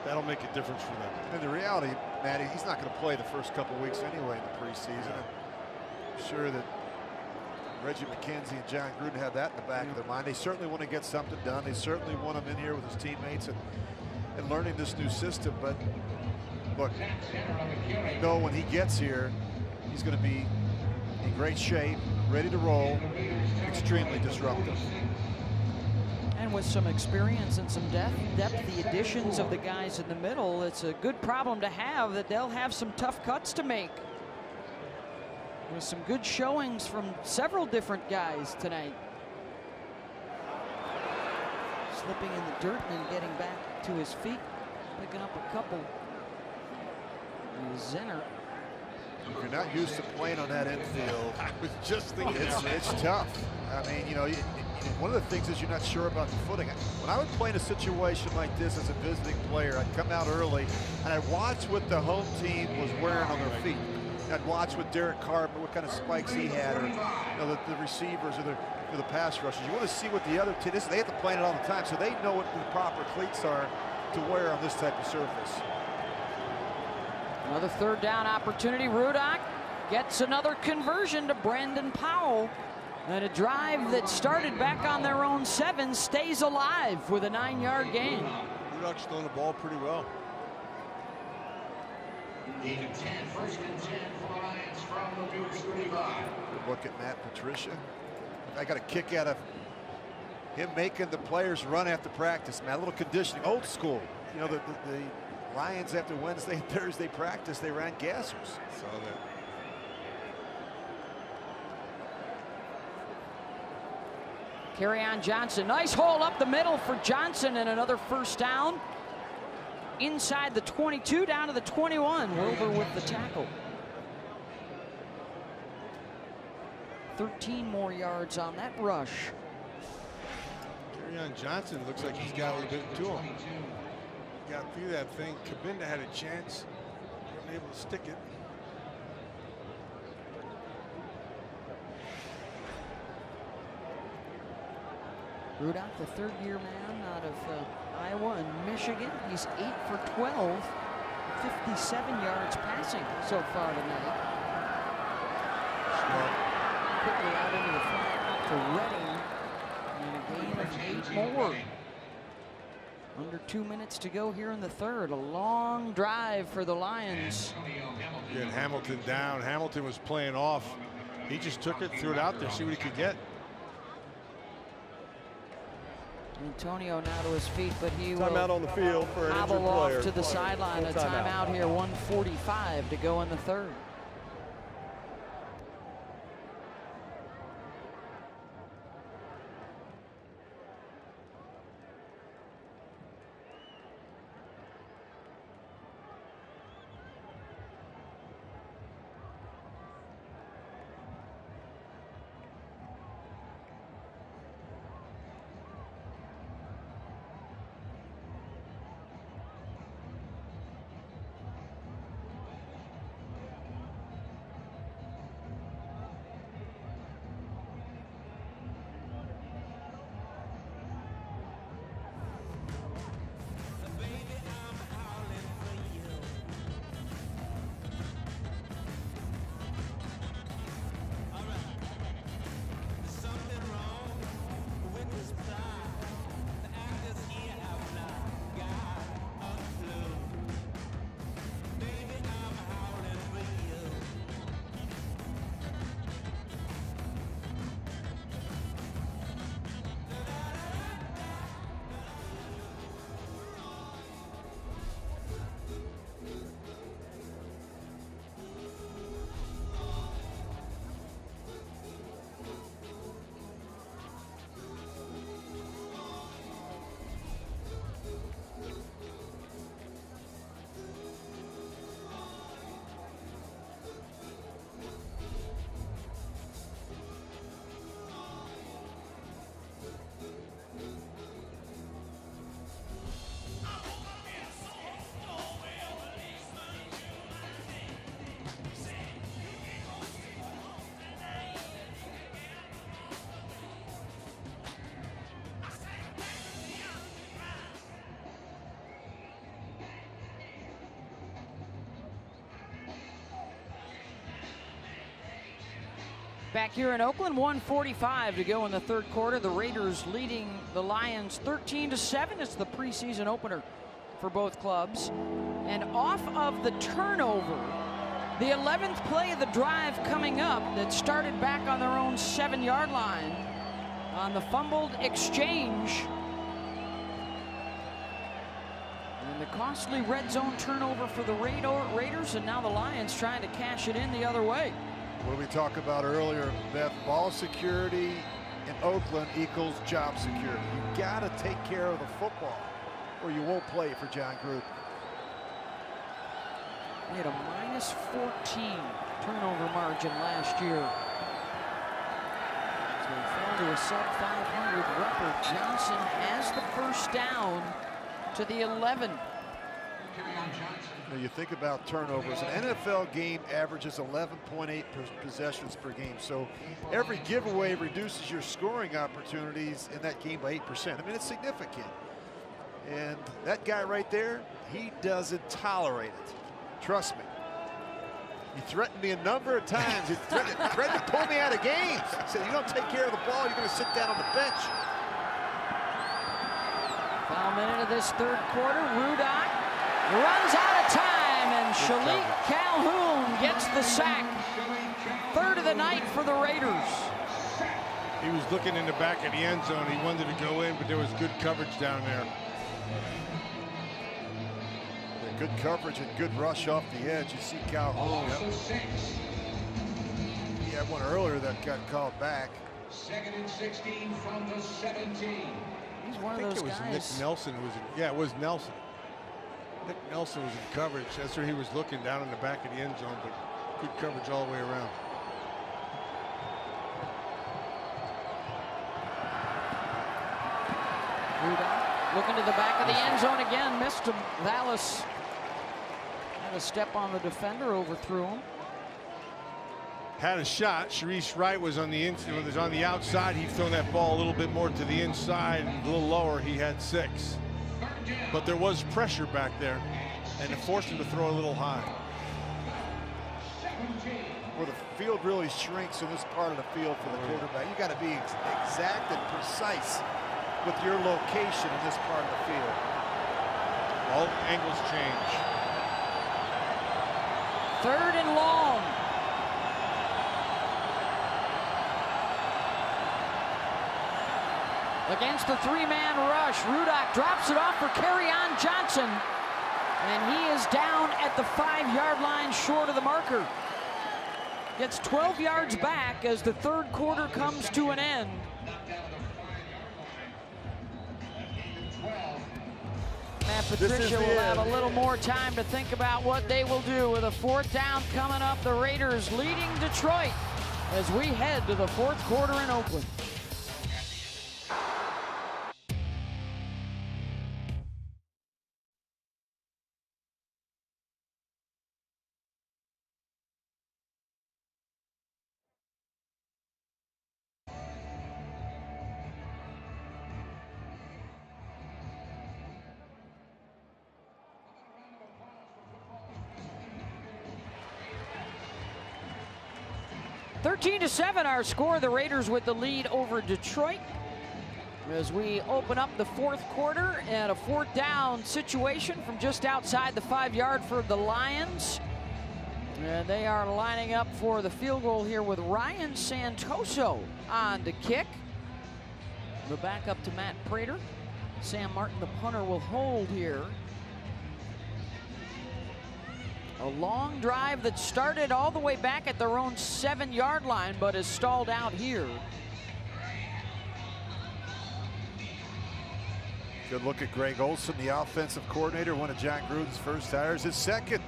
[SPEAKER 1] That'll make a difference for them.
[SPEAKER 10] And the reality, Matty, he's not going to play the first couple weeks anyway in the preseason. I'm sure that Reggie McKenzie and John Gruden have that in the back of their mind. They certainly want to get something done. They certainly want him in here with his teammates and learning this new system. But look, you know, when he gets here, he's going to be in great shape, ready to roll, extremely disruptive.
[SPEAKER 2] And with some experience and some depth, the additions of the guys in the middle, it's a good problem to have, that they'll have some tough cuts to make. With some good showings from several different guys tonight. Slipping in the dirt and then getting back to his feet, picking up a couple. And Zenner.
[SPEAKER 10] If you're not used to playing on that infield,
[SPEAKER 1] I was just thinking
[SPEAKER 10] it's tough. I mean, you know, one of the things is you're not sure about the footing. When I would play in a situation like this as a visiting player, I'd come out early and I'd watch what the home team was wearing on their feet. I'd watch what Derek Carr, what kind of spikes he had, or the receivers or the pass rushers. You want to see what the other team, they have to play it all the time, so they know what the proper cleats are to wear on this type of surface.
[SPEAKER 2] Another 3rd down opportunity. Rudock gets another conversion to Brandon Powell. And a drive that started back on their own 7 stays alive with a 9-yard gain.
[SPEAKER 1] Rudock's throwing the ball pretty well.
[SPEAKER 11] Even 10, 1st and 10 for the Lions from the Dukes 35.
[SPEAKER 10] Good look at Matt Patricia. I got a kick out of him making the players run after practice, man. A little conditioning, old school. You know, the Lions after Wednesday and Thursday practice, they ran gassers.
[SPEAKER 1] Saw that.
[SPEAKER 2] Kerryon Johnson, nice hole up the middle for Johnson, and another first down. Inside the 22, down to the 21. Wilbur with the tackle. 13 more yards on that rush.
[SPEAKER 1] Kerryon Johnson looks like he's got a little bit to him. He got through that thing. Kabinda had a chance. Wasn't able to stick it.
[SPEAKER 2] Rudock, the 3rd-year man out of Iowa and Michigan. He's 8 for 12, 57 yards passing so far tonight. Quickly out into the flat to Redding, and a gain of 8 more. 3rd and 10 for the Lions from the 22.
[SPEAKER 10] 4
[SPEAKER 2] Under 2 minutes to go here in the third. A long drive for the Lions.
[SPEAKER 1] Get Hamilton down. Hamilton was playing off. He just took it, threw it out there, see what he could get.
[SPEAKER 2] Antonio now to his feet, but he will
[SPEAKER 7] Timeout on the field for an injured
[SPEAKER 2] hobble off
[SPEAKER 7] player.
[SPEAKER 2] to the sideline. A timeout here, 1:45 to go in the third. Back here in Oakland, 1:45 to go in the third quarter. The Raiders leading the Lions 13-7. It's the preseason opener for both clubs. And off of the turnover, the 11th play of the drive coming up that started back on their own 7-yard line on the fumbled exchange. And the costly red zone turnover for the Raiders, and now the Lions trying to cash it in the other way.
[SPEAKER 10] What we talked about earlier, Beth, ball security in Oakland equals job security. You got to take care of the football or you won't play for John Gruden.
[SPEAKER 2] They had a -14 turnover margin last year. So they fell to a sub-500 record. Johnson has the first down to the 11.
[SPEAKER 10] Now you think about turnovers. An NFL game averages 11.8 possessions per game. So every giveaway reduces your scoring opportunities in that game by 8%. I mean, it's significant. And that guy right there, he doesn't tolerate it. Trust me. He threatened me a number of times. He threatened to pull me out of games. He said, you don't take care of the ball, you're going to sit down on the bench.
[SPEAKER 2] Final minute of this third quarter. Ruddock runs out of time, and Shalik Calhoun gets the sack. Third of the night for the Raiders.
[SPEAKER 1] He was looking in the back of the end zone. He wanted to go in, but there was good coverage down there.
[SPEAKER 10] Yeah, good coverage and good rush off the edge. You see Calhoun. He had one earlier that got called back.
[SPEAKER 11] 2nd and 16 from the 17.
[SPEAKER 2] He's one of those guys.
[SPEAKER 1] Nick Nelson who was in, yeah, it was Nelson. Nick Nelson was in coverage. That's where he was looking, down in the back of the end zone, but good coverage all the way around.
[SPEAKER 2] Ruddock looking to the back of the end zone again. Missed him. Vallis had a step on the defender, overthrew him.
[SPEAKER 1] Had a shot. Sharice Wright was on the outside. He'd thrown that ball a little bit more to the inside, and a little lower. He had 6. But there was pressure back there, and it forced him to throw a little high.
[SPEAKER 10] Where the field really shrinks in this part of the field for the quarterback. You got to be exact and precise with your location in this part of the field.
[SPEAKER 20] All angles change.
[SPEAKER 2] 3rd and long. Against the 3-man rush, Rudock drops it off for Kerryon Johnson. And he is down at the 5-yard line short of the marker. Gets 12 yards back as the 3rd quarter comes to an end. Matt Patricia will have a little more time to think about what they will do with a 4th down coming up. The Raiders leading Detroit as we head to the 4th quarter in Oakland. (13-7) our score. The Raiders with the lead over Detroit as we open up the 4th quarter and a 4th down situation from just outside the 5-yard for the Lions. And they are lining up for the field goal here with Ryan Santoso on to kick. The back up to Matt Prater. Sam Martin, the punter, will hold here. A long drive that started all the way back at their own 7-yard line, but is stalled out here.
[SPEAKER 10] Good look at Greg Olson, the offensive coordinator, one of John Gruden's first hires. His second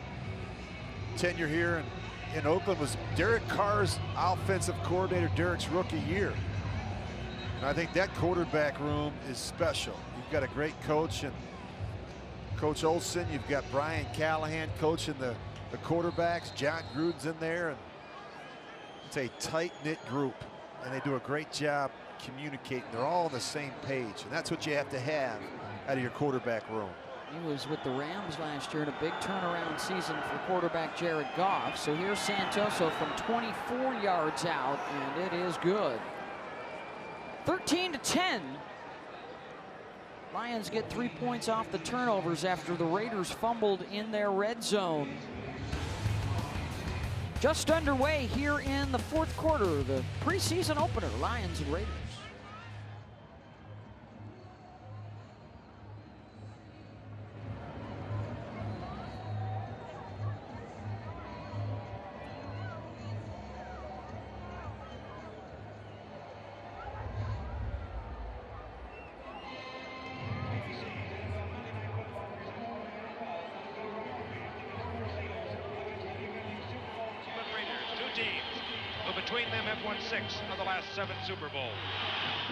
[SPEAKER 10] tenure here in Oakland was Derek Carr's offensive coordinator, Derek's rookie year. And I think that quarterback room is special. You've got a great coach and Coach Olson, you've got Brian Callahan coaching the quarterbacks. John Gruden's in there, and it's a tight-knit group, and they do a great job communicating. They're all on the same page, and that's what you have to have out of your quarterback room.
[SPEAKER 2] He was with the Rams last year in a big turnaround season for quarterback Jared Goff. So here's Santoso from 24 yards out, and it is good. 13-10. Lions get 3 points off the turnovers after the Raiders fumbled in their red zone. Just underway here in the 4th quarter, the preseason opener, Lions and Raiders.
[SPEAKER 11] Between them have won 6 of the last 7 Super Bowls.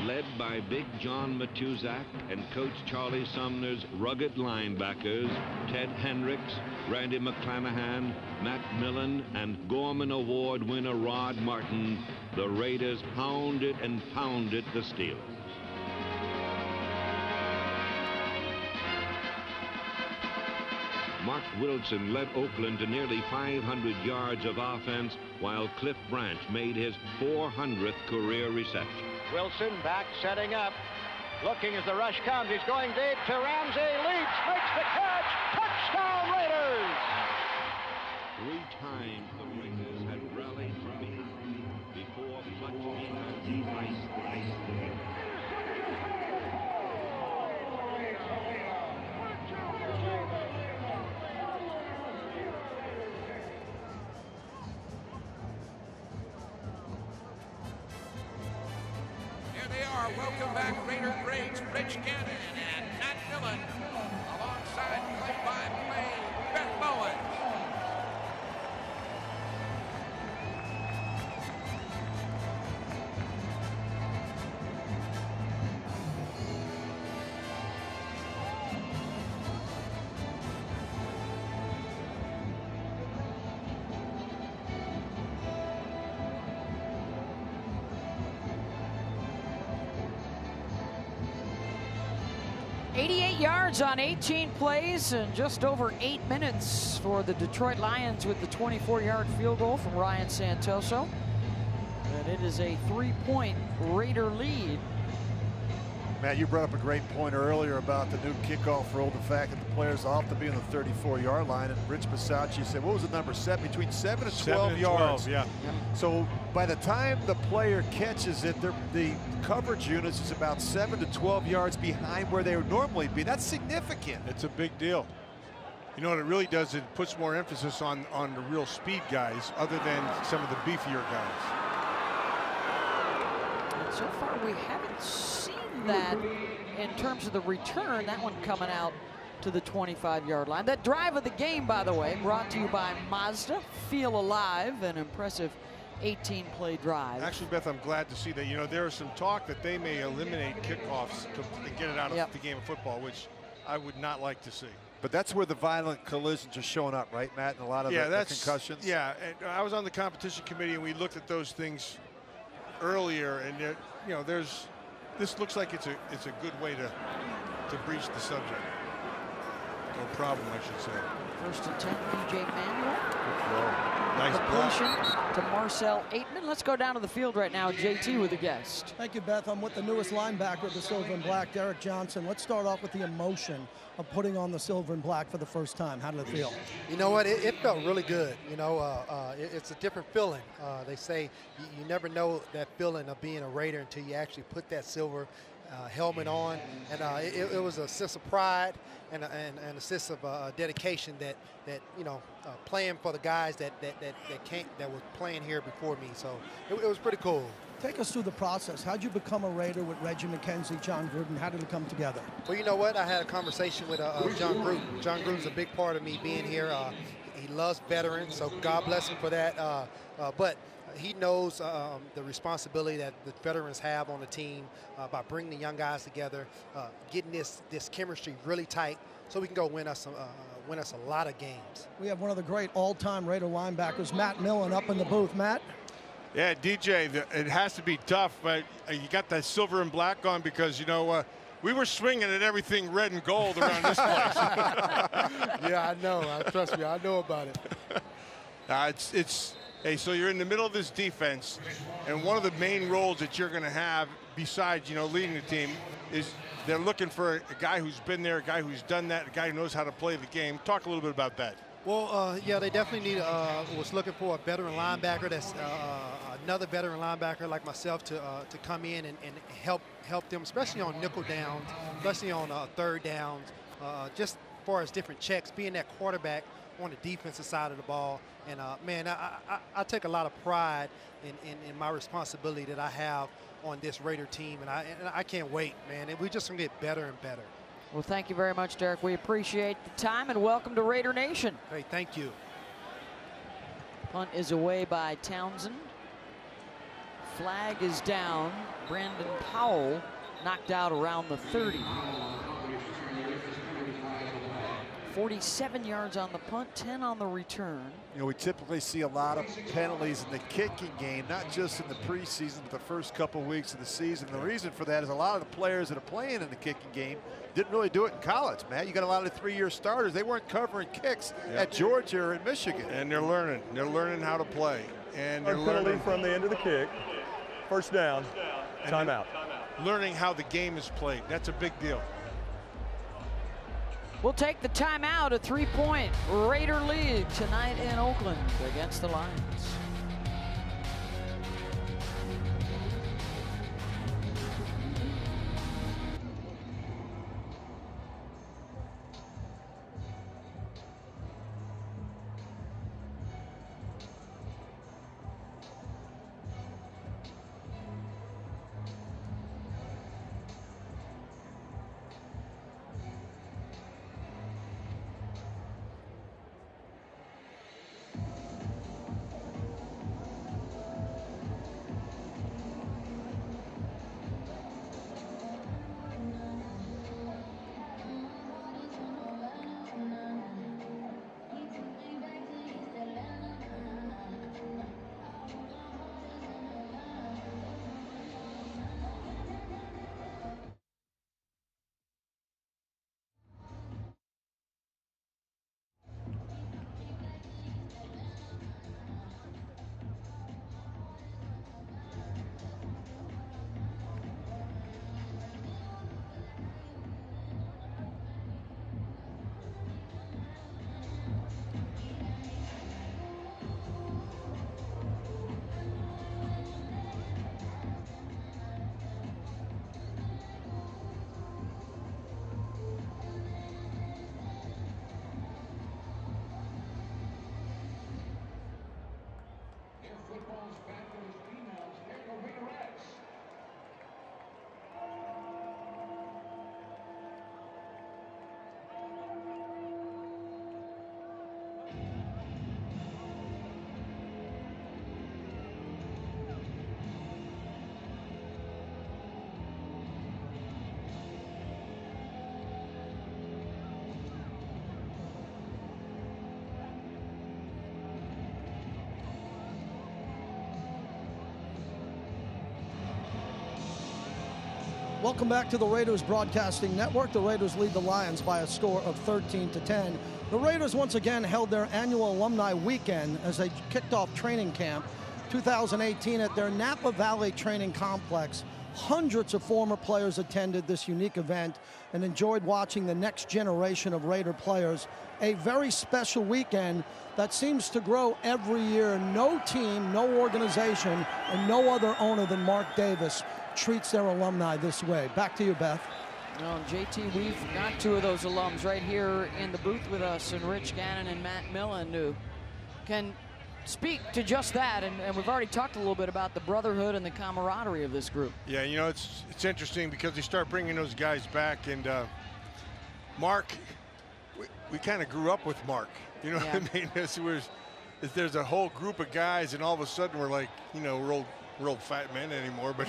[SPEAKER 21] Led by Big John Matuzak and Coach Charlie Sumner's rugged linebackers, Ted Hendricks, Randy McClanahan, Matt Millen, and Gorman Award winner Rod Martin, the Raiders pounded and pounded the Steelers. Mark Wilson led Oakland to nearly 500 yards of offense, while Cliff Branch made his 400th career reception.
[SPEAKER 11] Wilson back, setting up, looking as the rush comes. He's going deep to Ramsey. Leach makes the catch. Touchdown, Raiders!
[SPEAKER 21] 3 times the Raiders had rallied from behind before much defensive ice.
[SPEAKER 19] Welcome back, Raider greats Rich Gannon and Matt Millen, alongside play-by-play Beth Bowen.
[SPEAKER 2] Yards on 18 plays and just over 8 minutes for the Detroit Lions with the 24-yard field goal from Ryan Santoso. And it is a 3-point Raider lead.
[SPEAKER 10] Matt, you brought up a great point earlier about the new kickoff rule, the fact that the players all have to be on the 34-yard line. And Rich Bisaccia said, what was the number? Between 7 and 12 yards.
[SPEAKER 1] Yeah.
[SPEAKER 10] So by the time the player catches it, the coverage units is about 7 to 12 yards behind where they would normally be. That's significant.
[SPEAKER 1] It's a big deal. You know what it really does? It puts more emphasis on the real speed guys other than some of the beefier guys.
[SPEAKER 2] And so far, we haven't seen that in terms of the return. That one coming out to the 25-yard line. That drive of the game, by the way, brought to you by Mazda. Feel alive, an impressive 18-play drive.
[SPEAKER 1] Actually, Beth, I'm glad to see that. You know, there is some talk that they may eliminate kickoffs to get it out of the game of football, which I would not like to see.
[SPEAKER 10] But that's where the violent collisions are showing up, right, Matt? And a lot of the concussions.
[SPEAKER 1] Yeah, and I was on the competition committee, and we looked at those things earlier, and you know, this looks like it's a good way to breach the subject. No problem, I should say.
[SPEAKER 2] First and 10, P.J. Manuel.
[SPEAKER 1] Nice
[SPEAKER 2] completion to Marcel Aitman. Let's go down to the field right now. JT with a guest.
[SPEAKER 9] Thank you, Beth. I'm with the newest linebacker of the Silver and Black, Derek Johnson. Let's start off with the emotion of putting on the Silver and Black for the first time. How did it feel?
[SPEAKER 20] You know what? It felt really good. You know, it's a different feeling. They say you never know that feeling of being a Raider until you actually put that silver helmet on, and it was a sense of pride and a sense of dedication that you know, playing for the guys that were playing here before me. So it was pretty cool.
[SPEAKER 9] Take us through the process. How'd you become a Raider with Reggie McKenzie, John Gruden? How did it come together?
[SPEAKER 20] Well, you know what? I had a conversation with John Gruden. John Gruden's a big part of me being here. He loves veterans, so God bless him for that. But he knows the responsibility that the veterans have on the team by bringing the young guys together, getting this chemistry really tight, so we can go win us a lot of games.
[SPEAKER 9] We have one of the great all-time Raider linebackers, Matt Millen, up in the booth. Matt?
[SPEAKER 1] Yeah, DJ, it has to be tough, but you got that silver and black on because, you know, we were swinging at everything red and gold around this place.
[SPEAKER 20] Yeah, I know. Trust me, I know about it.
[SPEAKER 1] Hey, so you're in the middle of this defense, and one of the main roles that you're going to have, besides, you know, leading the team, is they're looking for a guy who's been there, a guy who's done that, a guy who knows how to play the game. Talk a little bit about that.
[SPEAKER 20] Well, yeah, they definitely was looking for a veteran linebacker. That's another veteran linebacker like myself to come in and help them, especially on nickel downs, especially on third downs, just as far as different checks, being that quarterback on the defensive side of the ball. And man, I take a lot of pride in my responsibility that I have on this Raider team, and I can't wait, man. And we're just gonna get better and better.
[SPEAKER 2] Well, thank you very much, Derek. We appreciate the time, and welcome to Raider Nation.
[SPEAKER 20] Hey, thank you.
[SPEAKER 2] Punt is away by Townsend. Flag is down. Brandon Powell knocked out around the 30. 47 yards on the punt, 10 on the return.
[SPEAKER 10] You know, we typically see a lot of penalties in the kicking game, not just in the preseason, but the first couple weeks of the season. The reason for that is a lot of the players that are playing in the kicking game didn't really do it in college, Matt. You got a lot of 3-year starters. They weren't covering kicks at Georgia or in Michigan.
[SPEAKER 1] And they're learning. They're learning how to play. And they're
[SPEAKER 7] penalty from the end of the kick. First down. Timeout.
[SPEAKER 1] Learning how the game is played. That's a big deal.
[SPEAKER 2] We'll take the timeout. A 3-point Raider lead tonight in Oakland against the Lions.
[SPEAKER 9] Welcome back to the Raiders Broadcasting Network. The Raiders lead the Lions by a score of 13-10. The Raiders once again held their annual alumni weekend as they kicked off training camp 2018 at their Napa Valley Training Complex. Hundreds of former players attended this unique event and enjoyed watching the next generation of Raider players. A very special weekend that seems to grow every year. No team, no organization, and no other owner than Mark Davis treats their alumni this way. Back to you, Beth.
[SPEAKER 2] Well, JT, we've got two of those alums right here in the booth with us, and Rich Gannon and Matt Millen, who can speak to just that, and we've already talked a little bit about the brotherhood and the camaraderie of this group.
[SPEAKER 1] Yeah, you know, it's interesting because they start bringing those guys back, and Mark, we kind of grew up with Mark. You know what I mean? There's a whole group of guys, and all of a sudden we're like, you know, we're old fat men anymore, but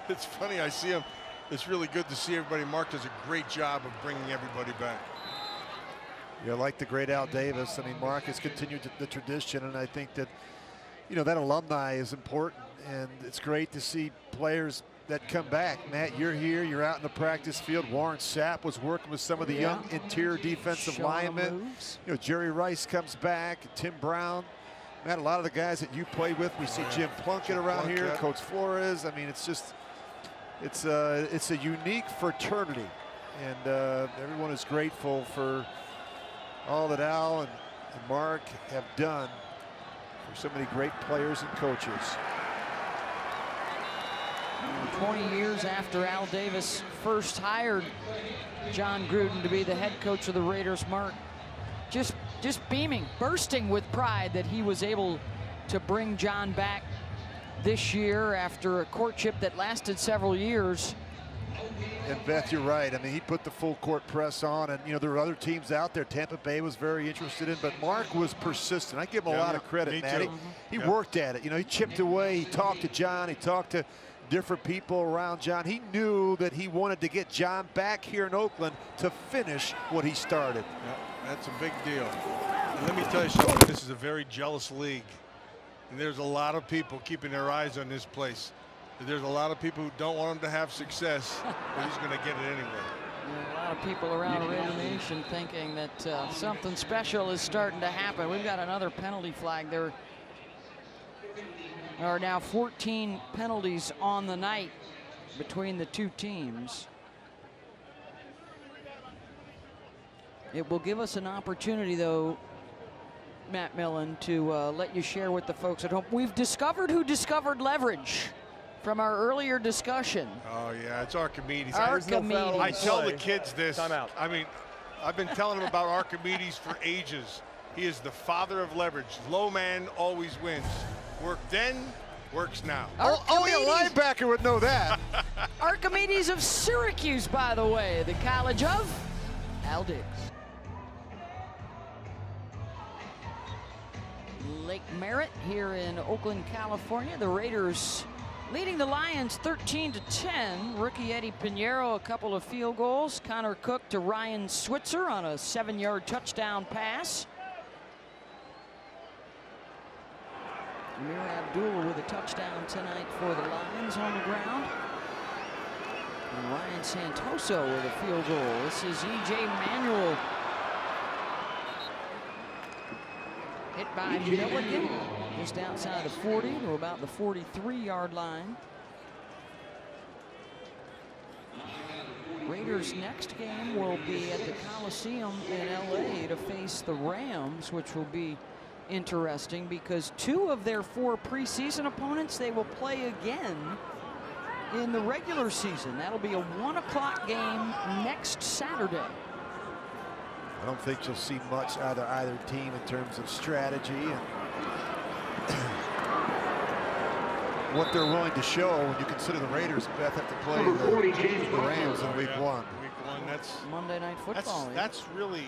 [SPEAKER 1] it's funny, I see him. It's really good to see everybody. Mark does a great job of bringing everybody back.
[SPEAKER 10] Yeah, like the great Al Davis. I mean, Mark has continued the tradition, and I think that, you know, that alumni is important, and it's great to see players that come back. Matt, you're here, you're out in the practice field. Warren Sapp was working with some of the young interior defensive linemen. You know, Jerry Rice comes back, Tim Brown. Matt, a lot of the guys that you played with, we see Jim Plunkett around here, Coach Flores. I mean, it's just, it's a unique fraternity, and everyone is grateful for all that Al and Mark have done for so many great players and coaches.
[SPEAKER 2] 20 years after Al Davis first hired John Gruden to be the head coach of the Raiders, Mark just beaming, bursting with pride that he was able to bring John back this year after a courtship that lasted several years.
[SPEAKER 10] And Beth, you're right. I mean, he put the full court press on, and you know there were other teams out there. Tampa Bay was very interested in, but Mark was persistent. I give him a lot of credit, Matty. He worked at it. You know, he chipped away. He talked to John. He talked to different people around John. He knew that he wanted to get John back here in Oakland to finish what he started.
[SPEAKER 1] Yeah, that's a big deal. And let me tell you something. This is a very jealous league, and there's a lot of people keeping their eyes on this place. There's a lot of people who don't want him to have success, but he's going to get it anyway.
[SPEAKER 2] A lot of people around Raider Nation thinking that something special is starting to happen. We've got another penalty flag. There are now 14 penalties on the night between the two teams. It will give us an opportunity, though, Matt Millen, to let you share with the folks at home. We've discovered who discovered leverage from our earlier discussion.
[SPEAKER 1] Oh, yeah, it's Archimedes.
[SPEAKER 2] Archimedes.
[SPEAKER 1] I tell the kids this. I mean, I've been telling them about Archimedes for ages. He is the father of leverage. Low man always wins. Worked then, works now.
[SPEAKER 10] Only a linebacker would know that.
[SPEAKER 2] Archimedes of Syracuse, by the way, the college of Al Davis. Lake Merritt here in Oakland, California. The Raiders leading the Lions 13-10. Rookie Eddie Pinheiro, a couple of field goals. Connor Cook to Ryan Switzer on a 7-yard touchdown pass. Amir Abdul with a touchdown tonight for the Lions on the ground. And Ryan Santoso with a field goal. This is E.J. Manuel. Hit by Milligan, just outside the 40 to about the 43-yard line. Raiders' next game will be at the Coliseum in LA to face the Rams, which will be interesting because 2 of their 4 preseason opponents they will play again in the regular season. That'll be a 1 o'clock game next Saturday.
[SPEAKER 10] I don't think you'll see much out of either team in terms of strategy and what they're willing to show when you consider the Raiders, Beth, have to play the Rams in week 1.
[SPEAKER 1] Week 1, that's
[SPEAKER 2] Monday Night Football.
[SPEAKER 1] That's really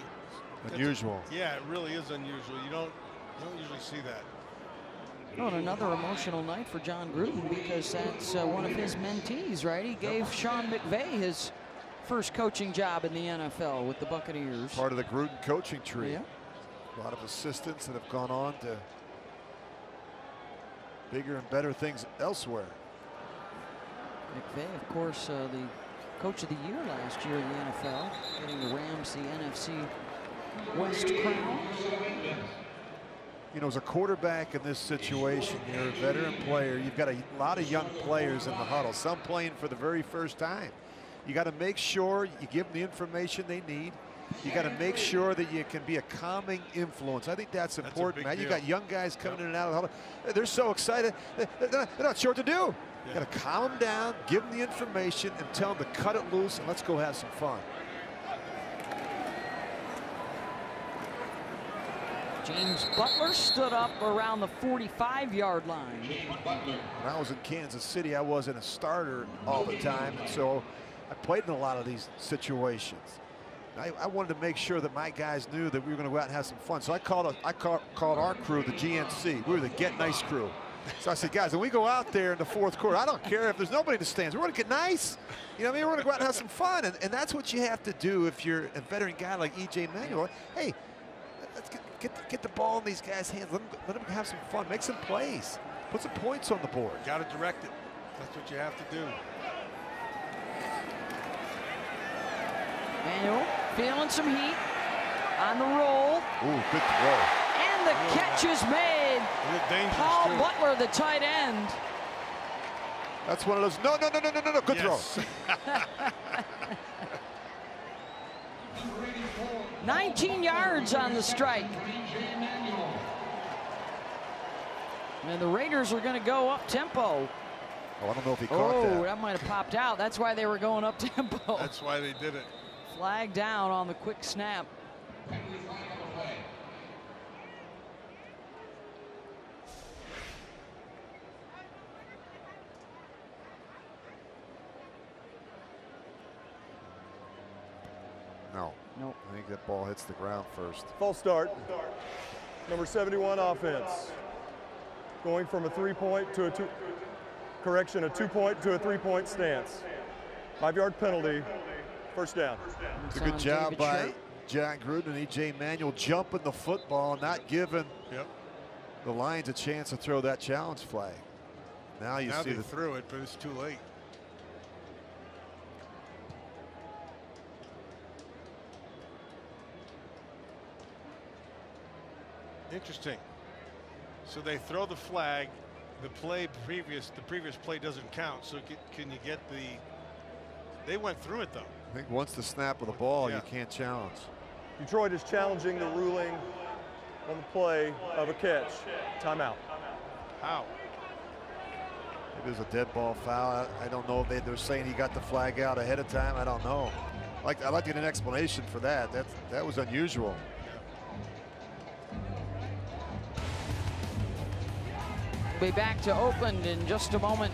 [SPEAKER 10] unusual.
[SPEAKER 1] Yeah, it really is unusual. You don't usually see that.
[SPEAKER 2] Oh, and another emotional night for John Gruden because that's one of his mentees, right? He gave Sean McVay his first coaching job in the NFL with the Buccaneers.
[SPEAKER 10] Part of the Gruden coaching tree.
[SPEAKER 2] Yeah.
[SPEAKER 10] A lot of assistants that have gone on to bigger and better things elsewhere.
[SPEAKER 2] McVay, of course, the Coach of the Year last year in the NFL, getting the Rams the NFC West crown.
[SPEAKER 10] You know, as a quarterback in this situation, you're a veteran player. You've got a lot of young players in the huddle, some playing for the very first time. You got to make sure you give them the information they need. You got to make sure that you can be a calming influence. I think that's important, man. You got young guys coming in and out of the huddle. They're so excited. They're not sure what to do. You got to calm them down, give them the information, and tell them to cut it loose and let's go have some fun.
[SPEAKER 2] James Butler stood up around the 45-yard line.
[SPEAKER 10] When I was in Kansas City, I wasn't a starter all the time, and so I played in a lot of these situations. I wanted to make sure that my guys knew that we were going to go out and have some fun. So I called our crew the GNC. We were the Get Nice crew. So I said, guys, when we go out there in the fourth quarter, I don't care if there's nobody in the stands. We're going to get nice. You know what I mean? We're going to go out and have some fun. And that's what you have to do if you're a veteran guy like E.J. Manuel. Hey, let's get the ball in these guys' hands. Let them have some fun. Make some plays. Put some points on the board.
[SPEAKER 1] Got to direct it. That's what you have to do.
[SPEAKER 2] Manuel feeling some heat on the roll.
[SPEAKER 10] Ooh, good throw.
[SPEAKER 2] And the catch is made. Paul Butler, the tight end.
[SPEAKER 10] That's one of those. No. Good throw.
[SPEAKER 2] 19 yards on the strike. And the Raiders are going to go up tempo.
[SPEAKER 10] Oh, I don't know if he caught that.
[SPEAKER 2] Oh, that might have popped out. That's why they were going up tempo.
[SPEAKER 1] That's why they did it.
[SPEAKER 2] Flag down on the quick snap.
[SPEAKER 10] No.
[SPEAKER 2] Nope.
[SPEAKER 10] I think that ball hits the ground first.
[SPEAKER 7] False start. Number 71 offense. Going from a 3-point to a 2-point to a 3-point stance. 5-yard penalty. First down.
[SPEAKER 10] It's a good job by John Gruden and E.J. Manuel jumping the football, not giving the Lions a chance to throw that challenge flag. Now you see
[SPEAKER 1] they threw it, but it's too late. Interesting. So they throw the flag. The previous play doesn't count. So can you get the? They went through it though.
[SPEAKER 10] I think once the snap of the ball, you can't challenge.
[SPEAKER 7] Detroit is challenging the ruling on the play of a catch. Timeout.
[SPEAKER 1] How?
[SPEAKER 10] It was a dead ball foul. I don't know if they're saying he got the flag out ahead of time. I don't know. I'd like to get an explanation for that. That was unusual.
[SPEAKER 2] We'll be back to Oakland in just a moment.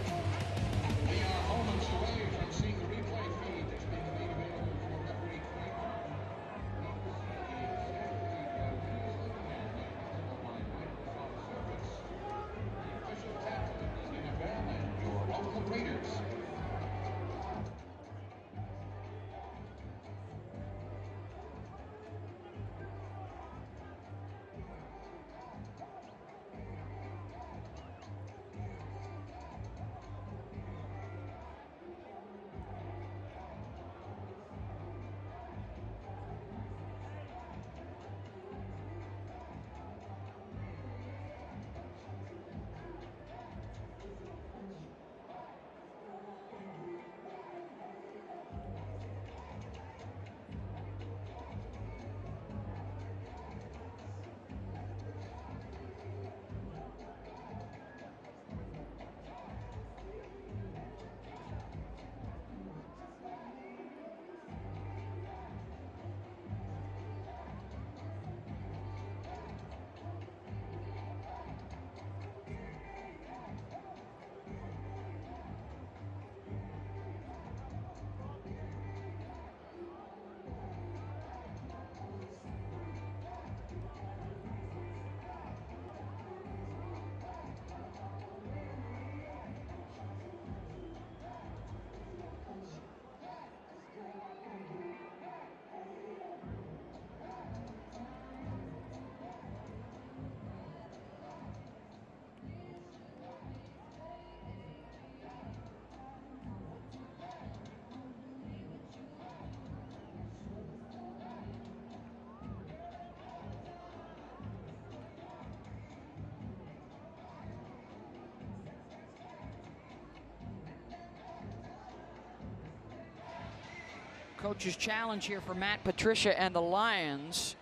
[SPEAKER 2] Coach's challenge here for Matt Patricia and the Lions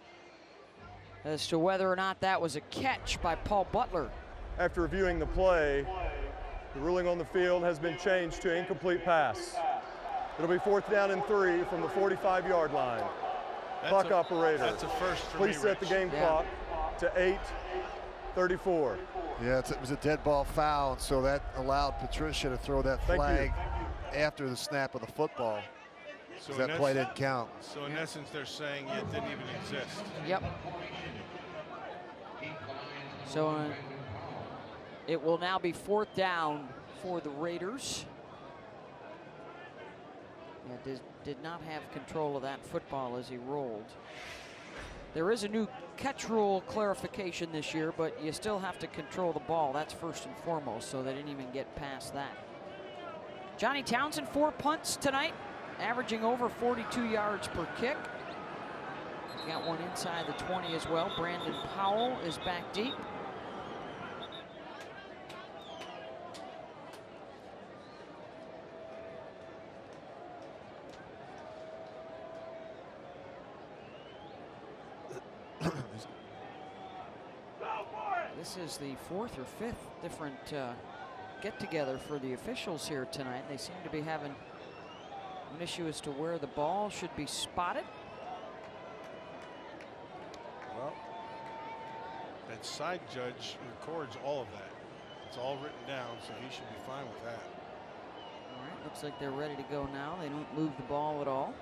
[SPEAKER 2] as to whether or not that was a catch by Paul Butler.
[SPEAKER 7] After reviewing the play, the ruling on the field has been changed to incomplete pass. It'll be 4th down and 3 from the 45-yard line. Clock operator.
[SPEAKER 1] That's a first for
[SPEAKER 7] Please
[SPEAKER 1] me,
[SPEAKER 7] set the game clock to 8:34.
[SPEAKER 10] Yeah, it was a dead ball foul, and so that allowed Patricia to throw that flag after the snap of the football. So that play didn't count.
[SPEAKER 1] So in essence, they're saying it didn't even exist.
[SPEAKER 2] Yep. So it will now be 4th down for the Raiders. Yeah, did not have control of that football as he rolled. There is a new catch rule clarification this year, but you still have to control the ball. That's first and foremost, so they didn't even get past that. Johnny Townsend, 4 punts tonight, averaging over 42 yards per kick. He's got one inside the 20 as well. Brandon Powell is back deep. This is the 4th or 5th different get-together for the officials here tonight. They seem to be having an issue as to where the ball should be spotted.
[SPEAKER 1] Well, that side judge records all of that. It's all written down, so he should be fine with that.
[SPEAKER 2] All right, looks like they're ready to go now. They don't move the ball at all.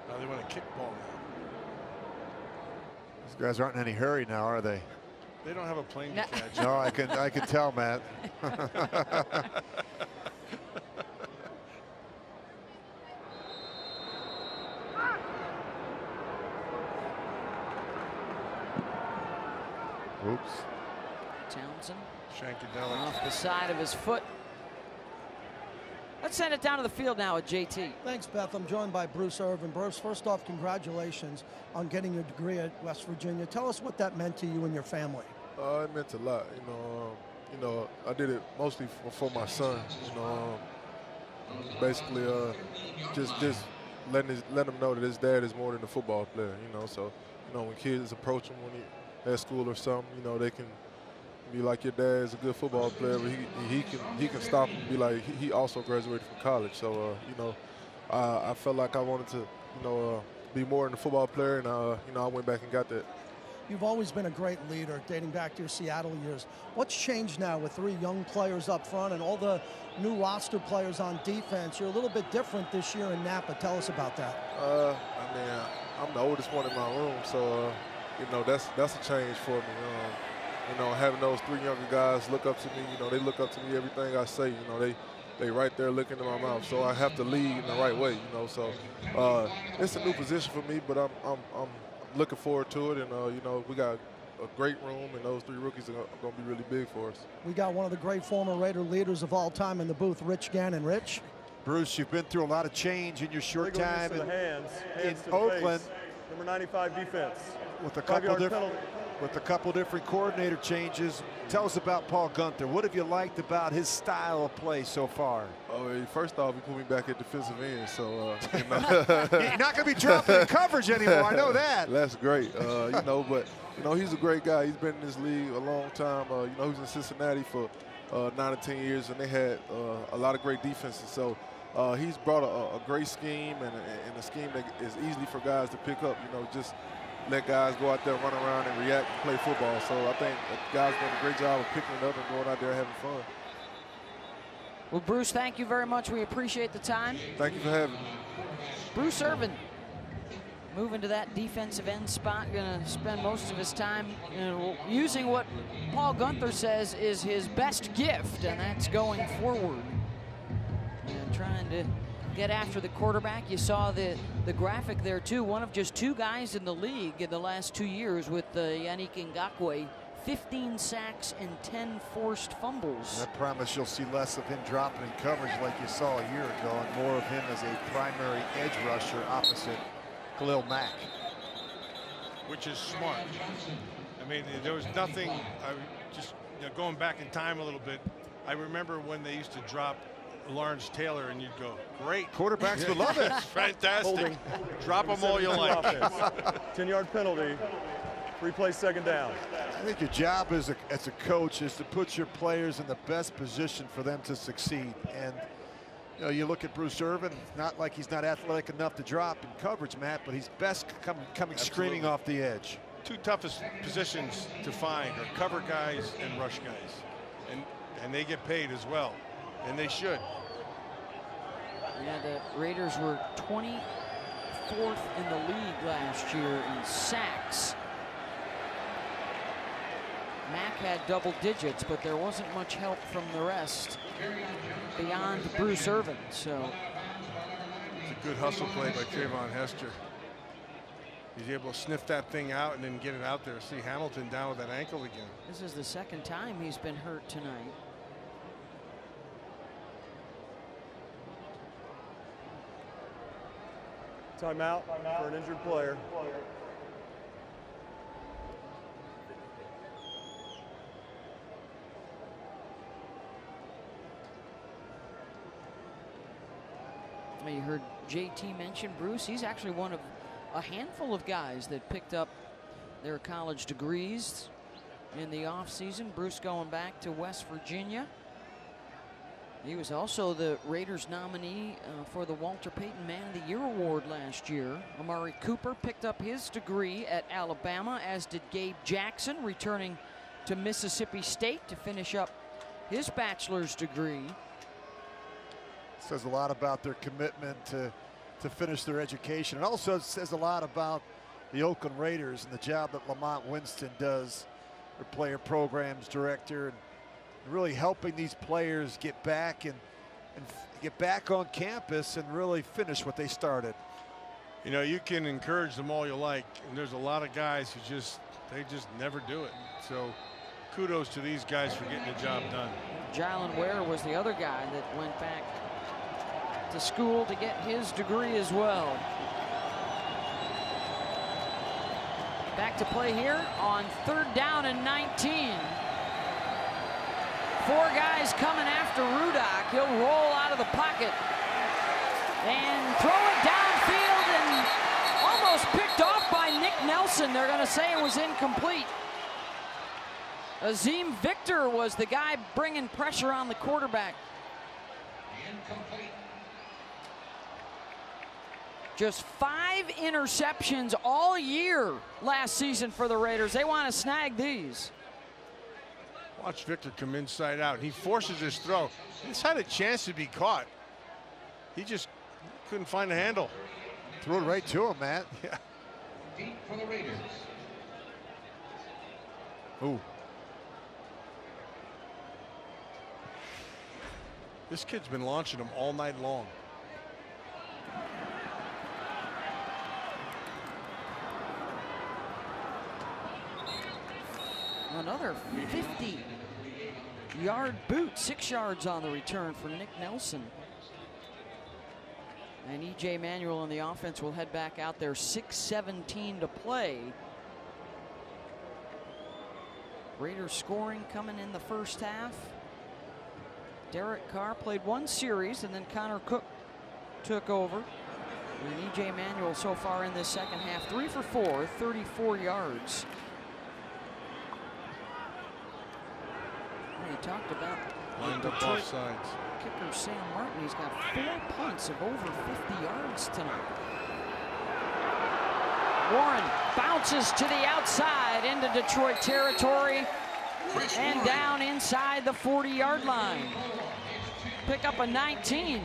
[SPEAKER 1] Now they want a kick ball now.
[SPEAKER 10] These guys aren't in any hurry now, are they?
[SPEAKER 1] They don't have a plane to catch.
[SPEAKER 10] No, I can tell, Matt. Oops.
[SPEAKER 2] Townsend.
[SPEAKER 1] Shankadelic.
[SPEAKER 2] Off the side of his foot. Let's send it down to the field now with JT.
[SPEAKER 9] Thanks, Beth. I'm joined by Bruce Irvin. Bruce, first off, congratulations on getting your degree at West Virginia. Tell us what that meant to you and your family.
[SPEAKER 13] It meant a lot. You know, I did it mostly for my son. You know, basically, just letting him know that his dad is more than a football player. You know, so when kids approach him when he at school or something, they can be like, your dad is a good football player, but he can stop and be like, he also graduated from college. So I felt like I wanted to be more than a football player, and I went back and got that.
[SPEAKER 9] You've always been a great leader, dating back to your Seattle years. What's changed now with 3 young players up front and all the new roster players on defense? You're a little bit different this year in Napa. Tell us about that.
[SPEAKER 13] I mean, I'm the oldest one in my room, so that's a change for me. Having those 3 younger guys look up to me, they look up to me everything I say. They right there looking in my mouth, so I have to lead in the right way. So it's a new position for me, but I'm looking forward to it, and we got a great room, and those 3 rookies are going to be really big for us.
[SPEAKER 9] We got one of the great former Raider leaders of all time in the booth, Rich Gannon. Rich?
[SPEAKER 10] Bruce, you've been through a lot of change in your short time
[SPEAKER 7] hands
[SPEAKER 10] in
[SPEAKER 7] to
[SPEAKER 10] Oakland.
[SPEAKER 7] Face. Number 95 defense.
[SPEAKER 10] With a couple different coordinator changes. Tell us about Paul Gunther. What have you liked about his style of play so far?
[SPEAKER 13] First off, he put me back at defensive end, so
[SPEAKER 10] you're not going to be dropping in coverage anymore. I know that.
[SPEAKER 13] That's great. But he's a great guy. He's been in this league a long time. He was in Cincinnati for 9 or 10 years, and they had a lot of great defenses. So he's brought a great scheme and a scheme that is easy for guys to pick up. Just let guys go out there, run around, and react and play football. So I think the guys doing a great job of picking it up and going out there having fun.
[SPEAKER 2] Well, Bruce, thank you very much. We appreciate the time.
[SPEAKER 13] Thank you for having me.
[SPEAKER 2] Bruce Irvin moving to that defensive end spot, going to spend most of his time using what Paul Gunther says is his best gift, and that's going forward. And trying to get after the quarterback. You saw the graphic there too. One of just 2 guys in the league in the last 2 years with Yannick Ngakoue. 15 sacks and 10 forced fumbles.
[SPEAKER 10] I promise you'll see less of him dropping in coverage like you saw a year ago, and more of him as a primary edge rusher opposite Khalil Mack.
[SPEAKER 1] Which is smart. I mean, there was nothing. Just going back in time a little bit, I remember when they used to drop Lawrence Taylor, and you'd go, great.
[SPEAKER 10] Quarterbacks would love it.
[SPEAKER 1] Fantastic.
[SPEAKER 7] Holding.
[SPEAKER 1] Drop them all you like.
[SPEAKER 7] 10-yard penalty. Replay second down.
[SPEAKER 10] I think your job as a coach is to put your players in the best position for them to succeed. And you look at Bruce Irvin, not like he's not athletic enough to drop in coverage, Matt, but he's best coming screaming off the edge.
[SPEAKER 1] Two toughest positions to find are cover guys and rush guys, and they get paid as well, and they should.
[SPEAKER 2] Yeah, the Raiders were 24th in the league last year in sacks. Mack had double digits, but there wasn't much help from the rest beyond Bruce Irvin. So
[SPEAKER 1] it's a good hustle play by Trayvon Hester. He's able to sniff that thing out and then get it out there. See Hamilton down with that ankle again.
[SPEAKER 2] This is the second time he's been hurt tonight.
[SPEAKER 7] Timeout for an injured player.
[SPEAKER 2] You heard JT mention Bruce. He's actually one of a handful of guys that picked up their college degrees in the offseason. Bruce going back to West Virginia. He was also the Raiders nominee for the Walter Payton Man of the Year Award last year. Amari Cooper picked up his degree at Alabama, as did Gabe Jackson, returning to Mississippi State to finish up his bachelor's degree.
[SPEAKER 10] Says a lot about their commitment to finish their education. It also says a lot about the Oakland Raiders and the job that Lamont Winston does, their player programs director, and really helping these players get back and get back on campus and really finish what they started.
[SPEAKER 1] You can encourage them all you like, and there's a lot of guys who they just never do it. So kudos to these guys for getting the job done.
[SPEAKER 2] Jalen Ware was the other guy that went back to school to get his degree as well. Back to play here on 3rd down and 19. 4 guys coming after Rudock. He'll roll out of the pocket and throw it downfield and almost picked off by Nick Nelson. They're going to say it was incomplete. Azim Victor was the guy bringing pressure on the quarterback.
[SPEAKER 11] Incomplete.
[SPEAKER 2] Just 5 interceptions all year last season for the Raiders. They want to snag these.
[SPEAKER 1] Watch Victor come inside out. He forces his throw. He's had a chance to be caught. He just couldn't find a handle.
[SPEAKER 10] Threw it right to him, Matt.
[SPEAKER 1] Yeah.
[SPEAKER 11] Deep for the Raiders.
[SPEAKER 1] Ooh. This kid's been launching them all night long.
[SPEAKER 2] Another 50-yard boot, 6 yards on the return for Nick Nelson. And E.J. Manuel on the offense will head back out there. 6:17 to play. Raiders scoring coming in the first half. Derek Carr played 1 series, and then Connor Cook took over. And E.J. Manuel so far in this second half, 3 for 4, 34 yards. We talked about
[SPEAKER 1] lined up off sides.
[SPEAKER 2] Kicker Sam Martin. He's got 4 punts of over 50 yards tonight. Warren bounces to the outside into Detroit territory and down inside the 40-yard line. Pick up a 19.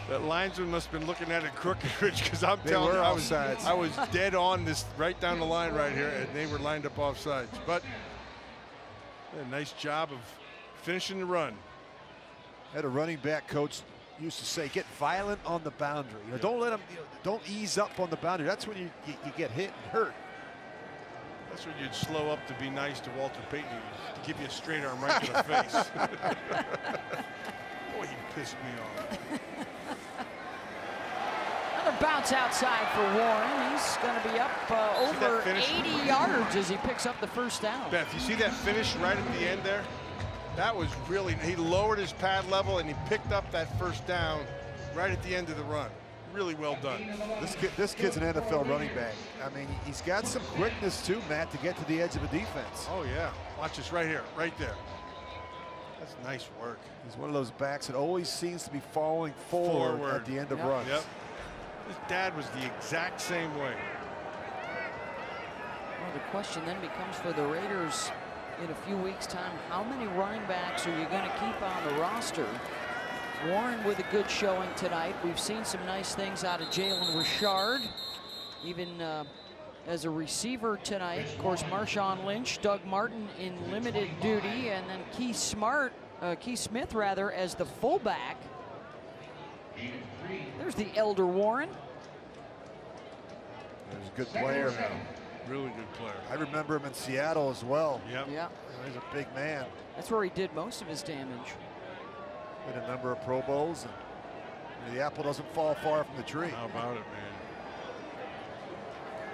[SPEAKER 1] That linesman must have been looking at it crooked, Rich, because I'm telling you, I was dead on this right down the line right here, and they were lined up off sides. But a nice job of finishing the run.
[SPEAKER 10] Had a running back coach used to say, get violent on the boundary. Don't let them, don't ease up on the boundary. That's when you get hit and hurt.
[SPEAKER 1] That's when you'd slow up to be nice to Walter Payton, to give you a straight arm right to the face. Boy, he pissed me off.
[SPEAKER 2] Another bounce outside for Warren. He's going to be up over 80 yards as he picks up the first down.
[SPEAKER 1] Beth, you see that finish right at the end there? That was really, he lowered his pad level and he picked up that first down right at the end of the run. Really well done.
[SPEAKER 10] This kid's an NFL running back. I mean, he's got some quickness too, Matt, to get to the edge of a defense.
[SPEAKER 1] Oh yeah, watch this right here, right there. That's nice work.
[SPEAKER 10] He's one of those backs that always seems to be falling forward at the end of runs.
[SPEAKER 1] Yep. His dad was the exact same way.
[SPEAKER 2] Well, the question then becomes for the Raiders in a few weeks' time, how many running backs are you going to keep on the roster? Warren with a good showing tonight. We've seen some nice things out of Jalen Richard, even as a receiver tonight. Of course, Marshawn Lynch, Doug Martin in limited duty, and then Keith Smith as the fullback. There's the elder Warren.
[SPEAKER 10] He's a good player now.
[SPEAKER 1] Really good player.
[SPEAKER 10] I remember him in Seattle as well.
[SPEAKER 1] Yep.
[SPEAKER 2] Yeah.
[SPEAKER 10] He's a big man.
[SPEAKER 2] That's where he did most of his damage.
[SPEAKER 10] Did a number of Pro Bowls, and the apple doesn't fall far from the tree.
[SPEAKER 1] How about it, man?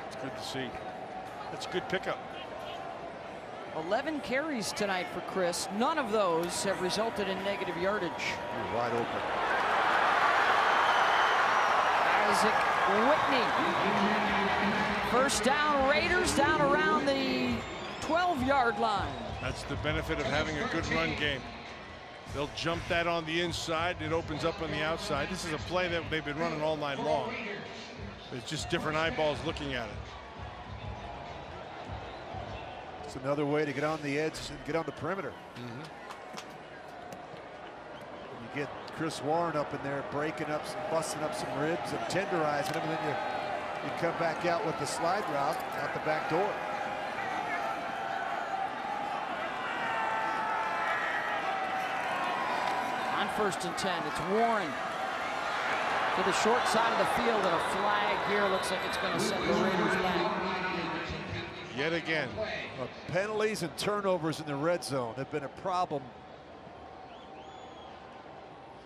[SPEAKER 1] It's good to see. That's a good pickup.
[SPEAKER 2] 11 carries tonight for Chris. None of those have resulted in negative yardage.
[SPEAKER 10] He's wide open.
[SPEAKER 2] Isaac Whitney. First down, Raiders down around the 12-yard line.
[SPEAKER 1] That's the benefit of having a good run game. They'll jump that on the inside. It opens up on the outside. This is a play that they've been running all night long. It's just different eyeballs looking at it.
[SPEAKER 10] It's another way to get on the edge and get on the perimeter. You get Chris Warren up in there, breaking up, busting up some ribs and tenderizing them, and then you come back out with the slide route out the back door.
[SPEAKER 2] On 1st and 10, it's Warren to the short side of the field, and a flag here looks like it's going to send the Raiders back.
[SPEAKER 1] Yet again.
[SPEAKER 10] Penalties and turnovers in the red zone have been a problem.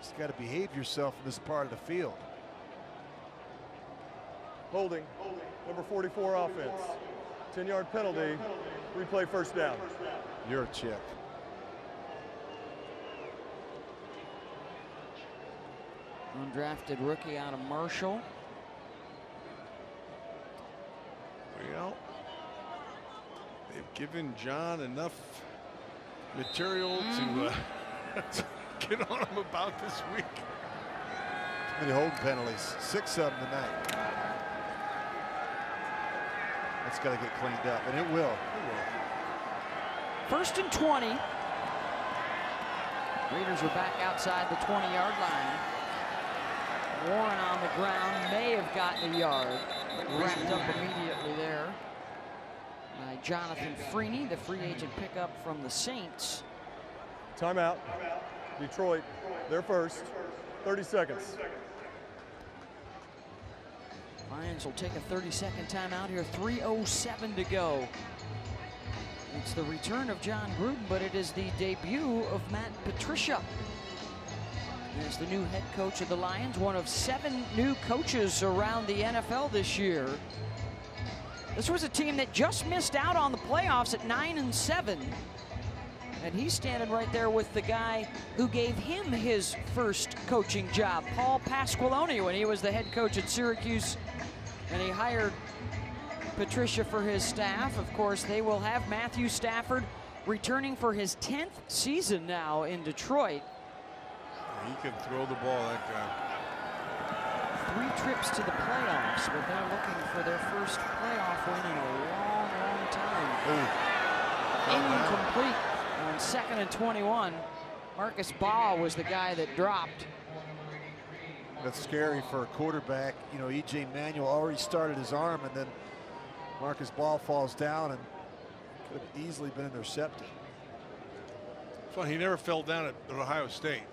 [SPEAKER 10] Just got to behave yourself in this part of the field.
[SPEAKER 7] Holding, number 44 offense. 10-yard penalty, replay first down.
[SPEAKER 10] You're check.
[SPEAKER 2] Undrafted rookie out of Marshall.
[SPEAKER 1] Well, they've given John enough material to get on him about this week.
[SPEAKER 10] Too many holding penalties. 6 of them tonight. That's got to get cleaned up, and it will.
[SPEAKER 2] 1st and 20. Raiders are back outside the 20-yard line. Warren on the ground, may have gotten a yard. Wrapped up immediately there by Jonathan Freeney, the free agent pickup from the Saints.
[SPEAKER 7] Timeout. Detroit, they're first. 30 seconds.
[SPEAKER 2] Lions will take a 30-second timeout here. 3:07 to go. It's the return of John Gruden, but it is the debut of Matt Patricia as the new head coach of the Lions, one of 7 new coaches around the NFL this year. This was a team that just missed out on the playoffs at 9-7. And he's standing right there with the guy who gave him his first coaching job, Paul Pasqualoni, when he was the head coach at Syracuse. And he hired Patricia for his staff. Of course, they will have Matthew Stafford returning for his 10th season now in Detroit.
[SPEAKER 1] He can throw the ball, that guy.
[SPEAKER 2] 3 trips to the playoffs, but they're looking for their first playoff win in a long, long time. Incomplete on 2nd and 21. Marcus Baugh was the guy that dropped.
[SPEAKER 10] That's scary for a quarterback. You know, E.J. Manuel already started his arm, and then Marcus Baugh falls down and could have easily been intercepted.
[SPEAKER 1] Fun, he never fell down at Ohio State.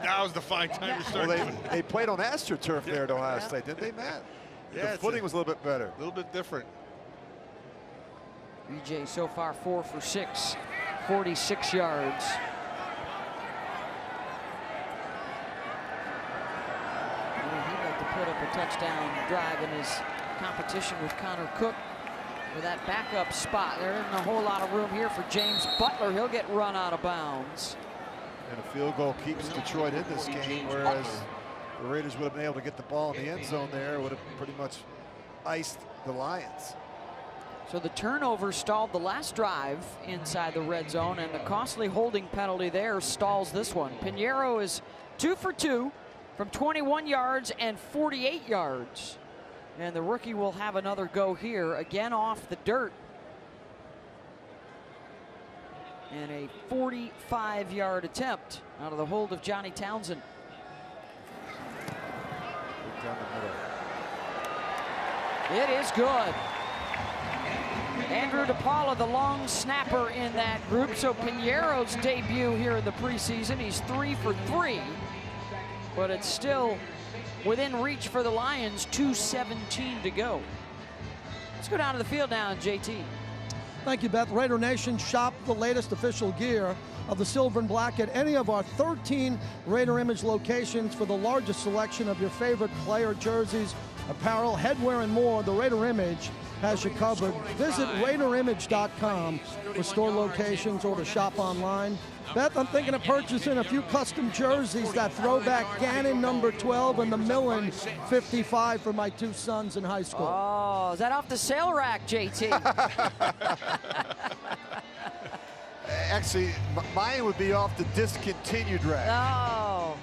[SPEAKER 1] Now is the fine time to start.
[SPEAKER 10] Well, they played on AstroTurf there at Ohio State, didn't they, Matt?
[SPEAKER 1] Yeah,
[SPEAKER 10] the footing was a little bit better.
[SPEAKER 1] A little bit different.
[SPEAKER 2] BJ so far 4 for 6, 46 yards. He put up a touchdown drive in his competition with Connor Cook for that backup spot. There isn't a whole lot of room here for James Butler. He'll get run out of bounds.
[SPEAKER 10] And a field goal keeps Detroit in this game, whereas the Raiders would have been able to get the ball in the end zone there, would have pretty much iced the Lions.
[SPEAKER 2] So the turnover stalled the last drive inside the red zone, and the costly holding penalty there stalls this one. Pinheiro is 2 for 2 from 21 yards and 48 yards. And the rookie will have another go here, again off the dirt. And a 45-yard attempt out of the hold of Johnny Townsend.
[SPEAKER 10] Down the middle.
[SPEAKER 2] It is good. Andrew DePaula, the long snapper in that group. So Pinheiro's debut here in the preseason. He's 3 for 3, but it's still within reach for the Lions. 2:17 to go. Let's go down to the field now, JT.
[SPEAKER 9] Thank you, Beth. Raider Nation, shop the latest official gear of the Silver and Black at any of our 13 Raider Image locations for the largest selection of your favorite player jerseys, apparel, headwear, and more. The Raider Image has you covered. Visit RaiderImage.com for store locations or to shop online. Beth, I'm thinking of purchasing a few custom jerseys, that throwback Gannon number 12 and the Millen 55 for my 2 sons in high school.
[SPEAKER 2] Oh, is that off the sale rack, JT?
[SPEAKER 10] Actually, mine would be off the discontinued rack.
[SPEAKER 2] Oh.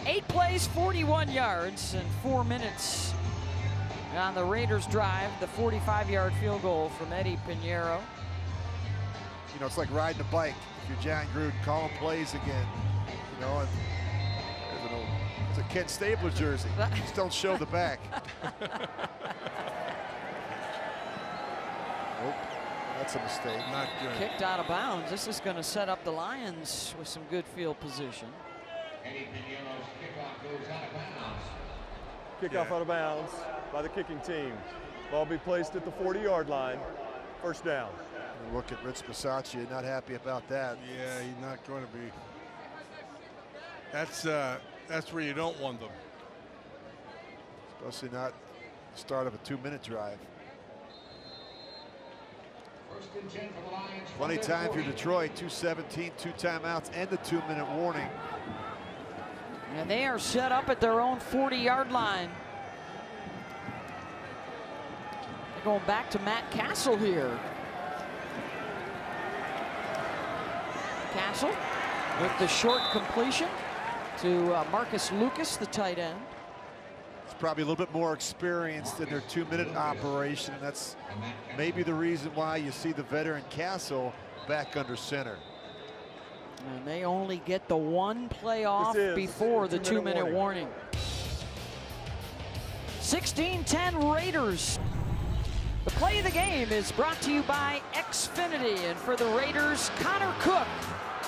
[SPEAKER 2] 8 plays, 41 yards, and 4 minutes on the Raiders drive. The 45-yard field goal from Eddie Pinheiro.
[SPEAKER 10] You know, it's like riding a bike. If you're John Gruden, calling plays again. You know, and it's a Ken Stabler jersey. Just don't show the back. Oh, that's a mistake.
[SPEAKER 1] Not good.
[SPEAKER 2] Kicked out of bounds. This is going to set up the Lions with some good field position.
[SPEAKER 7] Kickoff out of bounds by the kicking team. Ball be placed at the 40-yard line. First down.
[SPEAKER 10] And look at Rich Bisaccia, not happy about that.
[SPEAKER 1] Yeah, he's not going to be. That's where you don't want them.
[SPEAKER 10] Especially not the start of a 2-minute drive. Plenty of time for Detroit. 2:17, 2 timeouts, and the 2-minute warning.
[SPEAKER 2] And they are set up at their own 40-yard line. They're going back to Matt Castle here. Castle with the short completion to Marcus Lucas, the tight end.
[SPEAKER 10] It's probably a little bit more experienced in their 2-minute operation. That's maybe the reason why you see the veteran Castle back under center.
[SPEAKER 2] And they only get the 1 play off before the 2-minute warning. 16-10 Raiders. The play of the game is brought to you by Xfinity. And for the Raiders, Connor Cook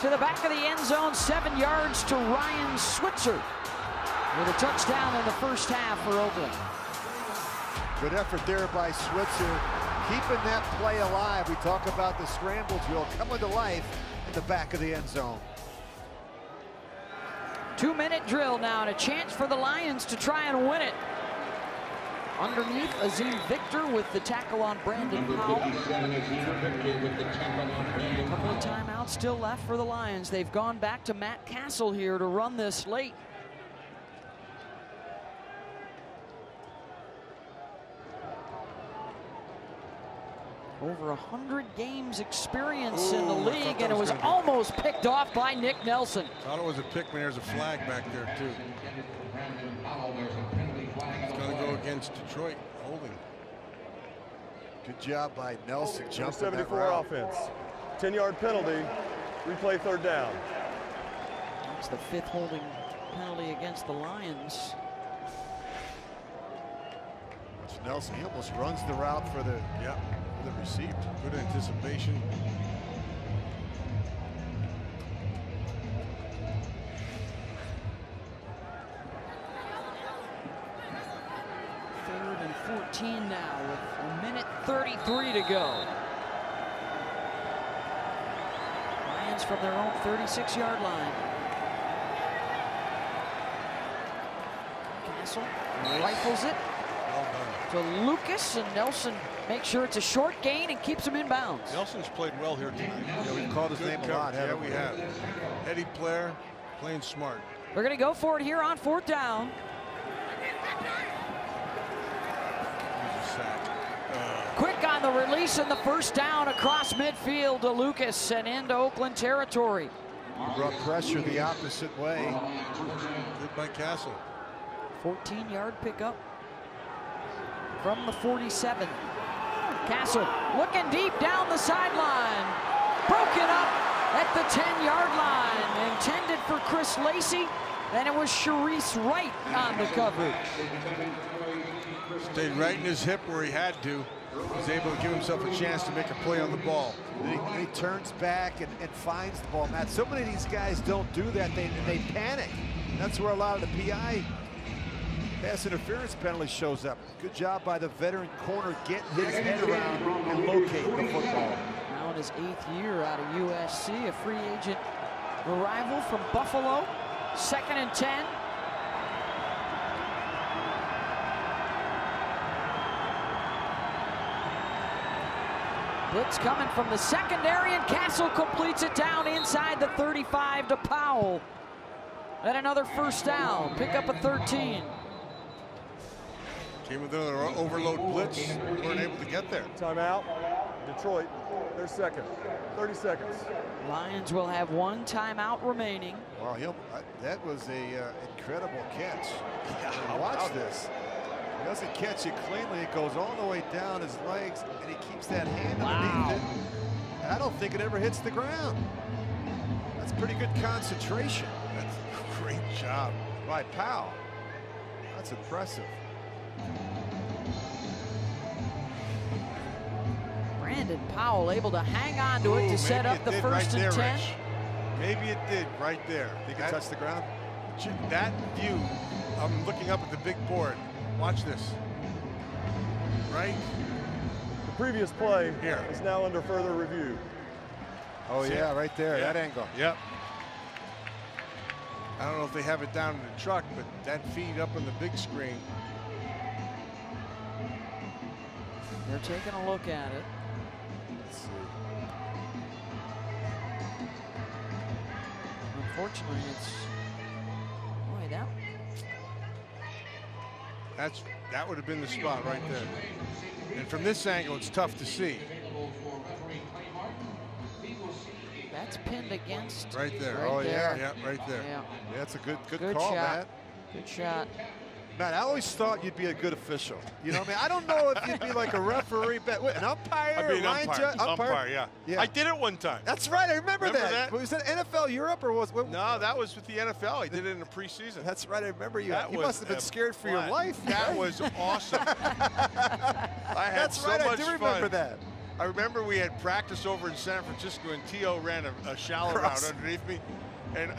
[SPEAKER 2] to the back of the end zone, 7 yards to Ryan Switzer with a touchdown in the first half for Oakland.
[SPEAKER 10] Good effort there by Switzer, keeping that play alive. We talk about the scramble drill coming to life in the back of the end zone.
[SPEAKER 2] 2-minute drill now, and a chance for the Lions to try and win it. Underneath, Azim Victor with the tackle on Brandon Powell. A couple of timeouts still left for the Lions. They've gone back to Matt Castle here to run this late. Over 100 games experience in the league, and it was almost picked off by Nick Nelson.
[SPEAKER 1] Thought it was a pick, but there's a flag back there too. It's going to go against Detroit, holding.
[SPEAKER 10] Good job by Nelson jumping
[SPEAKER 7] 74
[SPEAKER 10] that route.
[SPEAKER 7] offense. 10-yard penalty. Replay 3rd down.
[SPEAKER 2] That's the 5th holding penalty against the Lions.
[SPEAKER 10] It's Nelson. He almost runs the route for the receiver.
[SPEAKER 1] Good anticipation.
[SPEAKER 2] Third and 14 now with 1:33 to go. Lions from their own 36-yard line. Castle rifles it to Lucas, and Nelson makes sure it's a short gain and keeps him in bounds.
[SPEAKER 1] Nelson's played well here tonight.
[SPEAKER 10] Yeah, we've called his name a lot, haven't we?
[SPEAKER 1] Yeah, we have. Heady player, playing smart.
[SPEAKER 2] We're going to go for it here on 4th down. Quick on the release and the first down across midfield to Lucas and into Oakland territory.
[SPEAKER 10] Brought pressure the opposite way.
[SPEAKER 1] Good by Castle.
[SPEAKER 2] 14-yard pickup from the 47. Castle looking deep down the sideline. Broken up at the 10-yard line. Intended for Chris Lacey, and it was Sharice Wright on the coverage.
[SPEAKER 1] Stayed right in his hip where he had to. Was able to give himself a chance to make a play on the ball.
[SPEAKER 10] He turns back and finds the ball, Matt. So many of these guys don't do that. They panic. That's where a lot of the PI pass interference penalty shows up. Good job by the veteran corner getting his head around and locating the football.
[SPEAKER 2] Now in his 8th year out of USC, a free agent arrival from Buffalo. 2nd and 10. Blitz coming from the secondary, and Castle completes it down inside the 35 to Powell. And another first down, pick up a 13.
[SPEAKER 1] Came with another overload blitz, weren't able to get there.
[SPEAKER 7] Timeout, Detroit, their second, 30 seconds.
[SPEAKER 2] Lions will have 1 timeout remaining.
[SPEAKER 10] Wow, that was a incredible catch. Watch this. He doesn't catch it cleanly. It goes all the way down his legs, and he keeps that hand underneath it. I don't think it ever hits the ground. That's pretty good concentration.
[SPEAKER 1] That's a great job
[SPEAKER 10] by Powell. That's impressive.
[SPEAKER 2] Brandon Powell able to hang on to it to set up the 1st and 10.
[SPEAKER 1] Rich. Maybe it did right there.
[SPEAKER 10] Think it touched the ground?
[SPEAKER 1] That view, I'm looking up at the big board. Watch this. Right?
[SPEAKER 7] The previous play here is now under further review.
[SPEAKER 10] Oh, yeah, right there, that angle.
[SPEAKER 1] Yep. I don't know if they have it down in the truck, but that feed up on the big screen.
[SPEAKER 2] They're taking a look at it.
[SPEAKER 10] Let's see.
[SPEAKER 2] Unfortunately, it's
[SPEAKER 1] that would have been the spot right there. And from this angle, it's tough to see.
[SPEAKER 2] That's pinned against.
[SPEAKER 1] Right there.
[SPEAKER 2] Right there.
[SPEAKER 1] Yeah, right there.
[SPEAKER 2] Yeah.
[SPEAKER 10] That's a good
[SPEAKER 2] Good
[SPEAKER 10] call,
[SPEAKER 2] shot.
[SPEAKER 10] Matt.
[SPEAKER 2] Good shot.
[SPEAKER 10] Matt, I always thought you'd be a good official. You know what I mean? I don't know if you'd be like a referee, but an umpire,
[SPEAKER 1] I'd be an umpire.
[SPEAKER 10] umpire,
[SPEAKER 1] yeah. I did it one time.
[SPEAKER 10] That's right. I remember that. Was that NFL Europe or was?
[SPEAKER 1] No, that was with the NFL. I did it in the preseason.
[SPEAKER 10] That's right. I remember you. You must have been scared for your life.
[SPEAKER 1] That was awesome. I had so much fun.
[SPEAKER 10] I do remember that.
[SPEAKER 1] I remember we had practice over in San Francisco, and T.O. ran a shallow route underneath me, and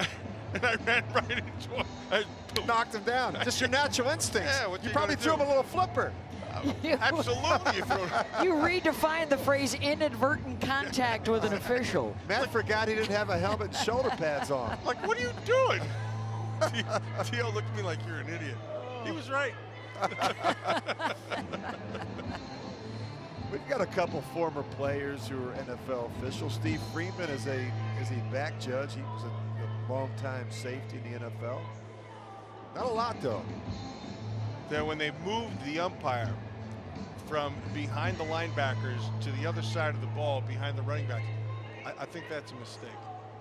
[SPEAKER 1] I ran right into him. I
[SPEAKER 10] knocked him down. Just your natural instincts.
[SPEAKER 1] Yeah, what
[SPEAKER 10] you probably threw him a little flipper.
[SPEAKER 1] Absolutely.
[SPEAKER 2] You redefined the phrase inadvertent contact with an official.
[SPEAKER 10] Matt forgot he didn't have a helmet and shoulder pads on.
[SPEAKER 1] Like, what are you doing? T.O. looked at me like, you're an idiot. He was right.
[SPEAKER 10] We've got a couple former players who are NFL officials. Steve Freeman is a back judge. He was a long-time safety in the NFL. Not a lot, though.
[SPEAKER 1] That when they moved the umpire from behind the linebackers to the other side of the ball behind the running back, I think that's a mistake.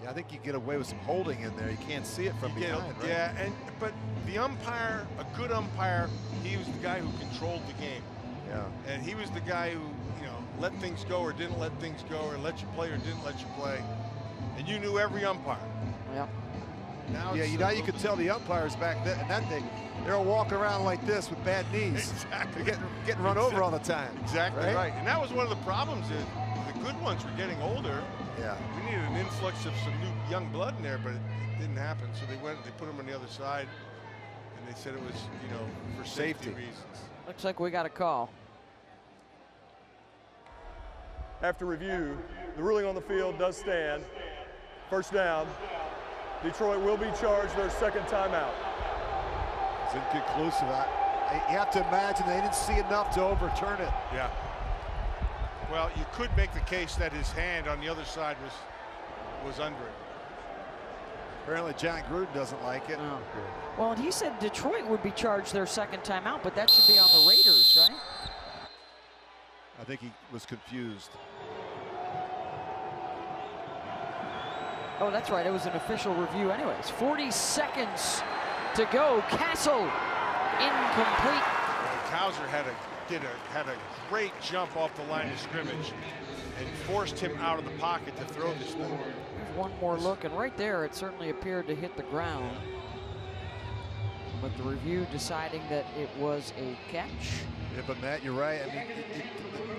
[SPEAKER 10] Yeah, I think you get away with some holding in there. You can't see it from behind, right?
[SPEAKER 1] Yeah, but the umpire, a good umpire, he was the guy who controlled the game.
[SPEAKER 10] Yeah.
[SPEAKER 1] And he was the guy who, let things go or didn't let things go, or let you play or didn't let you play. And you knew every umpire.
[SPEAKER 2] Yep.
[SPEAKER 1] Now
[SPEAKER 10] you could tell the umpires back then, and that day, they're all walking around like this with bad knees.
[SPEAKER 1] Exactly.
[SPEAKER 10] They're getting run over all the time.
[SPEAKER 1] Exactly right. And that was one of the problems is the good ones were getting older.
[SPEAKER 10] Yeah.
[SPEAKER 1] We needed an influx of some new young blood in there, but it didn't happen. So they put them on the other side, and they said it was, for safety reasons.
[SPEAKER 2] Looks like we got a call.
[SPEAKER 7] After review, the ruling on the field does stand. First down. Detroit will be charged their second timeout.
[SPEAKER 10] It's inconclusive. You have to imagine they didn't see enough to overturn it.
[SPEAKER 1] Yeah. Well, you could make the case that his hand on the other side was under it.
[SPEAKER 10] Apparently John Gruden doesn't like it.
[SPEAKER 2] Oh. Well, and he said Detroit would be charged their second timeout, but that should be on the Raiders, right?
[SPEAKER 10] I think he was confused.
[SPEAKER 2] Oh, that's right. It was an official review anyways. 40 seconds to go. Castle incomplete.
[SPEAKER 1] Cowser had a great jump off the line of scrimmage and forced him out of the pocket to throw this thing.
[SPEAKER 2] There's one more look, and right there it certainly appeared to hit the ground. But the review deciding that it was a catch.
[SPEAKER 10] Yeah, but Matt, you're right. I mean,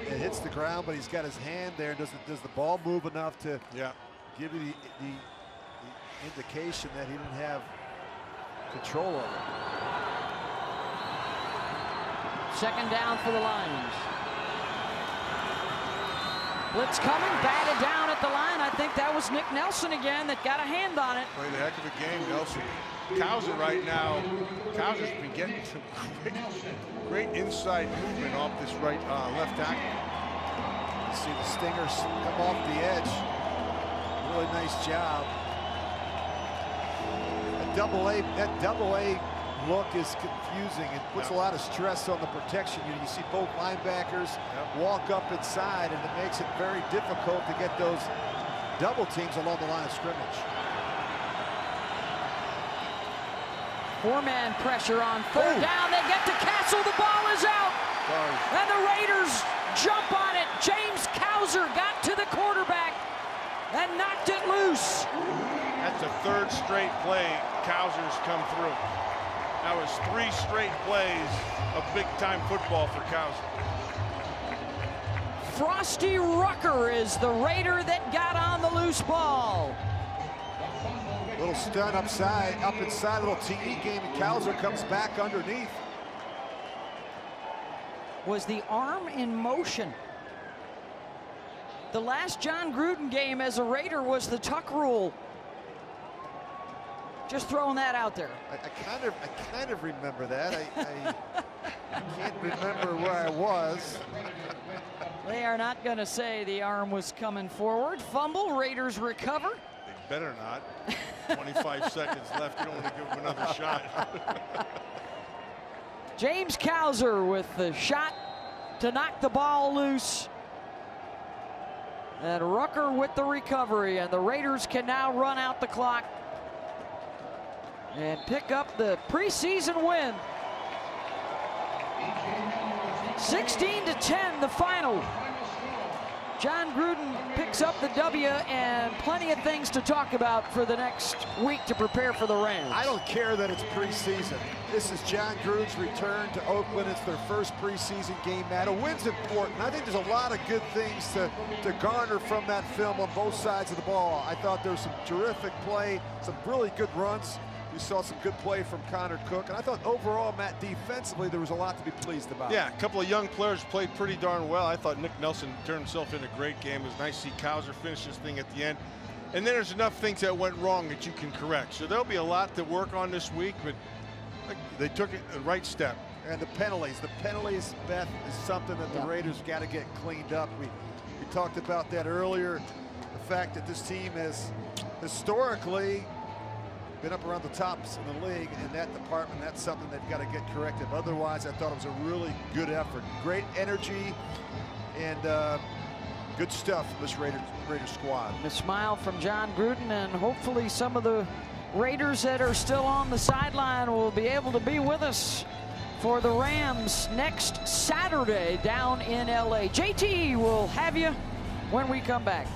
[SPEAKER 10] it hits the ground, but he's got his hand there. Does the ball move enough to give you the indication that he didn't have control of it?
[SPEAKER 2] Second down for the Lions. Blitz coming, batted down at the line. I think that was Nick Nelson again that got a hand on it.
[SPEAKER 1] Played a heck of a game, Nelson. Cowser right now, Cowser's been getting some great inside movement off this left tackle.
[SPEAKER 10] You see the stingers come off the edge. Really nice job. That double A look is confusing. It puts a lot of stress on the protection unit. You see both linebackers walk up inside, and it makes it very difficult to get those double teams along the line of scrimmage.
[SPEAKER 2] Four-man pressure on third down. They get to Castle. The ball is out. And the Raiders jump on it. James Cowser got to the quarterback and knocked it loose.
[SPEAKER 1] That's the third straight play Cowser's come through. That was 3 straight plays of big-time football for Cowser.
[SPEAKER 2] Frosty Rucker is the Raider that got on the loose ball.
[SPEAKER 10] Little stunt up inside, little TE game, and Cowser comes back underneath.
[SPEAKER 2] Was the arm in motion? The last John Gruden game as a Raider was the tuck rule. Just throwing that out there.
[SPEAKER 10] I kind of remember that. I can't remember where I was.
[SPEAKER 2] They are not going to say the arm was coming forward. Fumble, Raiders recover.
[SPEAKER 1] They better not. 25 seconds left. You don't want to give them another shot.
[SPEAKER 2] James Cowser with the shot to knock the ball loose. And Rucker with the recovery, and the Raiders can now run out the clock and pick up the preseason win. 16-10 the final. John Gruden picks up the W, and plenty of things to talk about for the next week to prepare for the Rams.
[SPEAKER 10] I don't care that it's preseason. This is John Gruden's return to Oakland. It's their first preseason game, Matt. A win's important. I think there's a lot of good things to garner from that film on both sides of the ball. I thought there was some terrific play, some really good runs. We saw some good play from Connor Cook, and I thought overall, Matt, defensively, there was a lot to be pleased about.
[SPEAKER 1] Yeah, a couple of young players played pretty darn well. I thought Nick Nelson turned himself in a great game. It was nice to see Cowser finish this thing at the end. And then there's enough things that went wrong that you can correct. So there'll be a lot to work on this week, but they took it the right step.
[SPEAKER 10] And the penalties, Beth, is something that the Raiders got to get cleaned up. We talked about that earlier. The fact that this team has historically been up around the tops in the league in that department. That's something they've got to get corrected. Otherwise, I thought it was a really good effort. Great energy and good stuff from this Raiders squad.
[SPEAKER 2] A smile from John Gruden, and hopefully some of the Raiders that are still on the sideline will be able to be with us for the Rams next Saturday down in LA. JT will have you when we come back.